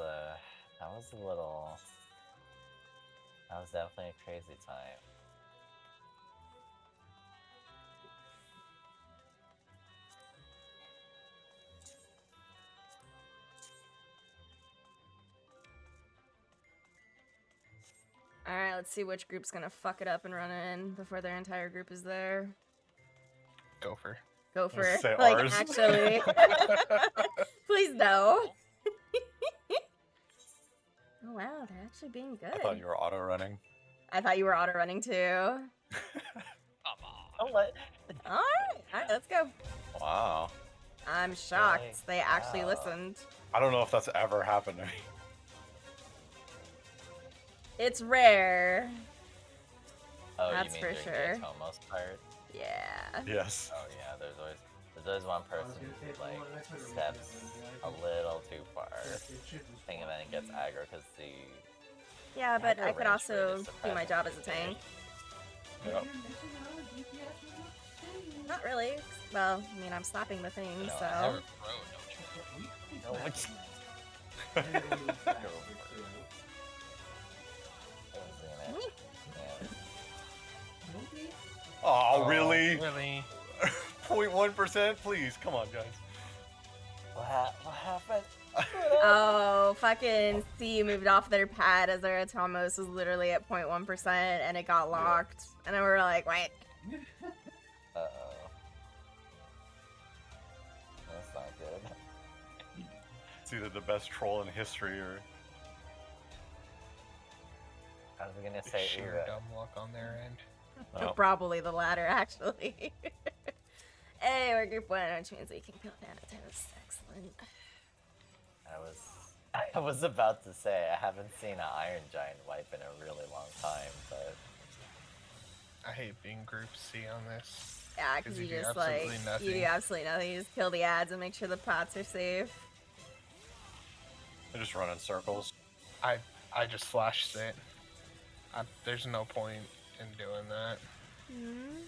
that was definitely a crazy time. Alright, let's see which group's gonna fuck it up and run it in before their entire group is there. Gopher. Go for Let's it. say Like, ours. actually. Please no. Oh wow, they're actually being good. I thought you were auto running. I thought you were auto running too. Come on. Alright, let's go. Wow. I'm shocked Like, they actually wow. listened. I don't know if that's ever happened to me. It's rare. Oh, That's you mean for during sure. the Atomos part? Yeah. Yes. Oh yeah, there's always one person who like steps a little too far, and then gets aggro because the Yeah, but aggro I could range also rate is do my job as a surprisingly tank. Yep. Not really. Well, I mean, I'm stopping the thing, good. No, so. I never Bro, no No, Oh, really? Really? 0.1%? Please, come on, guys. What happened? Oh, fucking C moved off their pad as their Atomos was literally at 0.1% and it got locked. And then we were like, wait. Uh-oh. That's not good. It's either the best troll in history or... I was gonna say Sheer either. dumb luck on their end. Oh. Probably the latter, actually. Hey, we're group 1, which means we can kill Thanatos. Excellent. I was about to say I haven't seen an Iron Giant wipe in a really long time, but I hate being Group C on this. Yeah, because 'Cause you you do just like absolutely you nothing. do absolutely nothing. You just kill the ads and make sure the pots are safe. I just run in circles. I just flashed it. There's no point in doing that. Hmm.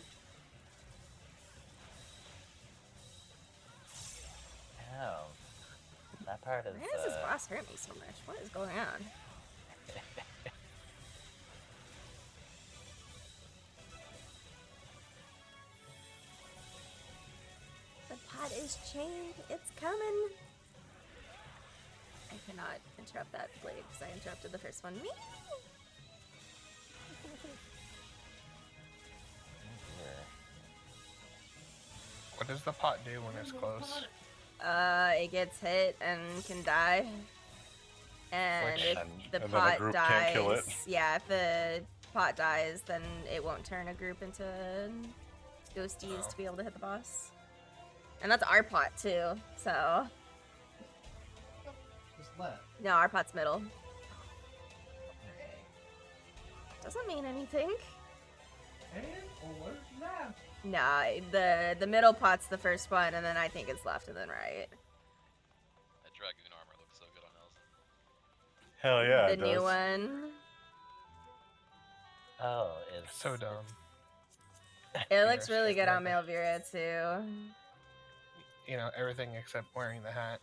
Damn. That part is. Why does this boss hurt me so much? What is going on? The pot is chained. It's coming. I cannot interrupt that blade because I interrupted the first one. Meow. What does the pot do when it's close? It gets hit and can die. And Which- if And the then a pot group dies, can't kill it. yeah, if the pot dies, then it won't turn a group into ghosties to be able to hit the boss. And that's our pot too, so Just left. no, our pot's middle. Doesn't mean anything. And or left. Nah, the middle pot's the first one, and then I think it's left and then right. That dragoon armor looks so good on Elsa. Hell yeah, The it new does. one. Oh, it's So dumb. It looks Yes, really it's good on like- Avyuir too. You know, everything except wearing the hat.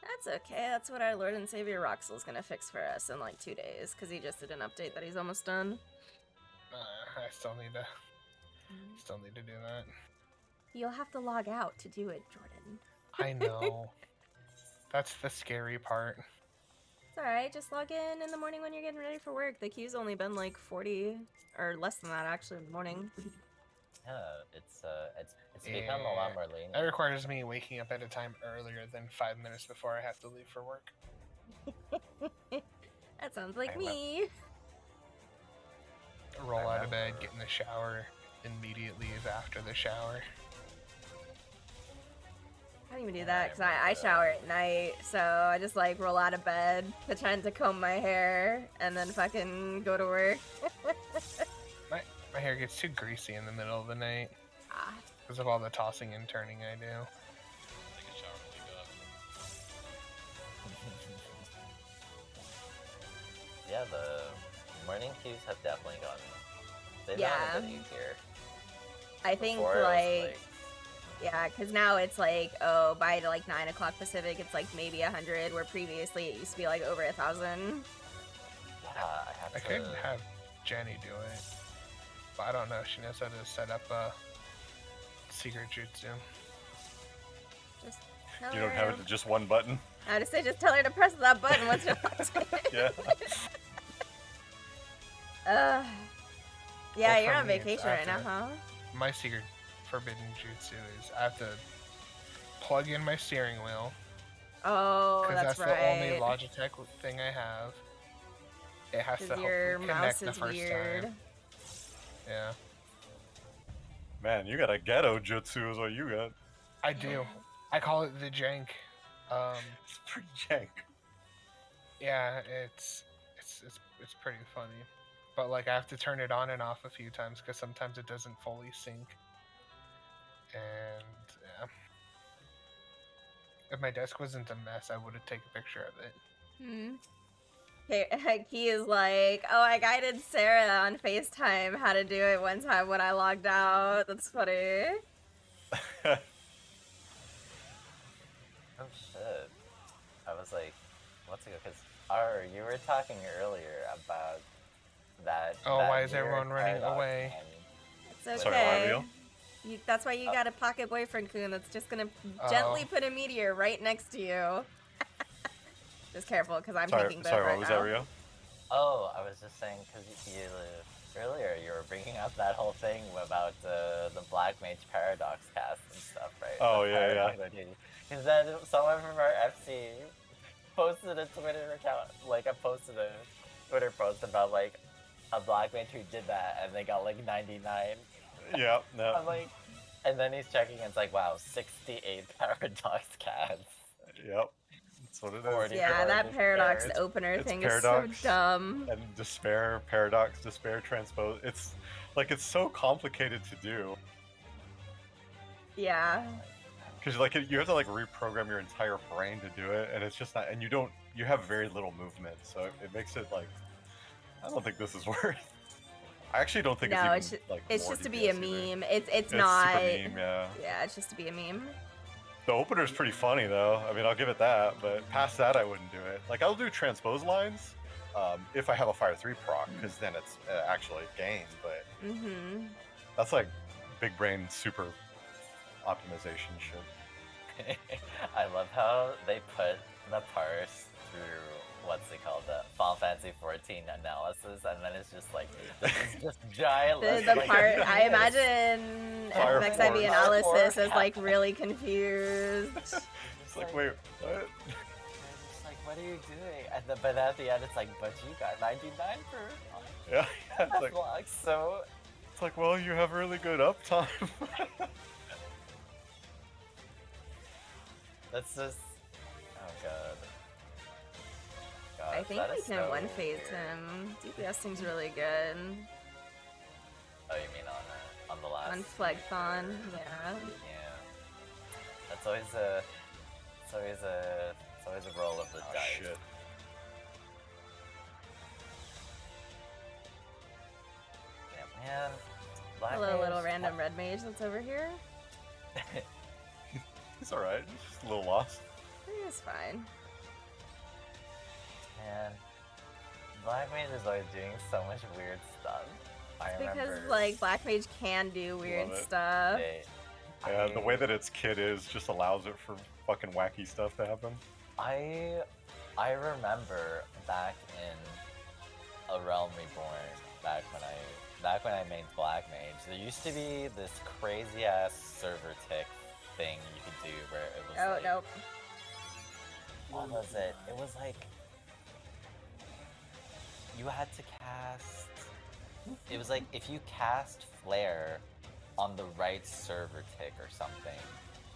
That's okay. That's what our Lord and Savior Roxel's gonna fix for us in like 2 days, because he just did an update that he's almost done. I still need to do that. You'll have to log out to do it, Jordan. I know. That's the scary part. It's alright, just log in the morning when you're getting ready for work. The queue's only been like 40, or less than that actually in the morning. yeah, it's become a lot more lenient. That requires me waking up at a time earlier than 5 minutes before I have to leave for work. That sounds like I me. Roll out of bed, remember- get in the shower, immediately leave after the shower. I don't even do that because I shower at night, so I just like roll out of bed, pretend to comb my hair, and then fucking go to work. My hair gets too greasy in the middle of the night Ah, because of all the tossing and turning I do. Take a shower to wake up. Yeah, the morning queues have definitely gotten. They've Yeah. gotten a bit easier. I think Before, it was like yeah, because now it's like, oh, by like 9 o'clock Pacific, it's like maybe 100, where previously it used to be like over 1,000. yeah, I have I to. could have Jenny do it, but I don't know. She knows how to set up a secret jutsu. Just tell You don't her. have it to just one button. I just say, just tell her to press that button once you're Yeah. Yeah, Well, you're for on me, it's vacation right now, after- huh? My secret forbidden jutsu is I have to plug in my steering wheel Oh, because that's that's the only right. Logitech thing I have. It has to Because hopefully your connect mouse the is first weird. time. Yeah, Man, you got a ghetto jutsu is what you got. I do. I call it the jank. It's pretty jank. Yeah, it's pretty funny, but like I have to turn it on and off a few times because sometimes it doesn't fully sync. And yeah, if my desk wasn't a mess, I would have taken a picture of it. Hmm. Okay, Key is like, oh, I guided Sarah on FaceTime how to do it one time when I logged out. That's funny. Oh shit! I was like, what's it? Because you were talking earlier about that. Oh, that why is mirror everyone running paradox away? It's okay. Sorry, Mario? That's why you got a pocket boyfriend, Kun, that's just gonna gently put a meteor right next to you. Just careful, because I'm taking both Sorry, right what was now. that, Rio? Oh, I was just saying because earlier you were bringing up that whole thing about the Black Mage Paradox cast and stuff, right? Oh, yeah. Because then someone from our FC posted a Twitter account, like I posted a Twitter post about like a Black Mage who did that and they got like 99. Yeah, no. I'm like, and then he's checking and it's like, wow, 68 Paradox casts. Yep. That's what it is. 40 Yeah, for that despair. paradox It's- opener it's thing paradox. is so dumb. And despair, paradox, despair, transpose. It's like it's so complicated to do. Yeah. Because like you have to like reprogram your entire brain to do it, and it's just not. And you have very little movement, so it makes it like I don't think this is worth. I actually don't think No, it's even like it's more just to be a DPS either. meme. It's Super not. meme, yeah. Yeah, it's just to be a meme. The opener's pretty funny though. I mean, I'll give it that. But past that, I wouldn't do it. Like I'll do transpose lines if I have a Fire 3 proc, because then it's actually game. But that's like big brain super optimization shit. I love how they put the parse through what's it called, the Final Fantasy 14 analysis, and then it's just like this is just giant. The like, part I imagine Fire FFXIV Force. analysis is like really confused. It's like, wait, what? It's like, what are you doing? And then, but at the end, it's like, but you got 99 for Yeah, it's like, blocks, so it's like, well, you have really good uptime. that's just, oh god. I think we can one phase him. DPS seems really good. Oh, you mean on the last? On Phlegthon, yeah. Yeah. That's always a roll of the dice. Shit. Yeah, man. Hello, little random red mage that's over here. He's alright. He's just a little lost. He's fine. Man, Black Mage is always doing so much weird stuff. Because like Black Mage can do weird Love it. stuff. Yeah, the way that its kit is just allows it for fucking wacky stuff to happen. I remember back in A Realm Reborn, back when I made Black Mage, there used to be this crazy ass server tick thing you could do where it was like, nope. What was it? It was like you had to cast. It was like if you cast Flare on the right server tick or something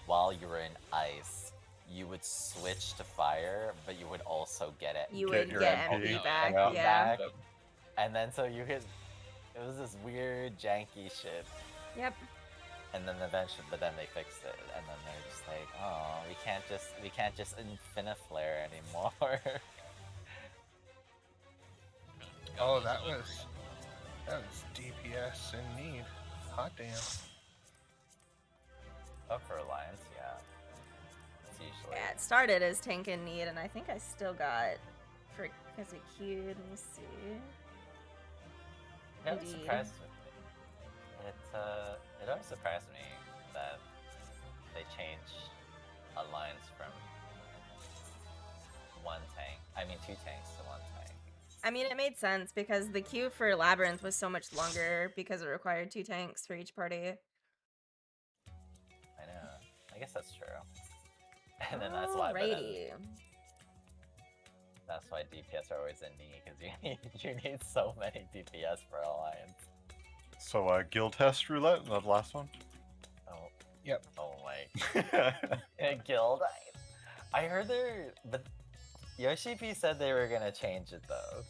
while you were in ice, you would switch to fire, but you would also get it. You would your get MP. MP back, Yeah. yeah. And then so you could. It was this weird janky shit. Yep. And then eventually, but then they fixed it, and then they're just like, oh, we can't just Infiniflare anymore. Oh, that was DPS in need. Hot damn. Oh, for Alliance, yeah. It's usually. Yeah, it started as tank in need, and I think I still got for because it queued. Let me see. It always Indeed. surprised me. It always surprised me that they changed Alliance from two tanks to one tank. I mean, it made sense because the queue for Labyrinth was so much longer because it required 2 tanks for each party. I know. I guess that's true. And then that's why. That's why DPS are always in need, because you need so many DPS for Alliance. So, guild test roulette, the last one? Oh. Yep. Oh my. Guild? I heard but Yoshi P said they were gonna change it though.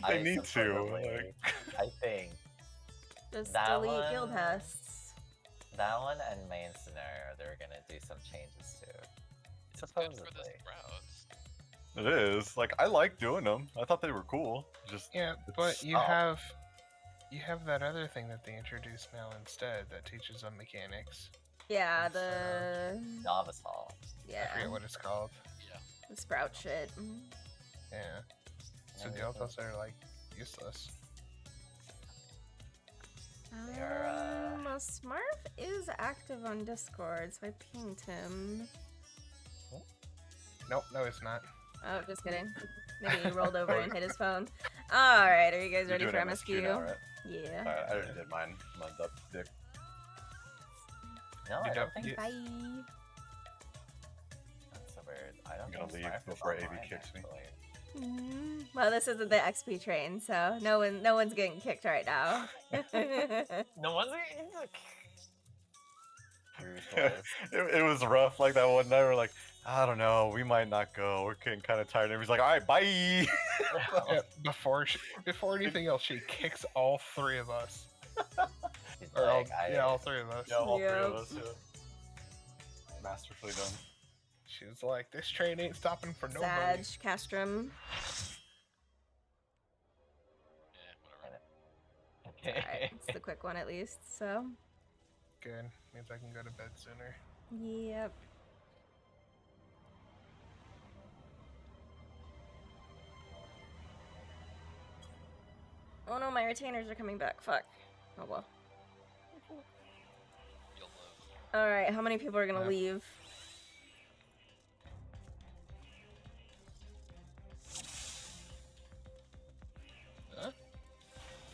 They need to. Like... I think. Just that delete one, guild tests. That one and main scenario, they're gonna do some changes too. Supposedly. Good for the routes. It is. Like, I like doing them. I thought they were cool. Just yeah, but you have that other thing that they introduced now instead that teaches them mechanics. Yeah, the Novice Hall. Yeah. I forget what it's called. Yeah. The sprout shit. Yeah. So guild tests are like useless. Smurf is active on Discord, so I pinged him. Nope, no, it's not. Oh, just kidding. Maybe he rolled over and hit his phone. Alright, are you guys ready for MSQ? Now, right? Yeah. Alright, I already did mine. Mine's up dick. No, I don't think. Bye. That's so weird. I don't I'm gonna think leave Smurf before is AB online, kicks me. actually. Well, this isn't the XP train, so no one's getting kicked right now. No one's it was rough. Like that one night, we're like, I don't know, we might not go. We're getting kind of tired. And he's like, all right, bye. Yeah, before anything else, she kicks all 3 of us. He's Or like, all 3 of us. Yeah, all 3 of us. Yeah. Masterfully done. She was like, this train ain't stopping for nobody. Sag, Castrum. Yeah, whatever. It's alright. It's the quick one at least, so. Good. Means I can go to bed sooner. Yep. Oh no, my retainers are coming back. Fuck. Oh well. You'll live. Alright, how many people are gonna leave? Huh?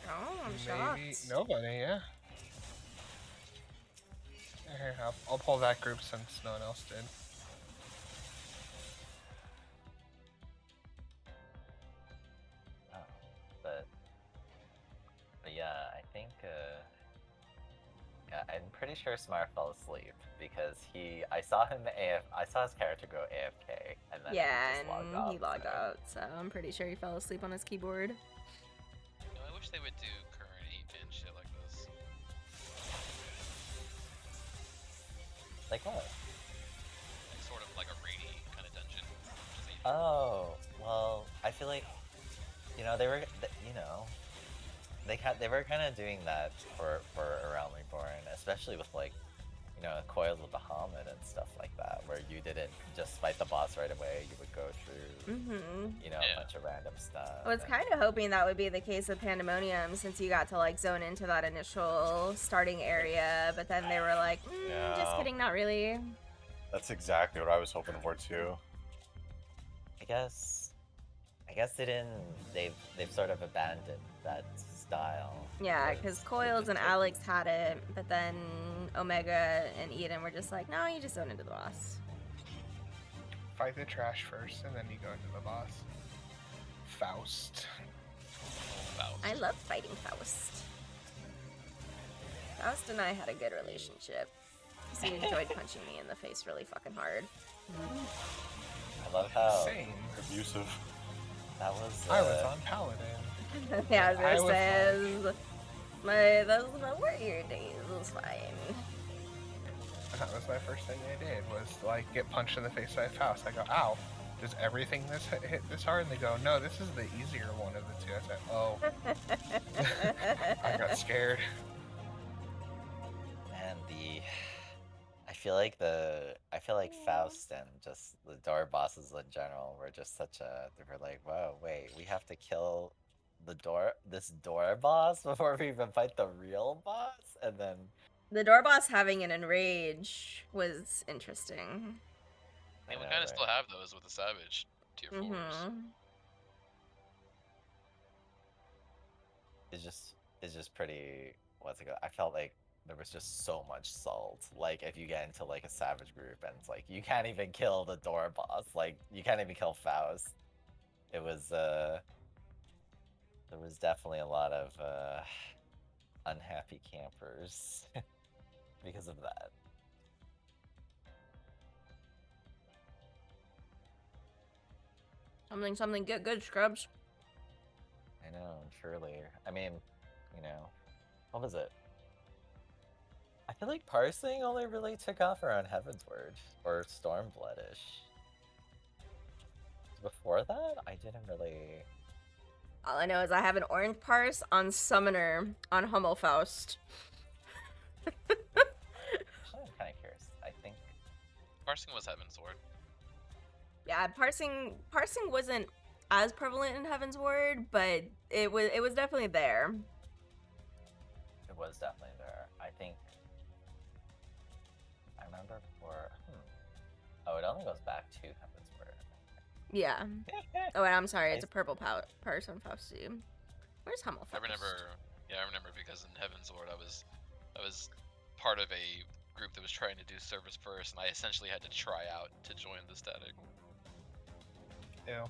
Oh, I'm Maybe shocked. nobody, yeah. Here, I'll pull that group since no one else did. Oh, but yeah, I think yeah, I'm pretty sure Smart fell asleep because I saw his character go AFK and then Yeah, he just logged and off. he logged out, so I'm pretty sure he fell asleep on his keyboard. You know, I wish they would do current 8-pin shit like this. Like what? Like sort of like a rainy kind of dungeon. Oh, well, I feel like, you know, they were kind of doing that for A Realm Reborn, especially with like, you know, Coils of Bahamut and stuff like that, where you didn't just fight the boss right away, you would go through, you know, a bunch of random stuff. I was kind of hoping that would be the case with Pandaemonium, since you got to like zone into that initial starting area, but then they were like, just kidding, not really. That's exactly what I was hoping for too. I guess they've sort of abandoned that style. Yeah, because Coils and Alex had it, but then Omega and Eden were just like, no, you just zone into the boss. Fight the trash first, and then you go into the boss. Faust. I love fighting Faust. Faust and I had a good relationship. He enjoyed punching me in the face really fucking hard. I love how Same. Abusive. That was. I was on Paladin. Yeah, I was gonna say, those were my warrior days. It was fine. That was my first thing I did, was like get punched in the face by Faust. I go, ow, does everything hit this hard? And they go, no, this is the easier one of the two. I said, oh. I got scared. And I feel like Faust and just the door bosses in general were just they were like, whoa, wait, we have to kill this door boss before we even fight the real boss? And then the door boss having an enrage was interesting. I mean, we kind of still have those with the Savage tier 4s. It's just pretty, what's it called? I felt like there was just so much salt. Like, if you get into like a Savage group and it's like, you can't even kill the door boss, like, you can't even kill Faust. It was, there was definitely a lot of, unhappy campers because of that. Something good, Scrubs. I know, surely. I mean, you know, what was it? I feel like parsing only really took off around Heavensward or Stormbloodish. Before that, I didn't really. All I know is I have an orange parse on Summoner on Hummelfaust. I'm kind of curious. I think Parsing was Heavensward. Yeah, parsing wasn't as prevalent in Heavensward, but it was definitely there. it was definitely there. I think I remember for. Oh, it only goes back to Heavensward. Yeah. Oh, and I'm sorry, it's a purple parse on Faust. Where's Hummelfaust? I remember because in Heavensward I was part of a group that was trying to do service first, and I essentially had to try out to join the static. Ew.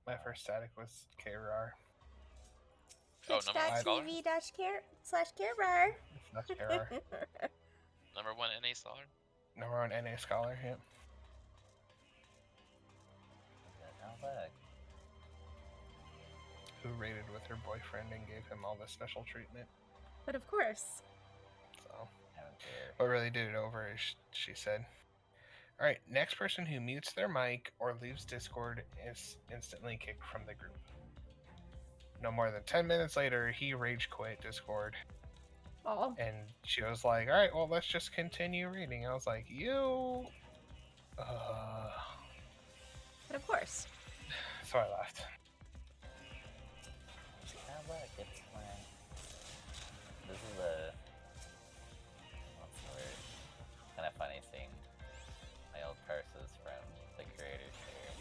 My first static was KRR. Oh, number Twitch.tv/KRR. That's KRR. Number 1 NA scholar? Number 1 NA scholar, yep. Who raided with her boyfriend and gave him all the special treatment. But of course. So. What really did it over is she said. Alright, next person who mutes their mic or leaves Discord is instantly kicked from the group. No more than 10 minutes later, he rage quit Discord. Oh. And she was like, alright, well, let's just continue reading. I was like, you... But of course. So I left. Look, it's my... This is a... What's the word? Kind of funny seeing my old curses from the creators here.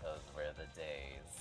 Those were the days.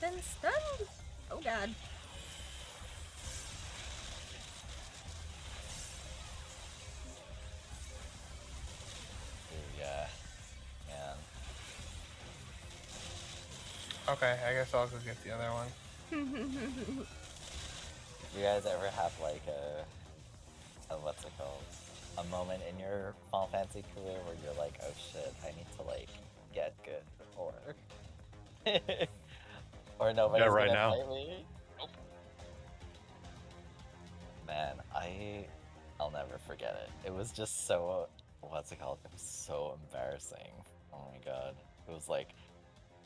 Been stunned. Oh god. Yeah. Man. Okay, I guess I'll go get the other one. You guys ever have like a what's it called? A moment in your Final Fantasy career where you're like, oh shit, I need to like get good or nobody's right gonna now. fight me? Nope. Man, I'll never forget it. It was just so what's it called? It was so embarrassing. Oh my god. It was like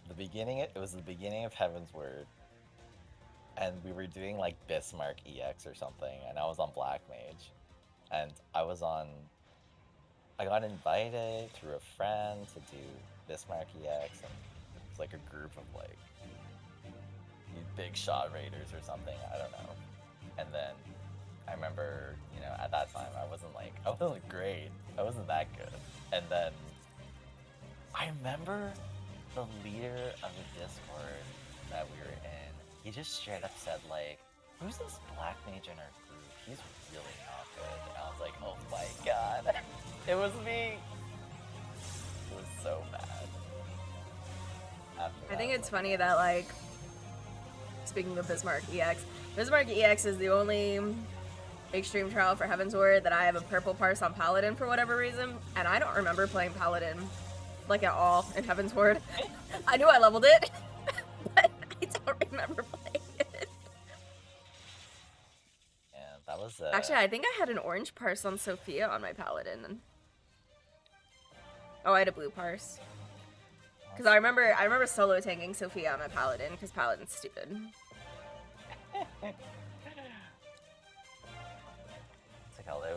the beginning of Heaven's Word. And we were doing like Bismarck EX or something, and I was on Black Mage. And I got invited through a friend to do Bismarck EX, and it was like a group of like these big shot raiders or something, I don't know. And then I remember, you know, at that time I wasn't great. I wasn't that good. And then I remember the leader of the Discord that we were in, he just straight up said like, who's this black mage in our group? He's really not good. And I was like, oh my god. It was me. It was so bad. I think it's funny that, like, speaking of Bismarck EX is the only extreme trial for Heaven's Word that I have a purple parse on Paladin for whatever reason, and I don't remember playing Paladin, like, at all in Heaven's Word. I knew I leveled it, but I don't remember playing it. Yeah, that was Actually, I think I had an orange parse on Sophia on my Paladin. Oh, I had a blue parse. Because I remember solo tanking Sophia on my Paladin, because Paladin's stupid. It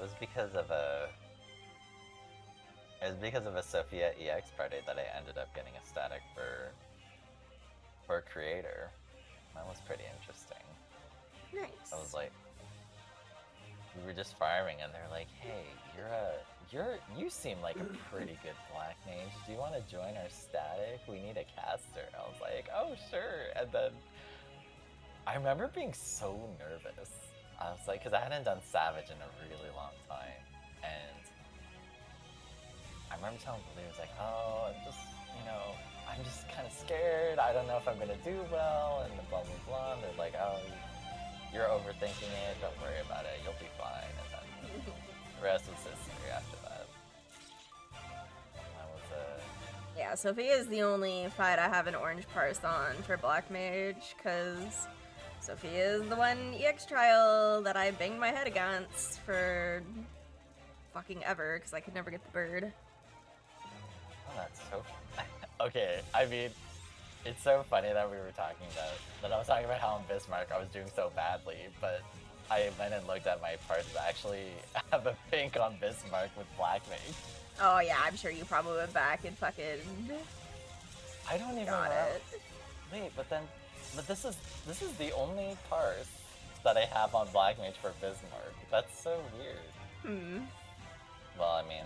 was because of a Sophia EX party that I ended up getting a static for creator. That was pretty interesting. Nice. I was like, we were just farming, and they're like, "Hey, you seem like a pretty good black mage. Do you want to join our static? We need a caster." I was like, "Oh, sure." And then I remember being so nervous. I was like, because I hadn't done Savage in a really long time, and I remember telling the leaders like, "Oh, I'm just kind of scared. I don't know if I'm gonna do well," and blah blah blah. And they're like, "Oh, you're overthinking it. Don't worry about it. You'll be fine." And then the rest was history after that. That was Yeah, Sophia is the only fight I have an orange parse on for Black Mage, because Sophia is the one EX trial that I banged my head against for fucking ever, because I could never get the bird. Oh, that's so okay, I mean, it's so funny that we were talking about, that I was talking about how in Bismarck I was doing so badly, but I went and looked at my parts that actually have a pink on Bismarck with Black Mage. Oh yeah, I'm sure you probably went back and fucking I don't even got know. it. Wait, but this is the only parse that I have on Black Mage for Bismarck. That's so weird. Well, I mean,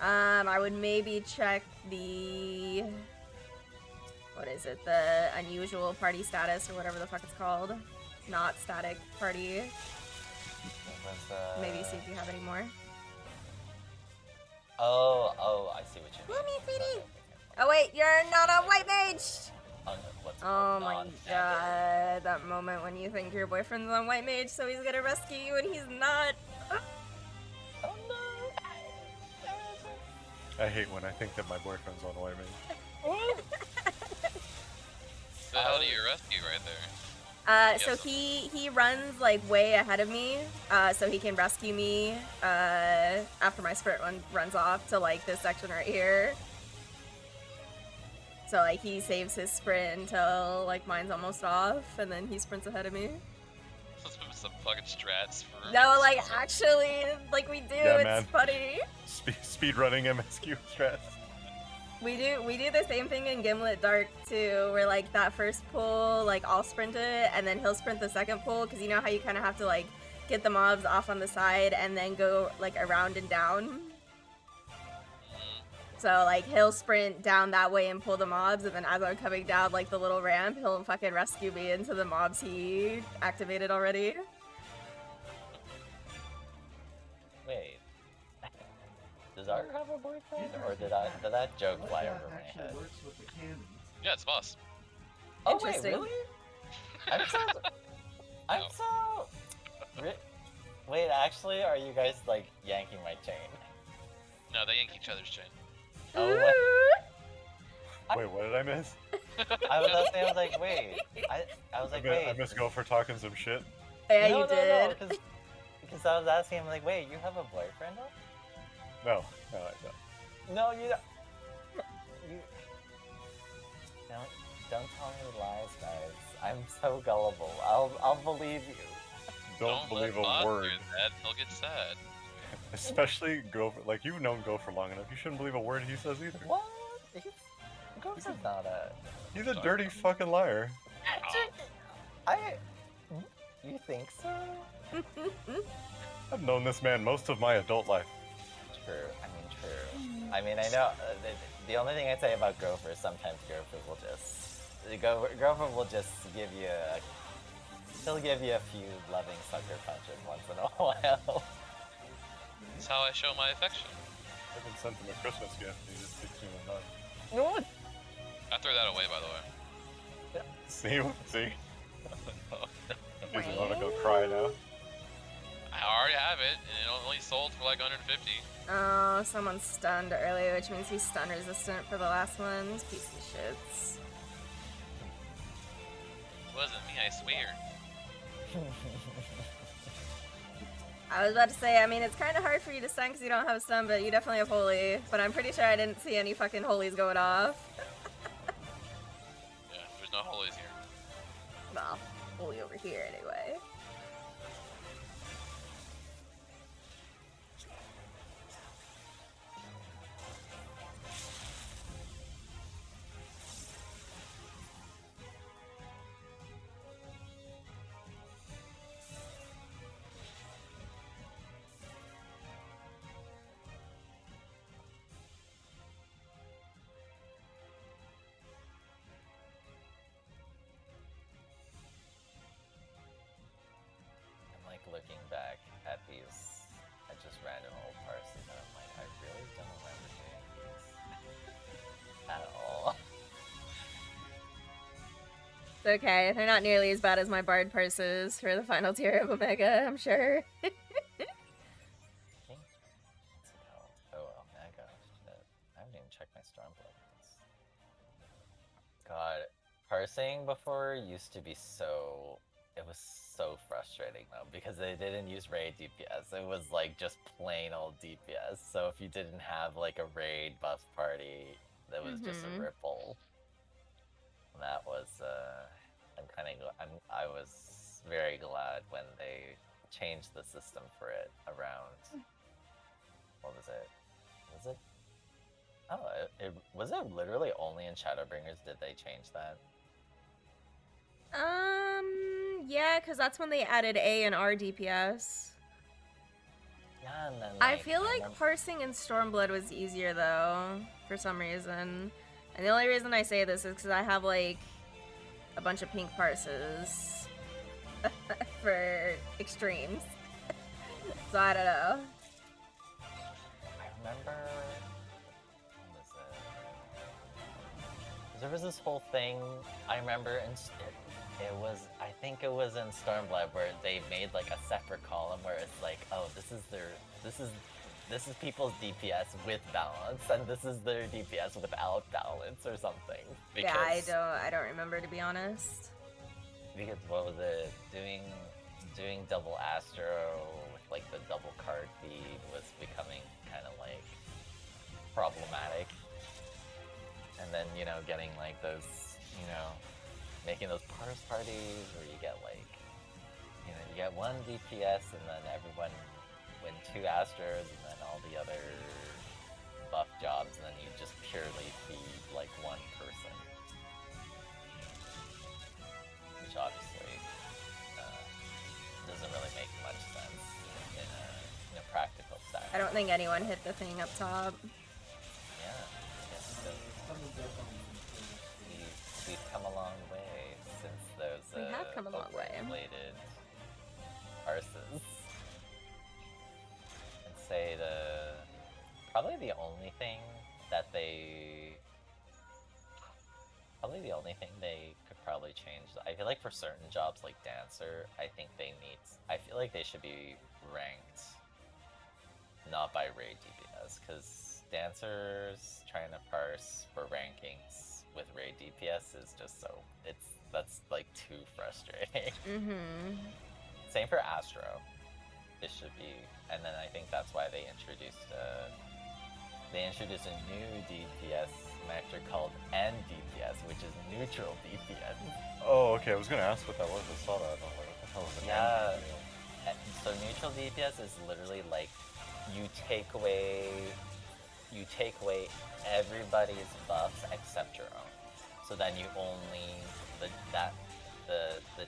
I would maybe check the, what is it, the unusual party status or whatever the fuck it's called. not static party. Was, Maybe see if you have any more. Oh, I see what you mean. Lumi, sweetie! Oh wait, you're not a white mage! What's Oh my god, that moment when you think your boyfriend's on white mage, so he's gonna rescue you and he's not. Oh no! I hate when I think that my boyfriend's on white mage. The hell do you rescue right there? So he runs like way ahead of me, so he can rescue me after my sprint runs off to like this section right here. So like he saves his sprint until like mine's almost off, and then he sprints ahead of me. Some fucking strats for. No, like actually, like we do. Yeah, it's man. funny. Speed running MSQ strats. We do the same thing in Gimlet Dark too, where like that first pull, like I'll sprint it, and then he'll sprint the second pull, because you know how you kind of have to like get the mobs off on the side and then go like around and down. So like he'll sprint down that way and pull the mobs, and then as I'm coming down like the little ramp, he'll fucking rescue me into the mobs he activated already. Wait. Does Art have a boyfriend, or did that joke fly over my head? Yeah, it's boss. Oh wait, Interesting. really? I'm so. Wait, actually, are you guys like yanking my chain? No, they yank each other's chain. Oh what? Wait, what did I miss? I was like, wait. I was like, wait. I missed Go for talking some shit. Yeah, no, you did. Because I was asking him like, wait, you have a boyfriend? No, I don't. No, you don't. You don't tell me lies, guys. I'm so gullible. I'll believe you. Don't believe let a boss word. hear that, he'll get sad. Especially Gopher. Like, you've known Gopher long enough. You shouldn't believe a word he says either. What? Gopher's not a. He's a dirty fucking liar. You think so? I've known this man most of my adult life. True. I mean, I know. The only thing I'd say about Gopher is sometimes Gopher will just give you he'll give you a few loving sucker punches once in a while. That's how I show my affection. I even sent him a Christmas gift. He just kicks me in the nuts. I threw that away, by the way. See? He's gonna go cry now. I already have it, and it only sold for like 150. Oh, someone stunned early, which means he's stun resistant for the last one. These piece of shits. It wasn't me, I swear. I was about to say, I mean, it's kind of hard for you to stun because you don't have a stun, but you definitely have holy. But I'm pretty sure I didn't see any fucking holies going off. Yeah, there's no holies here. Well, holy over here anyway. Looking back at these, just random old parses, and I'm like, I really don't remember doing these at all. It's okay, they're not nearly as bad as my bard purses for the final tier of Omega, I'm sure. Omega, shit. I haven't even checked my Stormblood. God, parsing before used to be so... It was so frustrating though, because they didn't use raid DPS. It was like just plain old DPS. So if you didn't have like a raid buff party, that was just a ripple. And that was I was very glad when they changed the system for it around. What was it? Was it literally only in Shadowbringers did they change that? Yeah, because that's when they added A and R DPS. Yeah, and then, I feel like parsing in Stormblood was easier though, for some reason. And the only reason I say this is because I have like a bunch of pink parses. for extremes. So I don't know. I remember. When was it? 'Cause there was this whole thing. I remember, and it was. I think it was in Stormblood where they made like a separate column where it's like, oh, this is people's DPS with balance, and this is their DPS without balance, or something. Yeah, I don't remember, to be honest. Because what was it? Doing double Astro with like the double card feed was becoming kind of like problematic. And then, you know, getting like those, you know, making those parse parties where you get like, you know, you get one DPS and then everyone win 2 Astros and then all the other buff jobs, and then you just purely feed like one person. Which obviously doesn't really make much sense in a practical sense. I don't think anyone hit the thing up top. Yeah. We've come a long way since those We have come a long way. overregulated arses. I'd say probably the only thing they could probably change. I feel like for certain jobs like Dancer, I feel like they should be ranked not by raid DPS, because Dancers trying to parse for rankings with raid DPS is just that's like too frustrating. Same for Astro. It should be, and then I think that's why they introduced a new DPS metric called NDPS, which is neutral DPS. Oh, okay. I was gonna ask what that was. I saw that. I was like, what the hell is it? Yeah. So neutral DPS is literally like you take away everybody's buffs except your own. So then you only the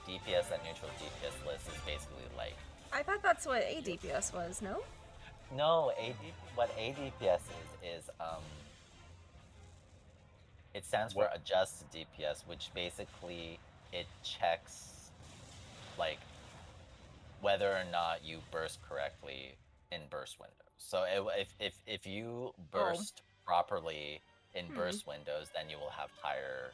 DPS, that neutral DPS list is basically like. I thought that's what ADPS was, no? No, what ADPS is it stands for adjusted DPS, which basically it checks like whether or not you burst correctly in burst windows. So if you burst properly in burst windows, then you will have higher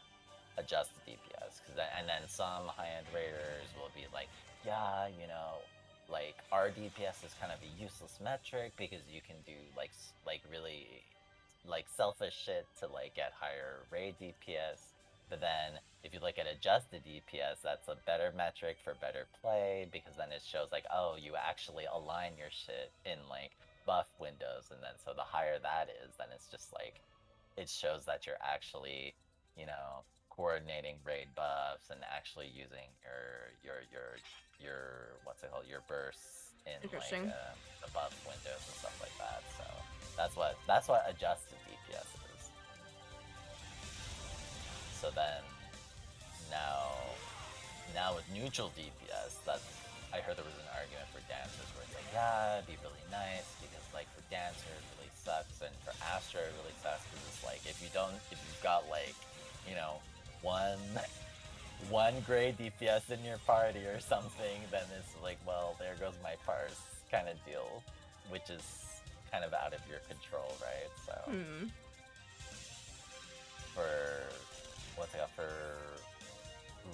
adjusted DPS. And then some high-end raiders will be like, yeah, you know, like our DPS is kind of a useless metric because you can do like really like selfish shit to like get higher raid DPS. But then if you look at adjusted DPS, that's a better metric for better play, because then it shows like, oh, you actually align your shit in like buff windows, and then so the higher that is, then it's just like it shows that you're actually, you know, coordinating raid buffs and actually using your what's it called, your bursts in like the buff windows and stuff like that. So that's what adjusted DPS is. So then now with neutral DPS, I heard there was an argument for Dancers where it's like, yeah, it'd be really nice because like for Dancer it really sucks, and for Astro it really sucks because it's like if you've got like, you know, one grade DPS in your party or something, then it's like, well, there goes my parse kind of deal, which is kind of out of your control, right? So for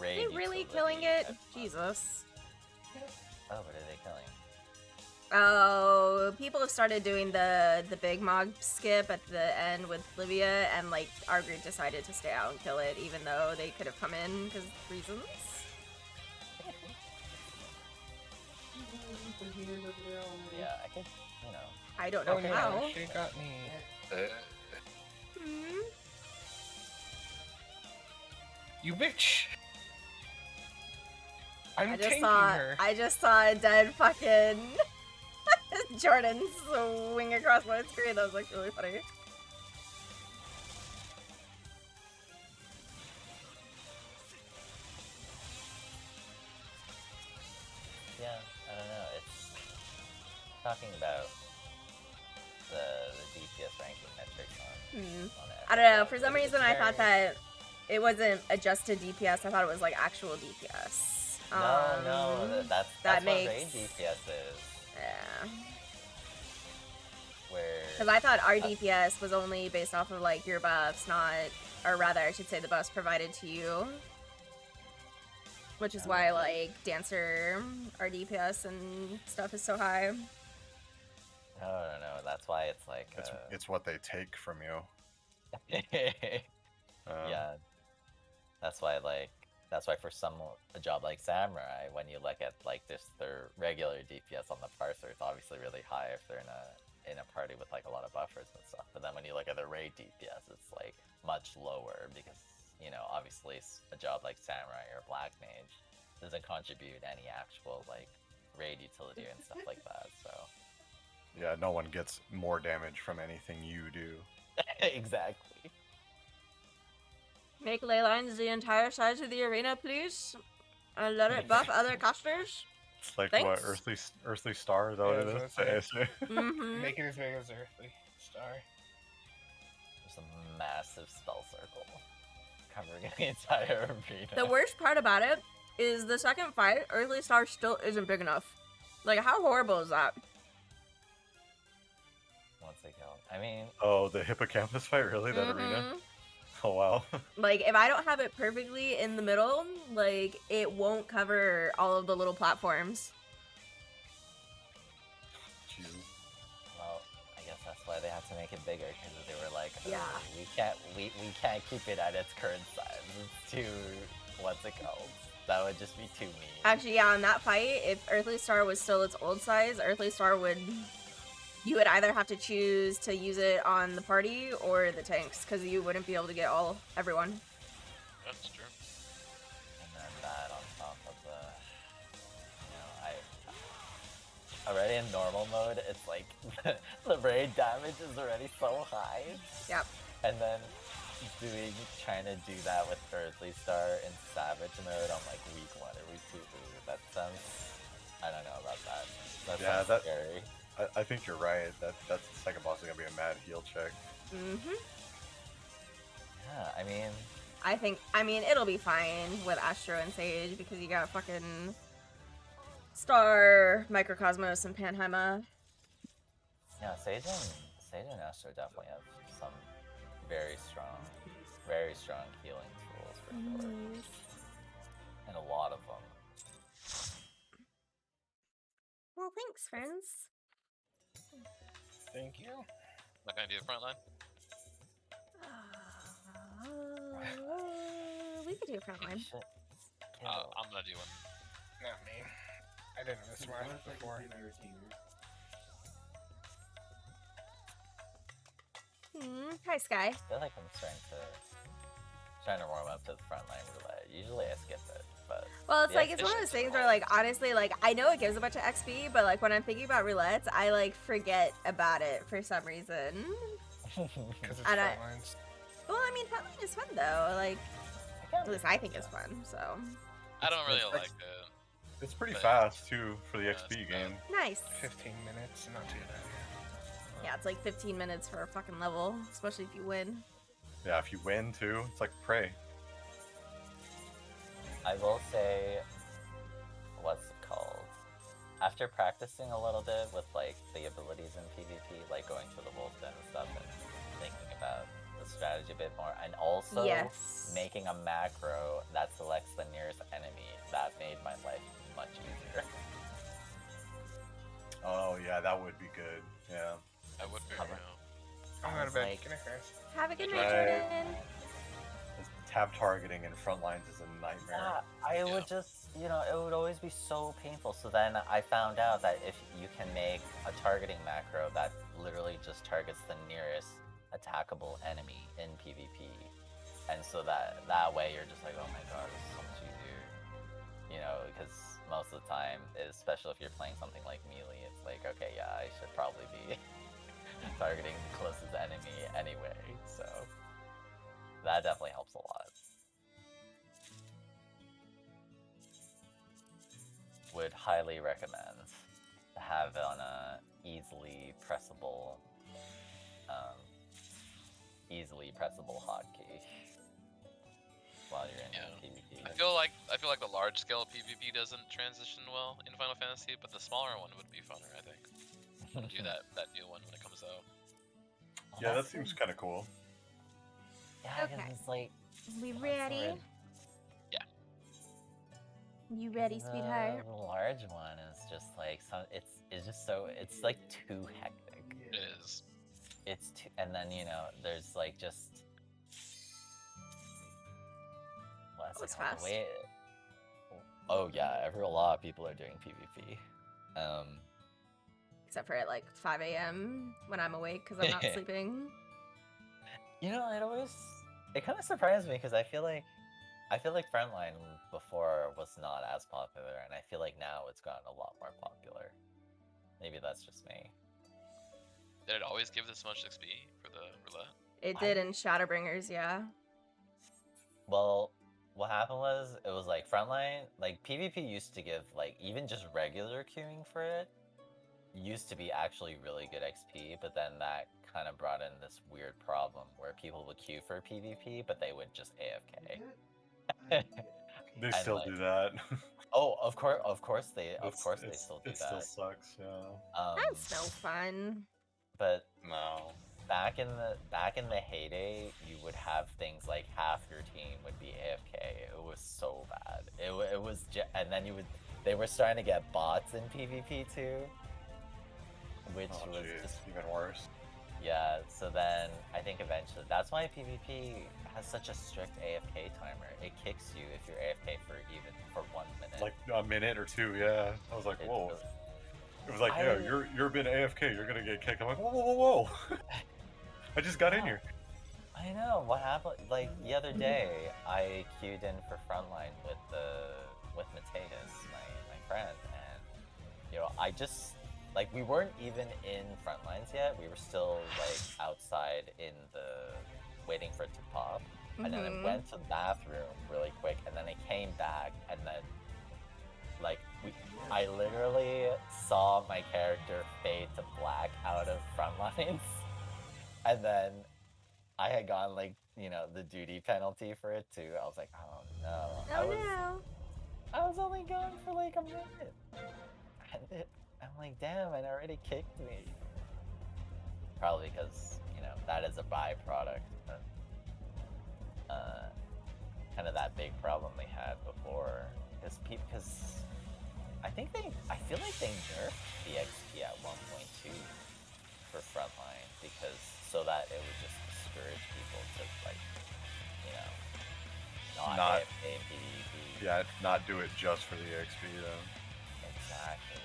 raid, are they really killing it? Jesus. Oh, what are they killing? Oh, people have started doing the big mog skip at the end with Livia, and like our group decided to stay out and kill it, even though they could have come in because of reasons. Yeah, I think, you know. I don't know how. She got me. You bitch! I'm tanking her. I just saw a dead fucking Jordan swing across my screen. That was like really funny. Yeah, I don't know. It's talking about the DPS ranking metrics on I don't know. For some reason, I thought that it wasn't adjusted DPS. I thought it was like actual DPS. No, that's that what raid makes DPS is. yeah. Where Because I thought our DPS was only based off of like your buffs, not, or rather, I should say, the buffs provided to you. Which is why like Dancer, our DPS and stuff is so high. No. That's why it's like it's what they take from you. Yeah, that's why for a job like Samurai, when you look at like just their regular DPS on the parser, it's obviously really high if they're in a party with like a lot of buffers and stuff. But then when you look at the raid DPS, it's like much lower because, you know, obviously a job like Samurai or Black Mage doesn't contribute any actual like raid utility and stuff like that. So yeah, no one gets more damage from anything you do. Exactly. Make ley lines the entire size of the arena, please, and let it buff other casters. It's like Thanks. what Earthly Star is that what it is? Make it as big as Earthly Star. There's a massive spell circle covering the entire arena. The worst part about it is the second fight, Earthly Star still isn't big enough. Like, how horrible is that? Once they kill, I mean, Oh, the hippocampus fight, really? That arena? Oh wow. Like, if I don't have it perfectly in the middle, like, it won't cover all of the little platforms. Jesus. well, I guess that's why they had to make it bigger because they were like, Yeah. we can't keep it at its current size. It's too, what's it called? That would just be too mean. Actually, yeah, on that fight, if Earthly Star was still its old size, Earthly Star would... You would either have to choose to use it on the party or the tanks, because you wouldn't be able to get everyone. That's true. And then that on top of the, you know, already in normal mode, it's like the raid damage is already so high. Yep. And then trying to do that with Earthly Star in Savage mode on like week 1 or week 2, that sounds, I don't know about that. That sounds scary. I think you're right. That's the second boss is gonna be a mad heal check. Mm-hmm. Yeah, I mean, it'll be fine with Astro and Sage because you got fucking Star, Microcosmos, and Panheima. Yeah, Sage and Astro definitely have some very strong healing tools for sure. And a lot of them. Well, thanks, friends. Thank you. Not gonna do the front line? We could do a front line. I'm gonna do one. Not me. I didn't miss one before. Hi, Sky. I feel like I'm trying to warm up to the front line roulette. Usually I skip it, but Well, it's like, it's one of those things where, like, honestly, like, I know it gives a bunch of XP, but, like, when I'm thinking about roulettes, I, like, forget about it for some reason. Because it's front lines. Well, I mean, front line is fun, though. Like, at least I think it's fun, so. I don't really like it. It's pretty fast, too, for the XP game. Nice. 15 minutes, not too bad. Yeah, it's like 15 minutes for a fucking level, especially if you win. Yeah, if you win, too, it's like Prey. I will say, what's it called? After practicing a little bit with like the abilities in PvP, like going to the wolf den and stuff, and thinking about the strategy a bit more, and also making a macro that selects the nearest enemy, that made my life much easier. Oh yeah, that would be good. Yeah. That would be. I'm going to bed. Like, Good night, guys. Have a good night, Jordan. Tab targeting in front lines is a nightmare. I would just, you know, it would always be so painful. So then I found out that if you can make a targeting macro that literally just targets the nearest attackable enemy in PvP, and so that way you're just like, oh my god, this is so much easier. You know, because most of the time, especially if you're playing something like melee, it's like, okay, yeah, I should probably be targeting the closest enemy anyway, so that definitely helps a lot. Would highly recommend to have it on a easily pressable hotkey. while you're in Yeah. PvP. I feel like the large scale PvP doesn't transition well in Final Fantasy, but the smaller one would be funner, I think. Do that new one when it comes out. Yeah, that seems kind of cool. Yeah, Okay. because it's like. We once ready? we're in- You ready, sweetheart? The large one is just like it's just so it's like too hectic. It is. It's too, and then there's like just what's That was it called? fast. The way oh yeah, a lot of people are doing PvP. Except for at like 5 a.m. when I'm awake because I'm not sleeping. It kind of surprised me because I feel like Frontline before was not as popular, and I feel like now it's gotten a lot more popular. Maybe that's just me. Did it always give this much XP for the roulette? It did in Shadowbringers, yeah. Well, what happened was it was like Frontline, like PvP used to give like even just regular queuing for it used to be actually really good XP, but then that kind of brought in this weird problem where people would queue for PvP, but they would just AFK. They still do that. Oh, of course they still do that. It still sucks, yeah. That's no fun. But no. Back in the heyday, you would have things like half your team would be AFK. It was so bad. It was and then they were starting to get bots in PvP too, which was just even worse. Yeah, so then I think eventually that's why PvP has such a strict AFK timer. It kicks you if you're AFK for 1 minute. Like a minute or two, yeah. I was like, whoa. It was like, you've been AFK, you're gonna get kicked. I'm like, whoa. I just got in here. I know what happened. Like the other day, I queued in for Frontline with Mateus, my friend, and I just. Like, we weren't even in Frontlines yet. We were still, like, outside in waiting for it to pop. And then I went to the bathroom really quick, and then I came back, and then, like, I literally saw my character fade to black out of Frontlines. And then I had gotten, like, the duty penalty for it, too. I was like, oh, no. I was only gone for, like, a minute. And I'm like, damn, it already kicked me. Probably because, that is a byproduct of kind of that big problem they had before. Because I feel like they nerfed the XP at 1.2 for Frontline so that it would just discourage people to, like, not AFK in PvP. Yeah, not do it just for the XP, though. Exactly.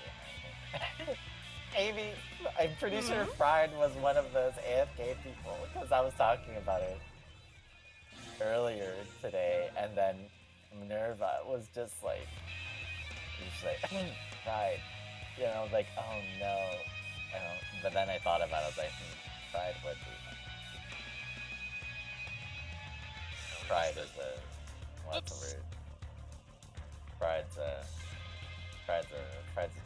Amy, I'm pretty sure Fried was one of those AFK people because I was talking about it earlier today, and then Minerva was just like, Fried, like, oh no, but then I thought about it, I was like, Fried would be. Fried is what's the word? Fried's a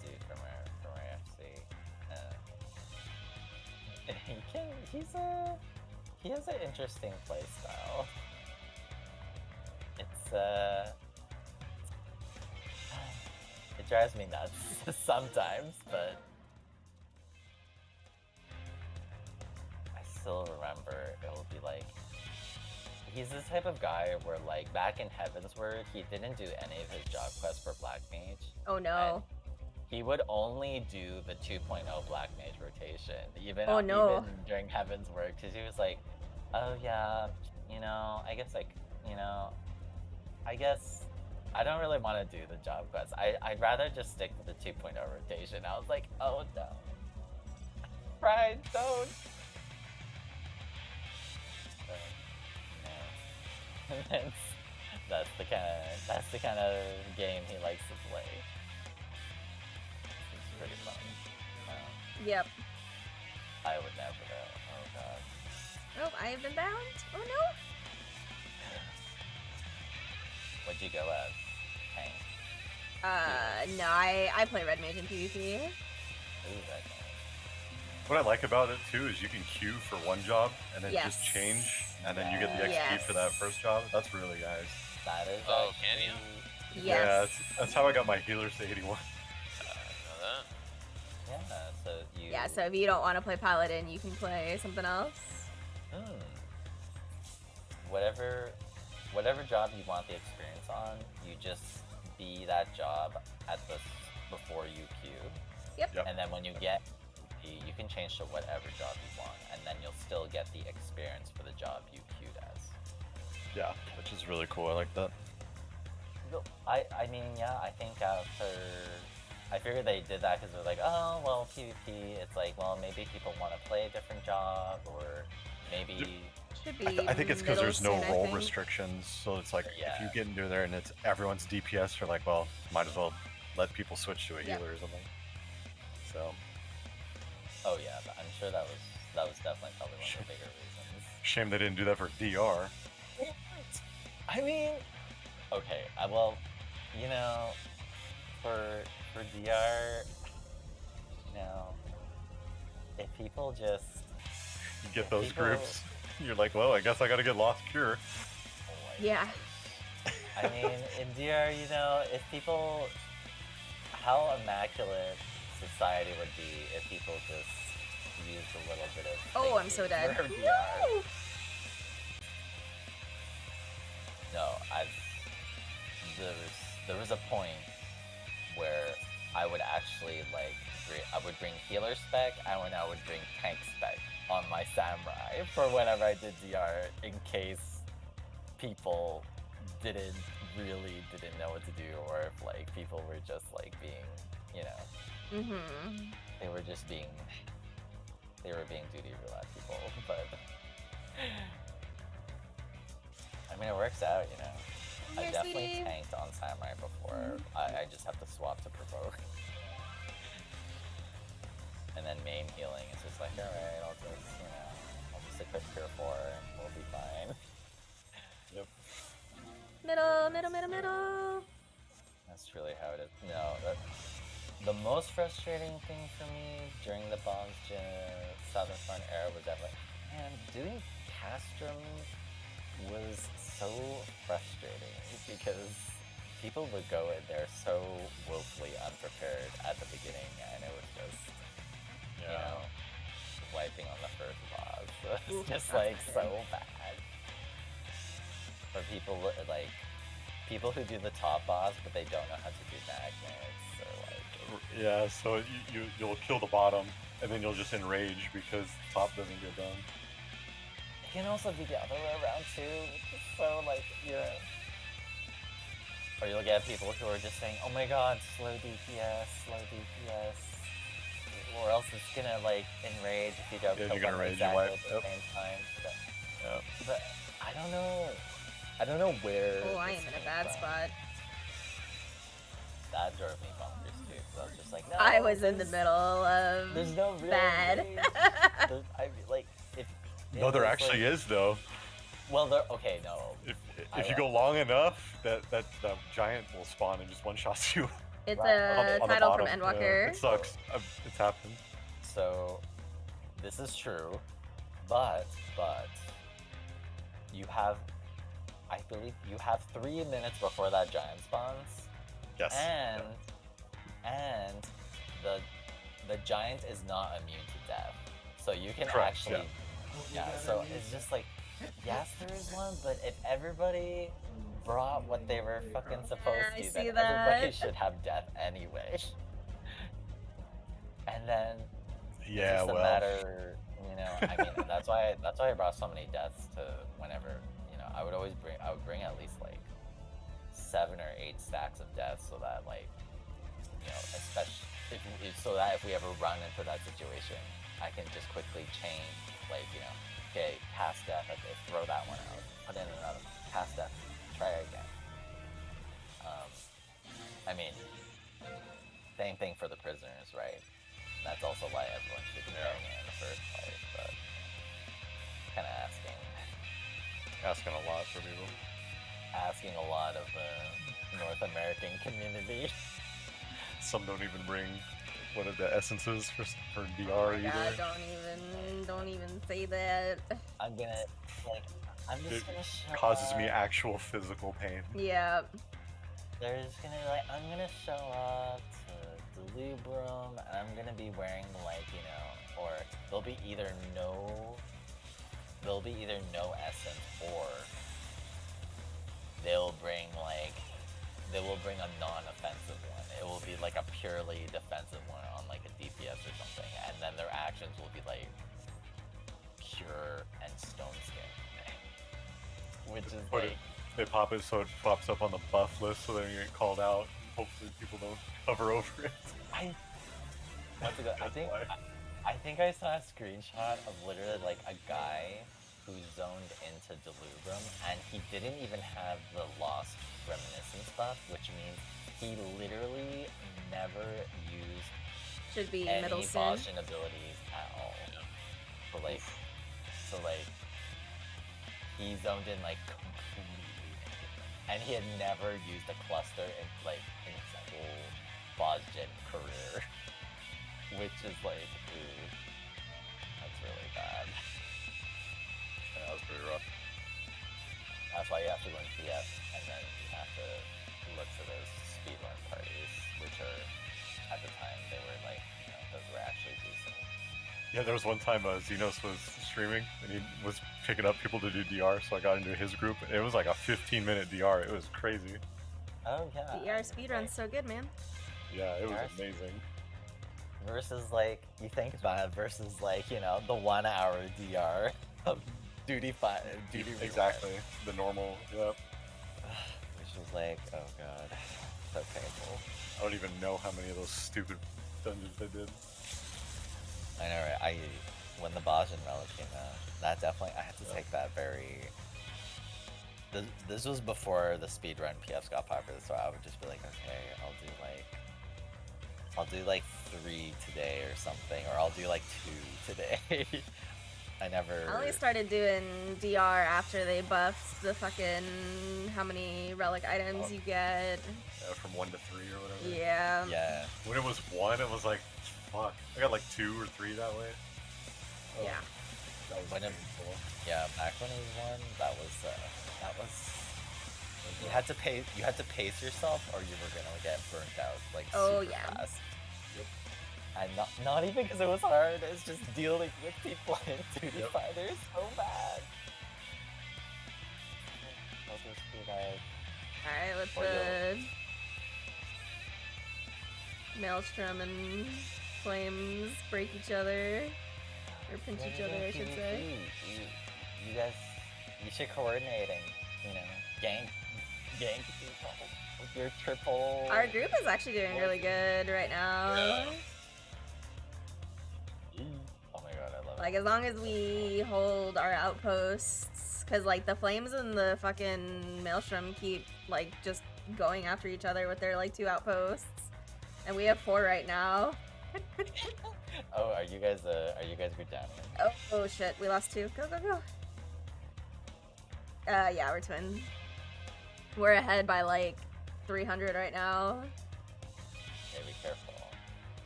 dude from our FC. He has an interesting play style. It drives me nuts sometimes, but I still remember it'll be like he's the type of guy where, like, back in Heavensward, he didn't do any of his job quests for Black Mage. Oh no. He would only do the 2.0 Black Mage rotation, even during Heavensward, because he was like, oh yeah, I guess I don't really want to do the job quests. I'd rather just stick to the 2.0 rotation. I was like, oh no. Brian, don't. That's the kind of game he likes to play. It's pretty fun. Yep. I would never though. Oh god. Oh, I have been bound. Oh no. What'd you go as? Tank. No, I play Red Mage in PvP. Ooh, Red Mage. What I like about it too is you can queue for one job and then just change, and then you get the XP for that first job. That's really nice. That is. Oh, can you? Yes. Yeah, that's how I got my healers to 81. Know that. Yeah, so you. Yeah, so if you don't want to play Paladin, you can play something else. Whatever job you want the experience on, you just be that job at the before you queue. Yep. And then when you get, you can change to whatever job you want, and then you'll still get the experience for the job you queued as. Yeah, which is really cool. I like that. I mean, yeah, I think after, I figured they did that because they're like, oh, well, PvP, it's like, well, maybe people want to play a different job, or maybe... Should be I think it's because there's no soon, I role think. restrictions, so it's like, Yeah. if you get into there and it's everyone's DPS, you're like, well, might as well let people switch to a healer or something. So... Oh yeah, but I'm sure that was definitely probably one of the bigger reasons. Shame they didn't do that for DR. I mean, okay, well, you know, for DR, you know, if people just You get those people- groups, you're like, well, I guess I gotta get Lost Cure. Yeah. I mean, in DR, you know, if people, how immaculate society would be if people just used a little bit of. Oh, I'm so dead. for DR. Woo! No, there was a point where I would actually I would bring healer spec and when I would bring tank spec on my samurai for whenever I did DR in case people didn't know what to do, or if like people were just like being, you know, they were being duty roulette people, but I mean, it works out, you know. I Here, definitely sweetie. tanked on Samurai before. I just have to swap to provoke. And then main healing is just like, alright, I'll just equip Cure 4 and we'll be fine. Yep. Middle. That's really how it is. No, the most frustrating thing for me during the Bombs Southern Front era was that, like, man, doing Castrum was so frustrating because people would go in there so woefully unprepared at the beginning, and it was just, you know, wiping on the first boss. It's just like so bad. For people like people who do the top boss, but they don't know how to do magnets, or like. Yeah, so you'll kill the bottom, and then you'll just enrage because top doesn't get done. It can also be the other way around too. So like, you know. Or you'll get people who are just saying, oh my god, slow DPS, or else it's gonna like enrage if you don't Yeah, kill you're gonna them rage, you exactly wipe, at the yep. same time. Yep. But I don't know where. Oh, I am this in a came bad from. spot. That drove me bonkers too, because I was just like, no. I was in the middle of There's no real bad. rage. I mean, like, if No, there actually is though. Well, there. Okay, no. If you go long enough, that giant will spawn and just one shots you. It's on a the title from bottom. Endwalker. Yeah, it sucks. It's happened. So, this is true, but you have, I believe you have 3 minutes before that giant spawns. Yes. And the giant is not immune to death, so you can Correct, actually. Yeah. So it's just like, yes, there is one, but if everybody brought what they were fucking supposed I to, see then that. everybody should have death anyway. And then Yeah, it's just a well. matter, you know. I mean, that's why I brought so many deaths to whenever, you know, I would bring at least like 7 or 8 stacks of deaths, so that like, you know, especially so that if we ever run into that situation, I can just quickly chain, like, you know, okay, cast death, okay, throw that one out, put in another, cast death, try again. I mean, same thing for the prisoners, right? That's also why everyone should be playing it in the first place, but kind of Asking a lot for people. asking a lot of the North American community. Some don't even bring one of the essences for DR either. God, don't even say that. I'm gonna, like, I'm just It gonna show causes me up. actual physical pain. Yeah. I'm gonna show up to Delubrum, and I'm gonna be wearing like, or there'll be either no essence, or they will bring a non-offensive one. It will be like a purely defensive one on like a DPS or something, and then their actions will be like pure and stone skin, which is like. They pop it so it pops up on the buff list so they don't get called out. Hopefully people don't hover over it. I think I saw a screenshot of literally like a guy who zoned into Delubrum, and he didn't even have the Lost Reminiscence buff, which means he literally never used Should be any middle soon. Bastion abilities at all. So like he zoned in like completely, and he had never used a cluster in his whole Bastion career, which is like, ooh, that's really bad. Yeah, that was pretty rough. That's why you have to learn PS, and then you have to look for those speedrun parties, which are, at the time, they were like, those were actually decent. Yeah, there was one time Xenos was streaming, and he was picking up people to do DR, so I got into his group, and it was like a 15-minute DR. It was crazy. Oh, yeah. DR speedrun's so good, man. Yeah, it was amazing. Versus, like, you think about it, versus, like, the 1 hour DR of duty Exactly. The normal, yep. Which was like, oh god, so painful. I don't even know how many of those stupid dungeons I did. I know, right? When the Bastion Relic came out, that definitely, I had to take that very... This was before the speedrun PS got popular, so I would just be like, okay, I'll do like 3 today or something, or I'll do like 2 today. I only started doing DR after they buffed the fucking how many relic items you get. Yeah, from 1 to 3 or whatever. Yeah. Yeah. When it was 1, it was like, fuck. I got like 2 or 3 that way. Oh, yeah. That was painful. Yeah, back when it was 1, that was you had to pace yourself, or you were gonna get burnt out like super fast. Yep. And not even because it was hard, it's just dealing with people in duty fighters so bad. I'll just be like, alright, let the Maelstrom and Flames break each other. Or pinch each other, I should say. You guys, you should coordinate and, gank people with your triple. Our group is actually doing really good right now. Yeah. Oh my god, I love it. Like, as long as we hold our outposts, because, like, the Flames and the fucking Maelstrom keep, like, just going after each other with their, like, 2 outposts. And we have 4 right now. Oh, are you guys good down here? Oh shit, we lost 2. Go, go, go. Yeah, we're twins. We're ahead by, like, 300 right now. Yeah, be careful.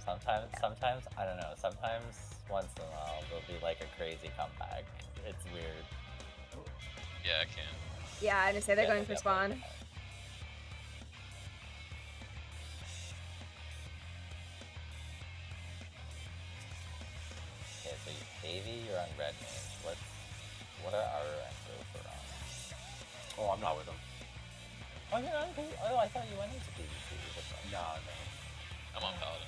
Sometimes, I don't know, sometimes once in a while there'll be like a crazy comeback. It's weird. Yeah, I can. Yeah, I understand they're going for spawn. Okay, so Davey, you're on red mage. What are our ranks for on? Oh, I'm not with them. Oh, you're on PvP? Oh, I thought you went into PvP with them. Nah, no. I'm on Paladin.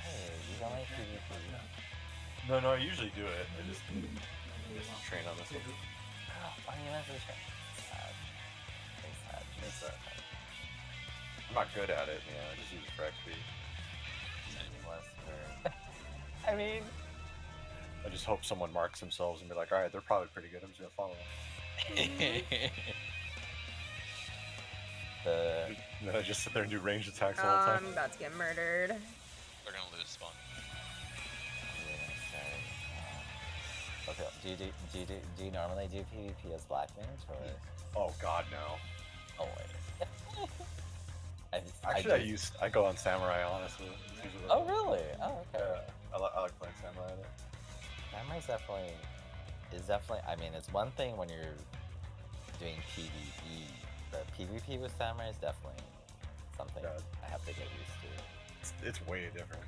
Hey, you don't like PvP? No, I usually do it. I just train on this one. Oh, you went to train. Sad. It's sad. I'm not good at it, I just use it for XP. I mean... I just hope someone marks themselves and be like, alright, they're probably pretty good, I'm just gonna follow them. And then I just sit there and do ranged attacks all the time. I'm about to get murdered. They're gonna lose spawn. Okay, do you normally do PvP as Black Mage, or? Oh god, no. Oh wait. I go on Samurai, honestly. Oh really? Oh okay. Yeah, I like playing Samurai. Samurai's definitely. is definitely. I mean, it's one thing when you're doing PvE, but PvP with samurai is definitely something I have to get used to. It's way different.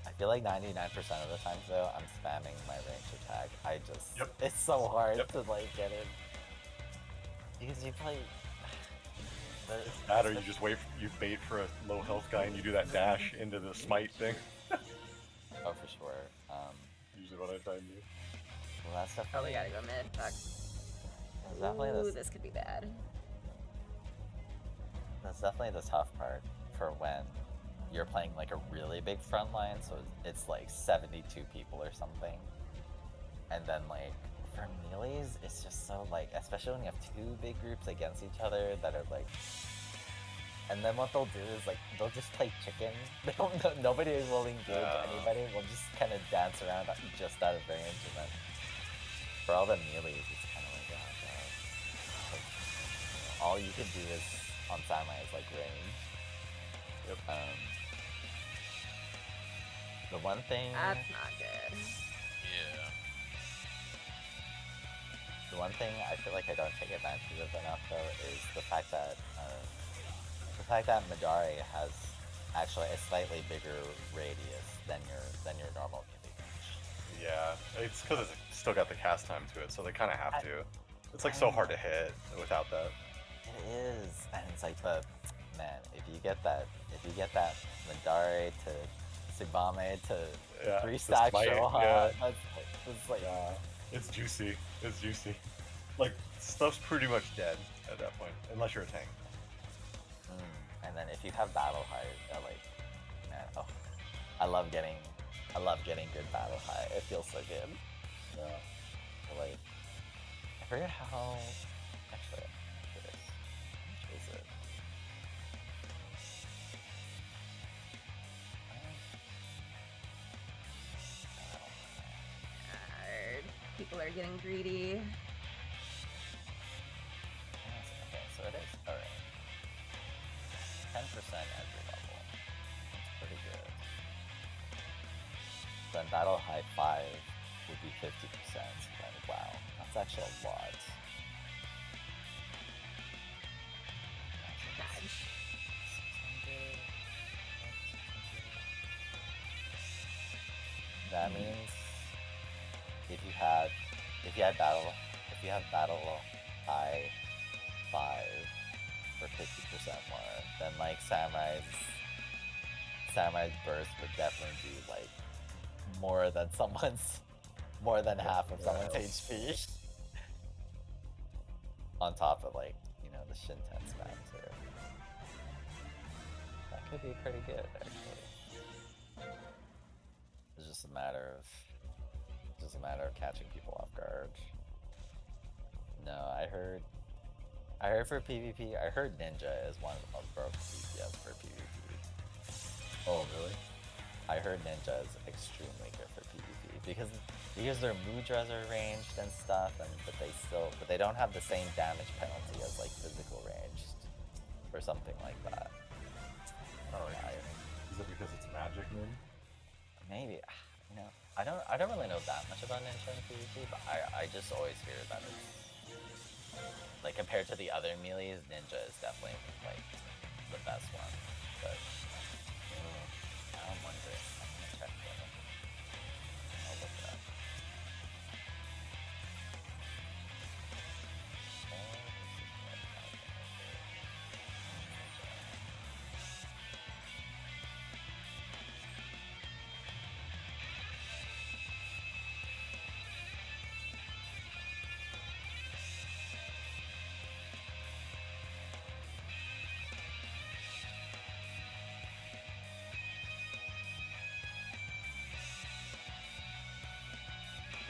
I feel like 99% of the times though, I'm spamming my range attack. I just, it's so hard to like get it. Because you play... It's that or you just you bait for a low health guy and you do that dash into the smite thing. Oh, for sure. Usually what I try and do. Well, that's Probably definitely... gotta go mid, fuck. Definitely Ooh, this could be bad. That's definitely the tough part for when you're playing like a really big front line, so it's like 72 people or something. And then like for melees, it's just so like, especially when you have two big groups against each other that are like, and then what they'll do is like, they'll just play chicken. Nobody will engage anybody, we'll just kind of dance around just out of range, and then for all the melees, it's kind of like, oh god. Like, all you can do is, on samurai, is like range. Yep. The one thing... That's not good. Yeah. The one thing I feel like I don't take advantage of enough, though, is the fact that Madari has actually a slightly bigger radius than your normal melee range. Yeah, it's because it's still got the cast time to it, so they kind of have to. It's like so hard to hit without that. It is, and it's like, but man, if you get that Madari to Tsubame to 3-stack Shoha, that's like... It's juicy. It's juicy. Like, stuff's pretty much dead at that point, unless you're a tank. And then if you have battle high, like, man, oh, I love getting good battle high. It feels so good. Yeah. Like, I forget how. Actually, I'm curious. How much is it? God, people are getting greedy. Okay, so it is. Alright. 10% every level. That's pretty good. Then battle high 5 would be 50%. Then wow, that's actually a lot. God. 600. That means if you have battle high 5 for 50% more, then like Samurai's burst would definitely be like more than half of someone's HP. On top of like, you know, the Shinten spam too. That could be pretty good actually. It's just a matter of catching people off guard. No, I heard for PvP, I heard Ninja is one of broke DPS for PvP. Oh, really? I heard Ninja is extremely good for PvP because their Mudras are ranged and stuff, but they don't have the same damage penalty as like physical ranged or something like that. Oh, is it because it's magic, maybe? Maybe. You know, I don't really know that much about Ninja in PvP, but I just always hear that it's like compared to the other melees, Ninja is definitely like the best one. But I'm wondering. I'm gonna check that. I'll look it up.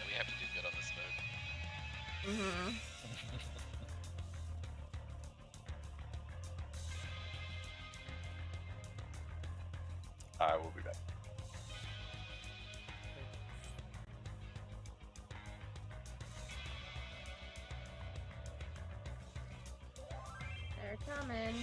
We have to do good on this mode. Mm-hmm. I will be back. They're coming.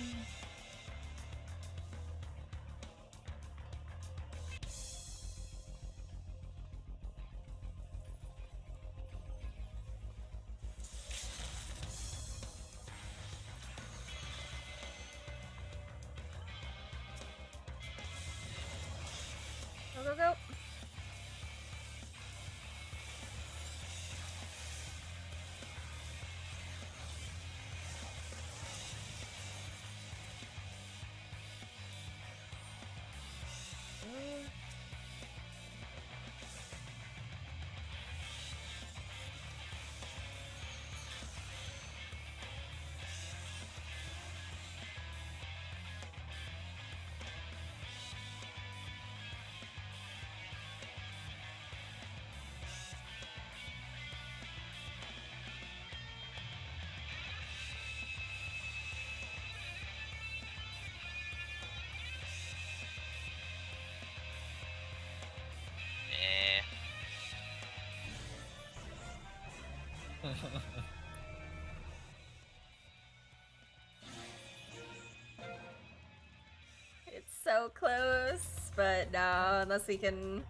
It's so close, but no, unless we can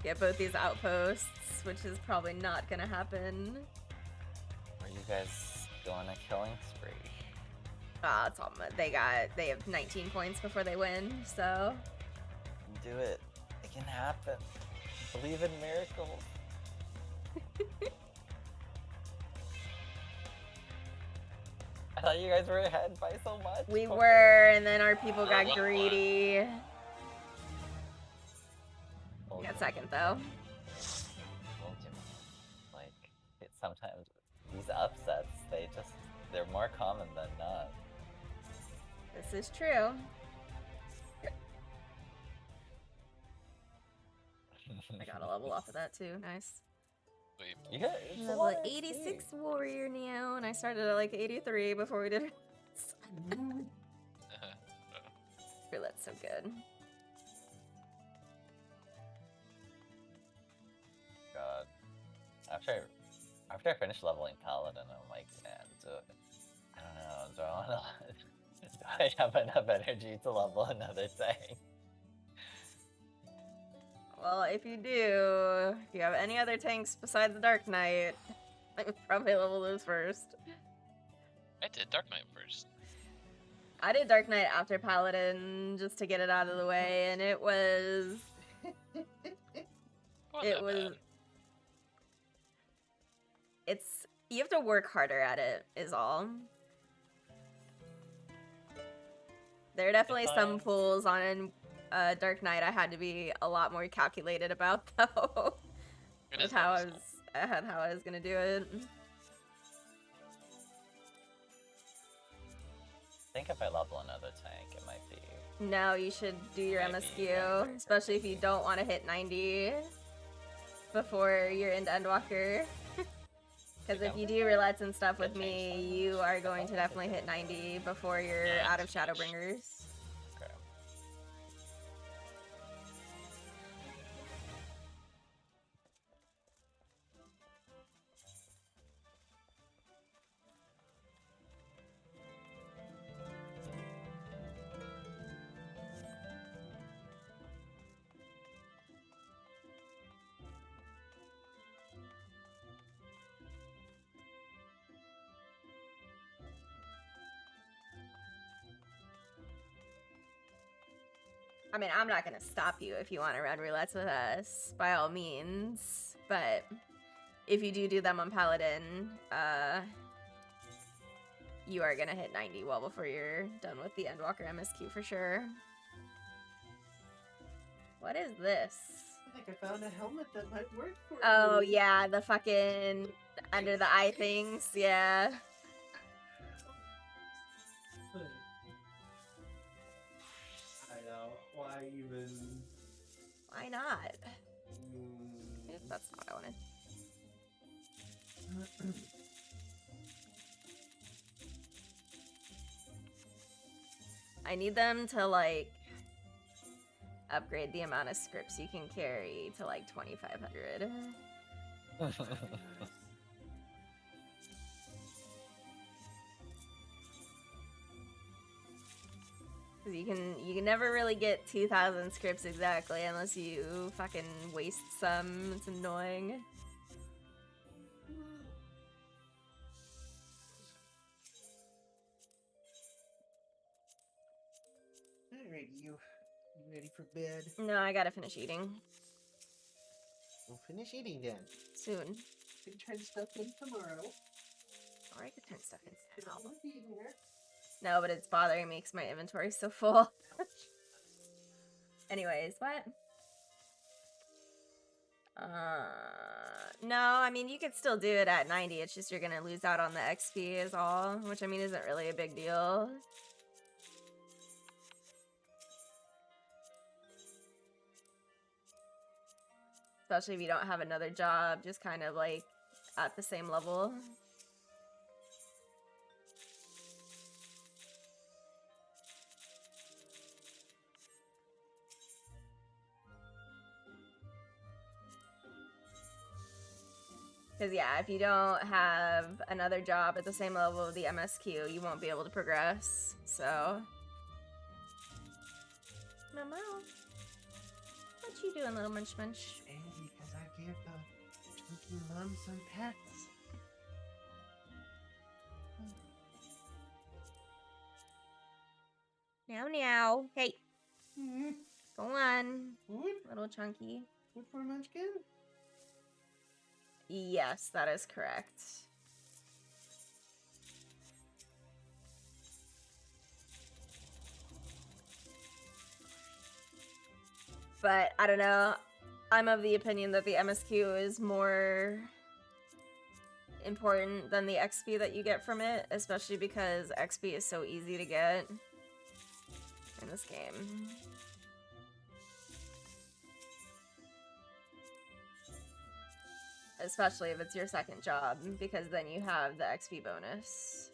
get both these outposts, which is probably not gonna happen. Are you guys going on a killing spree? It's all they have 19 points before they win, so Do it. It can happen. Believe in miracles. I thought you guys were ahead by so much. we were, and then our people got greedy. We got second though. Told you, like, sometimes these upsets, they're more common than not. This is true. I got a level off of that too. Nice. Sweet. Yeah, Level 86 warrior Neo, and I started at like 83 before we did it. Roulette's so good. God. After I finished leveling Paladin, I'm like, man, I don't know, do I have enough energy to level another thing? Well, if you do, if you have any other tanks besides the Dark Knight, I would probably level those first. I did Dark Knight first. I did Dark Knight after Paladin just to get it out of the way, and it was... You have to work harder at it, is all. There are definitely some pulls on Dark Knight I had to be a lot more calculated about, though. With how I was gonna do it. I think if I level another tank, it might be... No, you should do your MSQ, especially if you don't want to hit 90 before you're into Endwalker. Because if you do Roulettes and stuff with me, you are going to definitely hit 90 before you're out of Shadowbringers. Okay. I mean, I'm not going to stop you if you want to run Roulettes with us, by all means. But if you do them on Paladin, you are going to hit 90 well before you're done with the Endwalker MSQ for sure. What is this? I think I found a helmet that might work for you. Oh, yeah, the fucking under the eye things, yeah. I know. Why even? Why not? That's not what I wanted. I need them to, like, upgrade the amount of scripts you can carry to, like, 2,500. You can never really get 2,000 scripts exactly unless you fucking waste some. It's annoying. Alright, you ready for bed? No, I gotta finish eating. We'll finish eating then. Soon. We can turn stuff in tomorrow. Or I could turn stuff in now. I'll be here. No, but it's bothering me because my inventory's so full. Anyways, what? No, I mean, you could still do it at 90. It's just you're gonna lose out on the XP is all, which I mean isn't really a big deal. Especially if you don't have another job, just kind of like at the same level. Because, yeah, if you don't have another job at the same level of the MSQ, you won't be able to progress. So. Mama. What you doing, little munch munch? Andy, because I gave the chunky mom some pets. Now. Hey. Mm-hmm. Go on. Food? Little chunky. Food for a munchkin? Yes, that is correct. But I don't know. I'm of the opinion that the MSQ is more important than the XP that you get from it, especially because XP is so easy to get in this game. Especially if it's your second job, because then you have the XP bonus.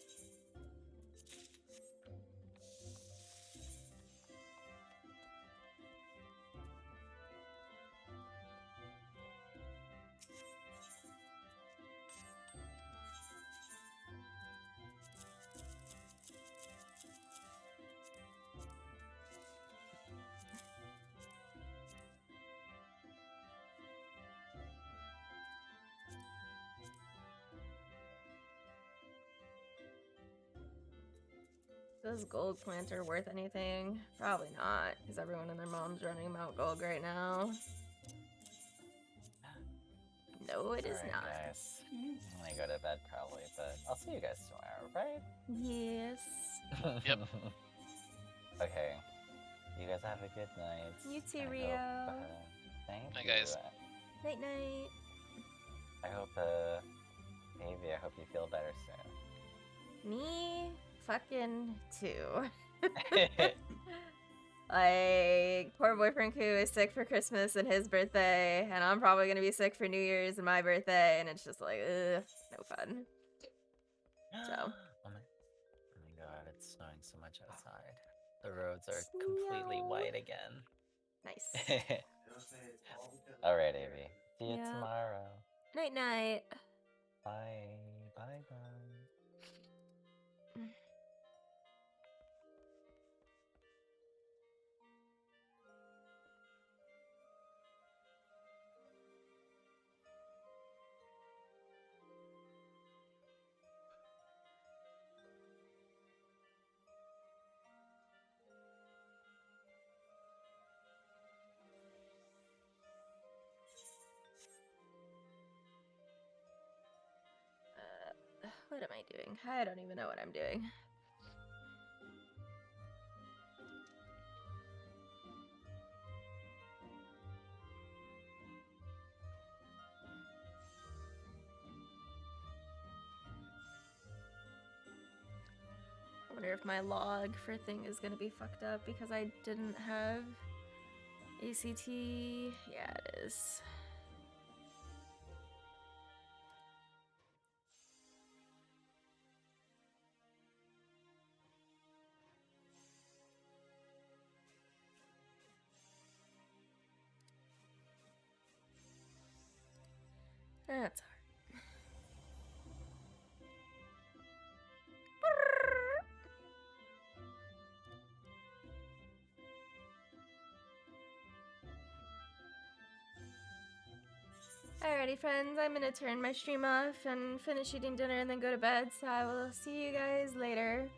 Is gold planter worth anything? Probably not, because everyone and their mom's running Mount Gold right now. No, it is not. Guys. I'm gonna go to bed probably, but I'll see you guys tomorrow, right? Yes. Yep. Okay. You guys have a good night. You too, I Rio. hope, thank Night, you. guys. Night night. I hope, Avy, I hope you feel better soon. Me? Fucking too. Like, poor boyfriend Koo is sick for Christmas and his birthday, and I'm probably gonna be sick for New Year's and my birthday, and it's just like, ugh, no fun. So. Oh my god, it's snowing so much outside. The roads are completely white again. Nice. Alright, Avy. See you Yeah. tomorrow. Night night. Bye. Bye bye. What am I doing? I don't even know what I'm doing. I wonder if my log for thing is gonna be fucked up because I didn't have ACT. Yeah, it is. That's hard. Alrighty, friends, I'm gonna turn my stream off and finish eating dinner and then go to bed, so I will see you guys later.